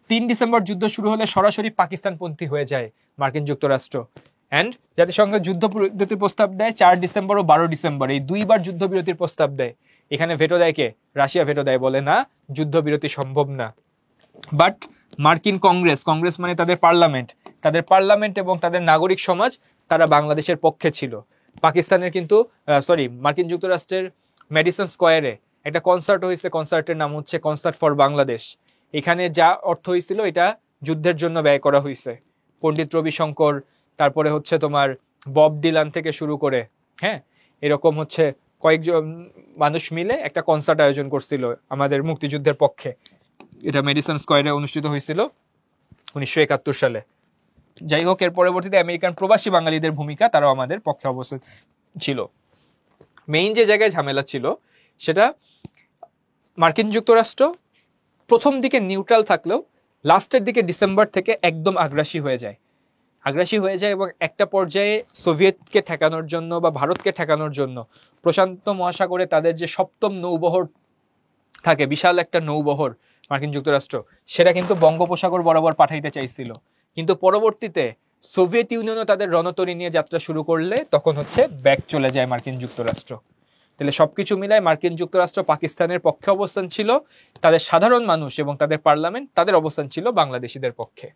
3 ডিসেম্বর যুদ্ধ শুরু হলে সরাসরি পাকিস্তানপন্থী হয়ে যায় মার্কিন যুক্তরাষ্ট্র। অ্যান্ড জাতিসংঘ যুদ্ধবিরতির প্রস্তাব দেয় 4 ডিসেম্বর ও 12 ডিসেম্বর, এই 2বার যুদ্ধবিরতির প্রস্তাব দেয়। এখানে ভেটো দেয় কে? রাশিয়া ভেটো দেয়, বলে না যুদ্ধবিরতি সম্ভব না। বাট মার্কিন কংগ্রেস মানে তাদের পার্লামেন্ট এবং তাদের নাগরিক সমাজ, তারা বাংলাদেশের পক্ষে ছিল। পাকিস্তানের কিন্তু মার্কিন যুক্তরাষ্ট্রের ম্যাডিসন স্কোয়ারে একটা কনসার্ট হয়েছে, কনসার্টের নাম হচ্ছে কনসার্ট ফর বাংলাদেশ। এখানে যা অর্থ হয়েছিল এটা যুদ্ধের জন্য ব্যয় করা হয়েছে। পণ্ডিত রবিশঙ্কর, তারপরে হচ্ছে তোমার বব ডিলান থেকে শুরু করে, হ্যাঁ, এরকম হচ্ছে কয়েকজন মানুষ মিলে একটা কনসার্ট আয়োজন করছিল আমাদের মুক্তিযুদ্ধের পক্ষে। এটা মেডিসন স্কোয়ারে অনুষ্ঠিত হয়েছিল 1971 সালে। যাই হোক, এর পরবর্তীতে আমেরিকান প্রবাসী বাঙালিদের ভূমিকা, তারাও আমাদের পক্ষে অবস্থান ছিল। মেইন যে জায়গায় ঝামেলা ছিল সেটা মার্কিন যুক্তরাষ্ট্র প্রথম দিকে নিউট্রাল থাকলেও লাস্টের দিকে ডিসেম্বর থেকে একদম আগ্রাসী হয়ে যায় এবং একটা পর্যায়ে সোভিয়েতকে ঠেকানোর জন্য বা ভারতকে ঠেকানোর জন্য প্রশান্ত মহাসাগরে তাদের যে 7ম নৌবহর থাকে, বিশাল একটা নৌবহর মার্কিন যুক্তরাষ্ট্র, সেটা কিন্তু বঙ্গোপসাগর বরাবর পাঠাইতে চাইছিল। কিন্তু পরবর্তীতে সোভিয়েত ইউনিয়নও তাদের রণতরী নিয়ে যাত্রা শুরু করলে তখন হচ্ছে ব্যাক চলে যায় মার্কিন যুক্তরাষ্ট্র। তাহলে সবকিছু মিলায় মার্কিন যুক্তরাষ্ট্র পাকিস্তানের পক্ষে অবস্থান ছিল, তাদের সাধারণ মানুষ এবং তাদের পার্লামেন্ট, তাদের অবস্থান ছিল বাংলাদেশিদের পক্ষে।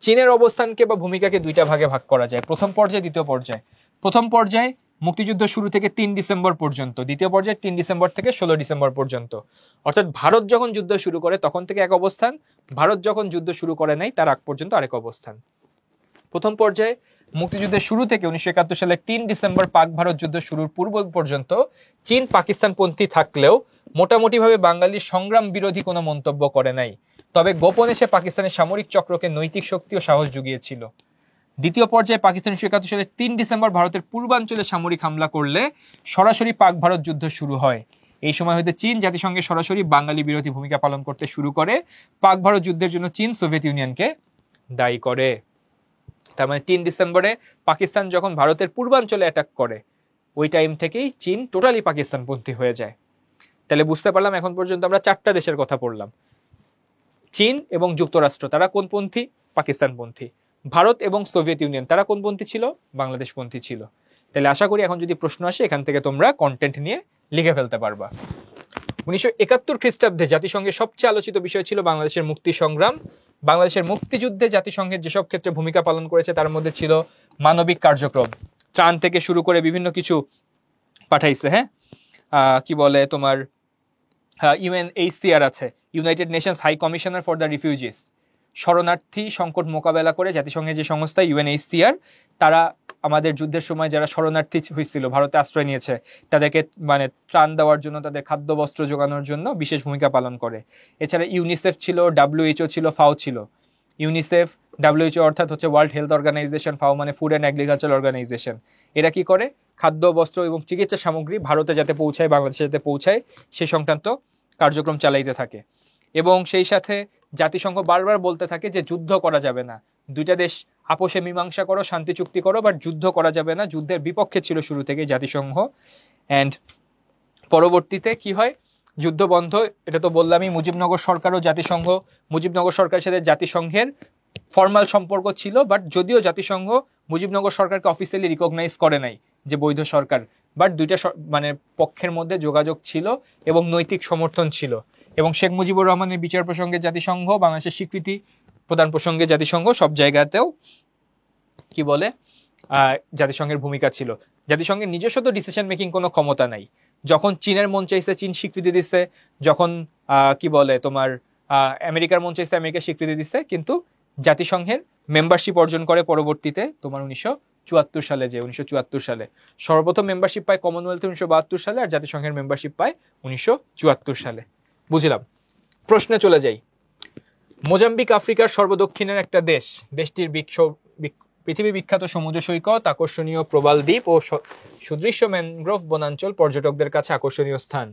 চীনের অবস্থানকে বা ভূমিকাকে 2টা ভাগে ভাগ করা যায়, প্রথম পর্যায়ে, দ্বিতীয় পর্যায়ে। প্রথম পর্যায়ে মুক্তিযুদ্ধ শুরু থেকে 3 ডিসেম্বর পর্যন্ত, দ্বিতীয় পর্যায়ে 3 ডিসেম্বর থেকে 16 ডিসেম্বর পর্যন্ত। অর্থাৎ ভারত যখন যুদ্ধ শুরু করে তখন থেকে এক অবস্থান, ভারত যখন যুদ্ধ শুরু করে নাই তার আগ পর্যন্ত আরেক অবস্থান। প্রথম পর্যায়ে মুক্তিযুদ্ধের শুরু থেকে 1971 সালের 3 ডিসেম্বর পাক ভারত যুদ্ধ শুরুর পূর্ব পর্যন্ত চীন পাকিস্তানপন্থী থাকলেও মোটামুটিভাবে বাঙালির সংগ্রাম বিরোধী কোনো মন্তব্য করে নাই। তবে গোপনে সে পাকিস্তানের সামরিক চক্রকে নৈতিক শক্তি ও সাহস জুগিয়েছিল। দ্বিতীয় পর্যায়ে পাকিস্তান 1971 সালের 3 ডিসেম্বর ভারতের পূর্বাঞ্চলে সামরিক হামলা করলে সরাসরি পাক ভারত যুদ্ধ শুরু হয়। এই সময় হইতে চীন জাতিসংঘে সরাসরি বাঙালি বিরোধী ভূমিকা পালন করতে শুরু করে। পাক ভারত যুদ্ধের জন্য চীন সোভিয়েত ইউনিয়নকে দায়ী করে। তার মানে 3 ডিসেম্বরে পাকিস্তান যখন ভারতের পূর্বাঞ্চলে অ্যাটাক করে, ওই টাইম থেকেই চীন টোটালি পাকিস্তানপন্থী হয়ে যায়। তাহলে বুঝতে পারলাম এখন পর্যন্ত আমরা 4টা দেশের কথা পড়লাম। চীন এবং যুক্তরাষ্ট্র তারা কোনপন্থী? পাকিস্তানপন্থী। ভারত এবং সোভিয়েত ইউনিয়ন তারা কোনপন্থী ছিল? বাংলাদেশপন্থী ছিল। তাহলে আশা করি এখন যদি প্রশ্ন আসে এখান থেকে তোমরা কন্টেন্ট নিয়ে লিখে ফেলতে পারবা। 1971 খ্রিস্টাব্দে জাতিসংঘের সবচেয়ে আলোচিত বিষয় ছিল বাংলাদেশের মুক্তি সংগ্রাম। বাংলাদেশের মুক্তিযুদ্ধে জাতিসংঘের যেসব ক্ষেত্রে ভূমিকা পালন করেছে তার মধ্যে ছিল মানবিক কার্যক্রম, ত্রাণ থেকে শুরু করে বিভিন্ন কিছু পাঠাইছে। হ্যাঁ, কি বলে তোমার ইউএনএইচসিআর আছে, United Nations High Commissioner for the refugees. শরণার্থী সংকট মোকাবেলা করে জাতিসংঘের যে সংস্থা ইউএনএইচসিআর, তারা আমাদের যুদ্ধের সময় যারা শরণার্থী হয়েছিল, ভারতে আশ্রয় নিয়েছে, তাদেরকে মানে ত্রাণ দেওয়ার জন্য, তাদের খাদ্য বস্ত্র যোগানোর জন্য বিশেষ ভূমিকা পালন করে। এছাড়া ইউনিসেফ ছিল, ডাব্লিউএইচও ছিল, ফাও ছিল। ইউনিসেফ, ডাব্লিউএইচও অর্থাৎ হচ্ছে ওয়ার্ল্ড হেলথ অর্গানাইজেশন, ফাও মানে ফুড অ্যান্ড এগ্রিকালচার অর্গানাইজেশন। এরা কি করে? খাদ্য, বস্ত্র এবং চিকিৎসা সামগ্রী ভারতে যাতে পৌঁছায়, বাংলাদেশে যাতে পৌঁছায়, সেই সংক্রান্ত কার্যক্রম চালাইতে থাকে। এবং সেই সাথে জাতিসংঘ বারবার বলতে থাকে যে যুদ্ধ করা যাবে না, দুইটা দেশ আপোষে মীমাংসা করো, শান্তি চুক্তি করো, বাট যুদ্ধ করা যাবে না। যুদ্ধের বিপক্ষে ছিল শুরু থেকে জাতিসংঘ। অ্যান্ড পরবর্তীতে কি হয়? যুদ্ধ বন্ধ, এটা তো বললামই। মুজিবনগর সরকারও জাতিসংঘ, মুজিবনগর সরকারের সাথে জাতিসংঘের ফর্মাল সম্পর্ক ছিল, বাট যদিও জাতিসংঘ মুজিবনগর সরকারকে অফিসিয়ালি রিকগনাইজ করে নাই যে বৈধ সরকার, বাট দুইটা মানে পক্ষের মধ্যে যোগাযোগ ছিল এবং নৈতিক সমর্থন ছিল। এবং শেখ মুজিবুর রহমানের বিচার প্রসঙ্গে জাতিসংঘ, বাংলাদেশের স্বীকৃতি প্রদান প্রসঙ্গে জাতিসংঘ, সব জায়গাতেও কি বলে জাতিসংঘের ভূমিকা ছিল। জাতিসংঘের নিজস্ব তো ডিসিশন মেকিং কোনো ক্ষমতা নাই। যখন চীনের মন চাইছে চীন স্বীকৃতি দিচ্ছে, যখন কি বলে তোমার আমেরিকার মন চাইছে আমেরিকা স্বীকৃতি দিচ্ছে, কিন্তু জাতিসংঘের মেম্বারশিপ অর্জন করে পরবর্তীতে তোমার 1974 সালে, যে 1974 সালে সর্বপ্রথম মেম্বারশিপ পায় কমনওয়েলথ 1972 সালে, আর জাতিসংঘের মেম্বারশিপ পায় 1974 সালে। বুঝলাম। প্রশ্নে চলে যাই। মোজাম্বিক আফ্রিকার সর্বদক্ষিণের একটা দেশ। দেশটির পৃথিবী বিখ্যাত সমুদ্র সৈকত, আকর্ষণীয় প্রবাল দ্বীপ ও সুদৃশ্য ম্যানগ্রোভ বনাঞ্চল পর্যটকদের কাছে আকর্ষণীয় স্থান।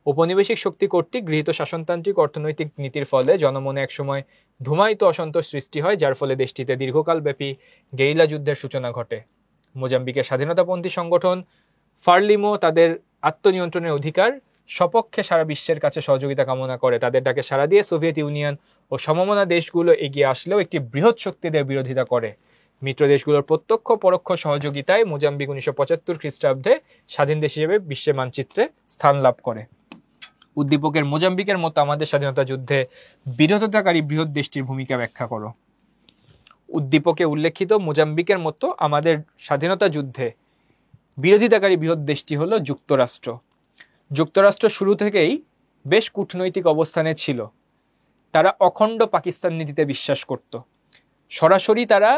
ঔপনিবেশিক শক্তি কর্তৃক গৃহীত শাসনতান্ত্রিক অর্থনৈতিক নীতির ফলে জনমনে একসময় ধুমায়িত অসন্তোষ সৃষ্টি হয়, যার ফলে দেশটিতে দীর্ঘকালব্যাপী গেরিলা যুদ্ধের সূচনা ঘটে। মোজাম্বিকের স্বাধীনতাপন্থী সংগঠন ফারলিমো তাদের আত্মনিয়ন্ত্রণের অধিকার সপক্ষে সারা বিশ্বের কাছে সহযোগিতা কামনা করে। তাদের ডাকে সাড়া দিয়ে সোভিয়েত ইউনিয়ন ও সমমনা দেশগুলো এগিয়ে আসলেও একটি বৃহৎ শক্তিদের বিরোধিতা করে। মিত্র দেশগুলোর প্রত্যক্ষ পরোক্ষ সহযোগিতায় মোজাম্বিক 1975 খ্রিস্টাব্দে স্বাধীন দেশ হিসেবে বিশ্বের মানচিত্রে স্থান লাভ করে। উদ্দীপকের মোজাম্বিকের মতো আমাদের স্বাধীনতা যুদ্ধে বিরোধিতাকারী বৃহৎ দেশটির ভূমিকা ব্যাখ্যা করো। উদ্দীপকে উল্লেখিত মোজাম্বিকের মতো আমাদের স্বাধীনতা যুদ্ধে বিরোধিতাকারী বৃহৎ দেশটি হলো যুক্তরাষ্ট্র। যুক্তরাষ্ট্র শুরু থেকেই বেশ কূটনৈতিক অবস্থানে ছিল। তারা অখণ্ড পাকিস্তান নীতিতে বিশ্বাস করত। সরাসরি তারা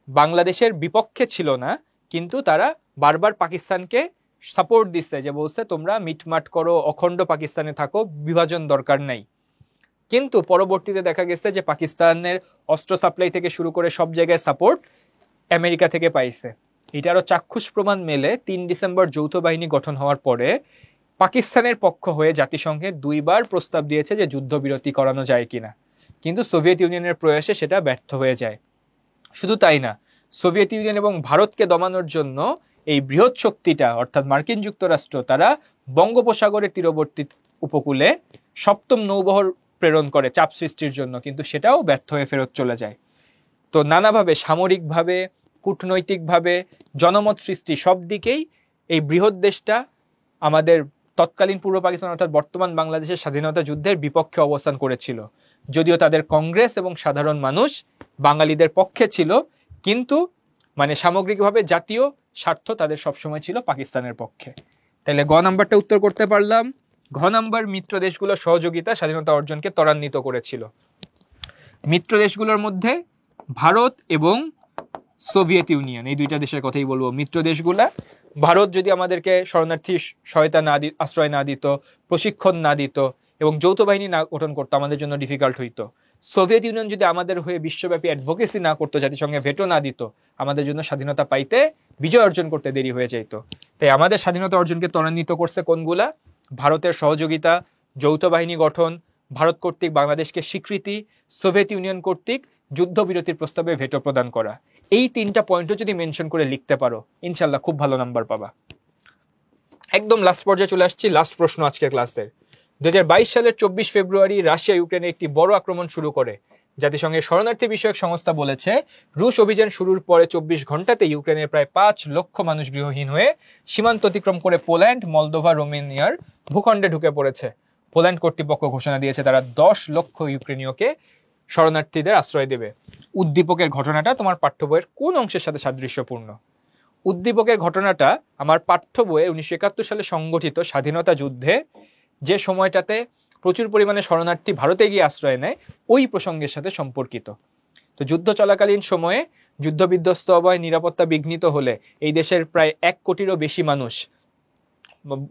বাংলাদেশের বিপক্ষে ছিল না, কিন্তু তারা বারবার পাকিস্তানকে সাপোর্ট দিচ্ছে, যে বলছে তোমরা মিটমাট করো, অখণ্ড পাকিস্তানে থাকো, বিভাজন দরকার নাই। কিন্তু পরবর্তীতে দেখা গেছে যে পাকিস্তানের অস্ত্র সাপ্লাই থেকে শুরু করে সব জায়গায় সাপোর্ট আমেরিকা থেকে পাইছে। এটারও চাক্ষুষ প্রমাণ মেলে 3 ডিসেম্বর যৌথ বাহিনী গঠন হওয়ার পরে পাকিস্তানের পক্ষ হয়ে জাতিসংঘে 2বার প্রস্তাব দিয়েছে যে যুদ্ধবিরতি করানো যায় কিনা, কিন্তু সোভিয়েত ইউনিয়নের প্রয়াসে সেটা ব্যর্থ হয়ে যায়। শুধু তাই না, সোভিয়েত ইউনিয়ন এবং ভারতকে দমানোর জন্য এই বৃহৎ শক্তিটা অর্থাৎ মার্কিন যুক্তরাষ্ট্র তারা বঙ্গোপসাগরের তীরবর্তী উপকূলে 7ম নৌবহর প্রেরণ করে চাপ সৃষ্টির জন্য, কিন্তু সেটাও ব্যর্থ হয়ে ফেরত চলে যায়। তো নানাভাবে, সামরিকভাবে, কূটনৈতিকভাবে, জনমত সৃষ্টি, সব দিকেই এই বৃহৎ দেশটা আমাদের তৎকালীন পূর্ব পাকিস্তান অর্থাৎ বর্তমান বাংলাদেশের স্বাধীনতা যুদ্ধের বিপক্ষে অবস্থান করেছিল। যদিও তাদের কংগ্রেস এবং সাধারণ মানুষ বাঙালিদের পক্ষে ছিল, কিন্তু মানে সামগ্রিকভাবে জাতীয় স্বার্থ তাদের সবসময় ছিল পাকিস্তানের পক্ষে। তাহলে গ নাম্বারটা উত্তর করতে পারলাম। ঘ নাম্বার, মিত্র দেশগুলোর সহযোগিতা স্বাধীনতা অর্জনকে ত্বরান্বিত করেছিল। মিত্র দেশগুলোর মধ্যে ভারত এবং সোভিয়েত ইউনিয়ন, এই দুইটা দেশের কথাই বলবো। মিত্র দেশগুলা, ভারত যদি আমাদেরকে শরণার্থী সহায়তা না দিত, আশ্রয় না দিত, প্রশিক্ষণ না দিত এবং যৌথ বাহিনী না গঠন করতো, আমাদের জন্য ডিফিকাল্ট হইতো। সোভিয়েত ইউনিয়ন যদি আমাদের হয়ে বিশ্বব্যাপী অ্যাডভোকেসি না করতো, জাতিসংঘে ভেটো না দিত, আমাদের জন্য স্বাধীনতা পাইতে, বিজয় অর্জন করতে দেরি হয়ে যেত। তাই আমাদের স্বাধীনতা অর্জনকে ত্বরান্বিত করছে কোনগুলা? ভারতের সহযোগিতা, যৌথ বাহিনী গঠন, ভারত কর্তৃক বাংলাদেশকে স্বীকৃতি, সোভিয়েত ইউনিয়ন কর্তৃক যুদ্ধবিরতির প্রস্তাবে ভেটো প্রদান করা। এই 3টা পয়েন্টও যদি মেনশন করে লিখতে পারো, ইনশাল্লাহ খুব ভালো নাম্বার পাবা। একদম লাস্ট পর্যায়ে চলে আসছি, লাস্ট প্রশ্ন আজকের ক্লাসের। 2022 সালের 24 ফেব্রুয়ারি রাশিয়া ইউক্রেনে একটি বড় আক্রমণ শুরু করে। জাতিসংঘের শরণার্থী বিষয়ক সংস্থা বলেছে, রুশ অভিযান শুরুর পরে 24 ঘন্টাতে ইউক্রেনের প্রায় 5 লক্ষ মানুষ গৃহহীন হয়ে সীমান্ত অতিক্রম করে পোল্যান্ড, মলদোভা, রোমেনিয়ার ভূখণ্ডে ঢুকে পড়েছে। পোল্যান্ড কর্তৃপক্ষ ঘোষণা দিয়েছে তারা 10 লক্ষ ইউক্রেনীয়কে শরণার্থীদের আশ্রয় দেবে। উদ্দীপকের ঘটনাটা তোমার পাঠ্য বইয়ের কোন অংশের সাথে সাদৃশ্যপূর্ণ? উদ্দীপকের ঘটনাটা আমার পাঠ্য বইয়ে 1971 সালে সংগঠিত স্বাধীনতা যুদ্ধে যে সময়টাতে প্রচুর পরিমাণে শরণার্থী ভারতে গিয়ে আশ্রয় নেয় ওই প্রসঙ্গের সাথে সম্পর্কিত। তো যুদ্ধ চলাকালীন সময়ে যুদ্ধবিধ্বস্ত হওয়ায় নিরাপত্তা বিঘ্নিত হলে এই দেশের প্রায় 1 কোটিরও বেশি মানুষ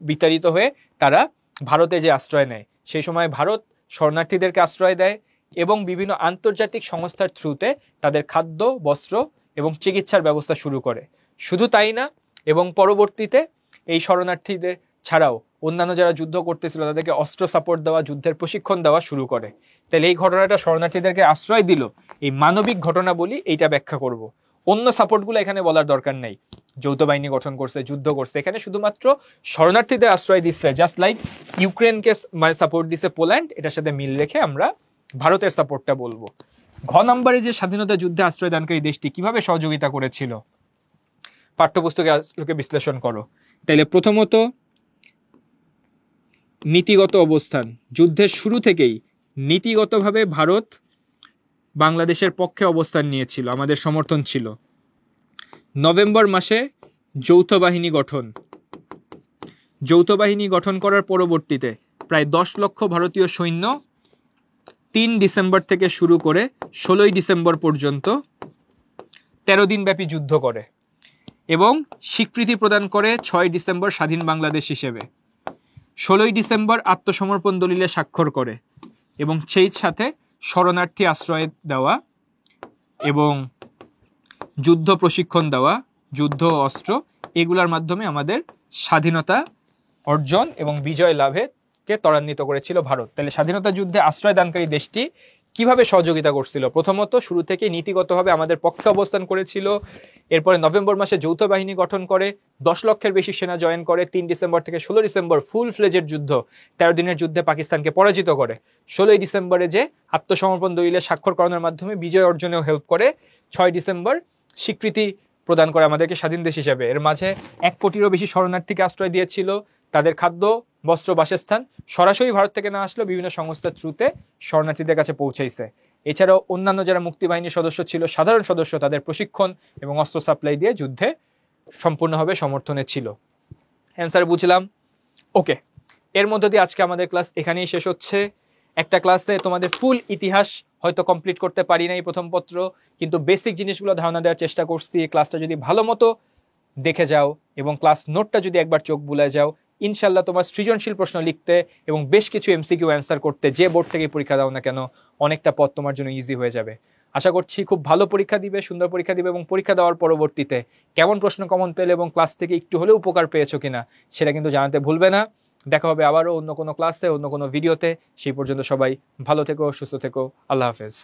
বিতাড়িত হয়ে তারা ভারতে যে আশ্রয় নেয়, সেই সময় ভারত শরণার্থীদেরকে আশ্রয় দেয় এবং বিভিন্ন আন্তর্জাতিক সংস্থার থ্রুতে তাদের খাদ্য, বস্ত্র এবং চিকিৎসার ব্যবস্থা শুরু করে। শুধু তাই না, এবং পরবর্তীতে এই শরণার্থীদের ছাড়াও অন্যান্য যারা যুদ্ধ করতেছিল তাদেরকে অস্ত্র সাপোর্ট দেওয়া, যুদ্ধের প্রশিক্ষণ দেওয়া শুরু করে। তাহলে এই ঘটনাটা শরণার্থীদেরকে আশ্রয় দিল, এই মানবিক ঘটনা বলি, এইটা ব্যাখ্যা করব। অন্য সাপোর্টগুলো এখানে বলার দরকার নেই। যৌথ বাহিনী গঠন করছে, যুদ্ধ করছে, এখানে শুধুমাত্র শরণার্থীদের আশ্রয় দিচ্ছে। জাস্ট লাইক ইউক্রেনকে সাপোর্ট দিচ্ছে পোল্যান্ড, এটার সাথে মিল রেখে আমরা ভারতের সাপোর্টটা বলবো। ঘ নম্বরে যে স্বাধীনতা যুদ্ধে আশ্রয় দানকারী দেশটি কিভাবে সহযোগিতা করেছিল, পাঠ্যপুস্তকে আলোকে বিশ্লেষণ করো। তাইলে প্রথমত নীতিগত অবস্থান, যুদ্ধের শুরু থেকেই নীতিগতভাবে ভারত বাংলাদেশের পক্ষে অবস্থান নিয়েছিল, আমাদের সমর্থন ছিল। নভেম্বর মাসে যৌথ বাহিনী গঠন, যৌথ বাহিনী গঠন করার পরবর্তীতে প্রায় 10 লক্ষ ভারতীয় সৈন্য 3 ডিসেম্বর থেকে শুরু করে 16 ডিসেম্বর পর্যন্ত 13 দিনব্যাপী যুদ্ধ করে এবং স্বীকৃতি প্রদান করে 6 ডিসেম্বর স্বাধীন বাংলাদেশ হিসেবে। 16 ডিসেম্বর আত্মসমর্পণ দলিলে স্বাক্ষর করে এবং সেই সাথে শরণার্থী আশ্রয় দেওয়া এবং যুদ্ধ প্রশিক্ষণ দেওয়া, যুদ্ধ অস্ত্র, এগুলোর মাধ্যমে আমাদের স্বাধীনতা অর্জন এবং বিজয় লাভকে ত্বরান্বিত করেছিল ভারত। তাহলে স্বাধীনতা যুদ্ধে আশ্রয় দানকারী দেশটি কিভাবে সহযোগিতা করছিল? প্রথমত শুরু থেকে নীতিগতভাবে আমাদের পক্ষে অবস্থান করেছিল। এরপরে নভেম্বর মাসে যৌথ বাহিনী গঠন করে 10 লক্ষের বেশি সেনা জয়েন করে। 3 ডিসেম্বর থেকে 16 ডিসেম্বর ফুল ফ্লেজের যুদ্ধ, 13 দিনের যুদ্ধে পাকিস্তানকে পরাজিত করে। 16 ডিসেম্বরে যে আত্মসমর্পণ দলিলে স্বাক্ষর করানোর মাধ্যমে বিজয় অর্জনেও হেল্প করে। 6 ডিসেম্বর স্বীকৃতি প্রদান করে আমাদেরকে স্বাধীন দেশ হিসেবে। এর মাঝে 1 কোটিরও বেশি শরণার্থীকে আশ্রয় দিয়েছিল। তাদের খাদ্য, বস্ত্র, বাসস্থান সরাসরি ভারত থেকে না আসলেও বিভিন্ন সংস্থার থ্রুতে শরণার্থীদের কাছে পৌঁছাইছে। এছাড়াও অন্যান্য যারা মুক্তিবাহিনীর সদস্য ছিল, সাধারণ সদস্য, তাদের প্রশিক্ষণ এবং অস্ত্র সাপ্লাই দিয়ে যুদ্ধে সম্পূর্ণভাবে সমর্থনে ছিল। অ্যান্সার বুঝলাম? ওকে, এর মধ্য দিয়ে আজকে আমাদের ক্লাস এখানেই শেষ হচ্ছে। একটা ক্লাসে তোমাদের ফুল ইতিহাস হয়তো কমপ্লিট করতে পারি নাই প্রথম পত্র, কিন্তু বেসিক জিনিসগুলো ধারণা দেওয়ার চেষ্টা করছি। এই ক্লাসটা যদি ভালো মতো দেখে যাও এবং ক্লাস নোটটা যদি একবার চোখ বুলায় যাও, ইনশাল্লাহ তোমার সৃজনশীল প্রশ্ন লিখতে এবং বেশ কিছু এমসিকিউ অ্যান্সার করতে, যে বোর্ড থেকে পরীক্ষা দাও না কেন, অনেকটা পথ তোমার জন্য ইজি হয়ে যাবে। আশা করছি খুব ভালো পরীক্ষা দিবে, সুন্দর পরীক্ষা দিবে এবং পরীক্ষা দেওয়ার পরবর্তীতে কেমন প্রশ্ন কমন পেলে এবং ক্লাস থেকে একটু হলেও উপকার পেয়েছো কিনা সেটা কিন্তু জানাতে ভুলবে না। দেখা হবে আবারও অন্য কোনো ক্লাসে, অন্য কোনো ভিডিওতে। সেই পর্যন্ত সবাই ভালো থেকো, সুস্থ থেকো। আল্লাহ হাফেজ।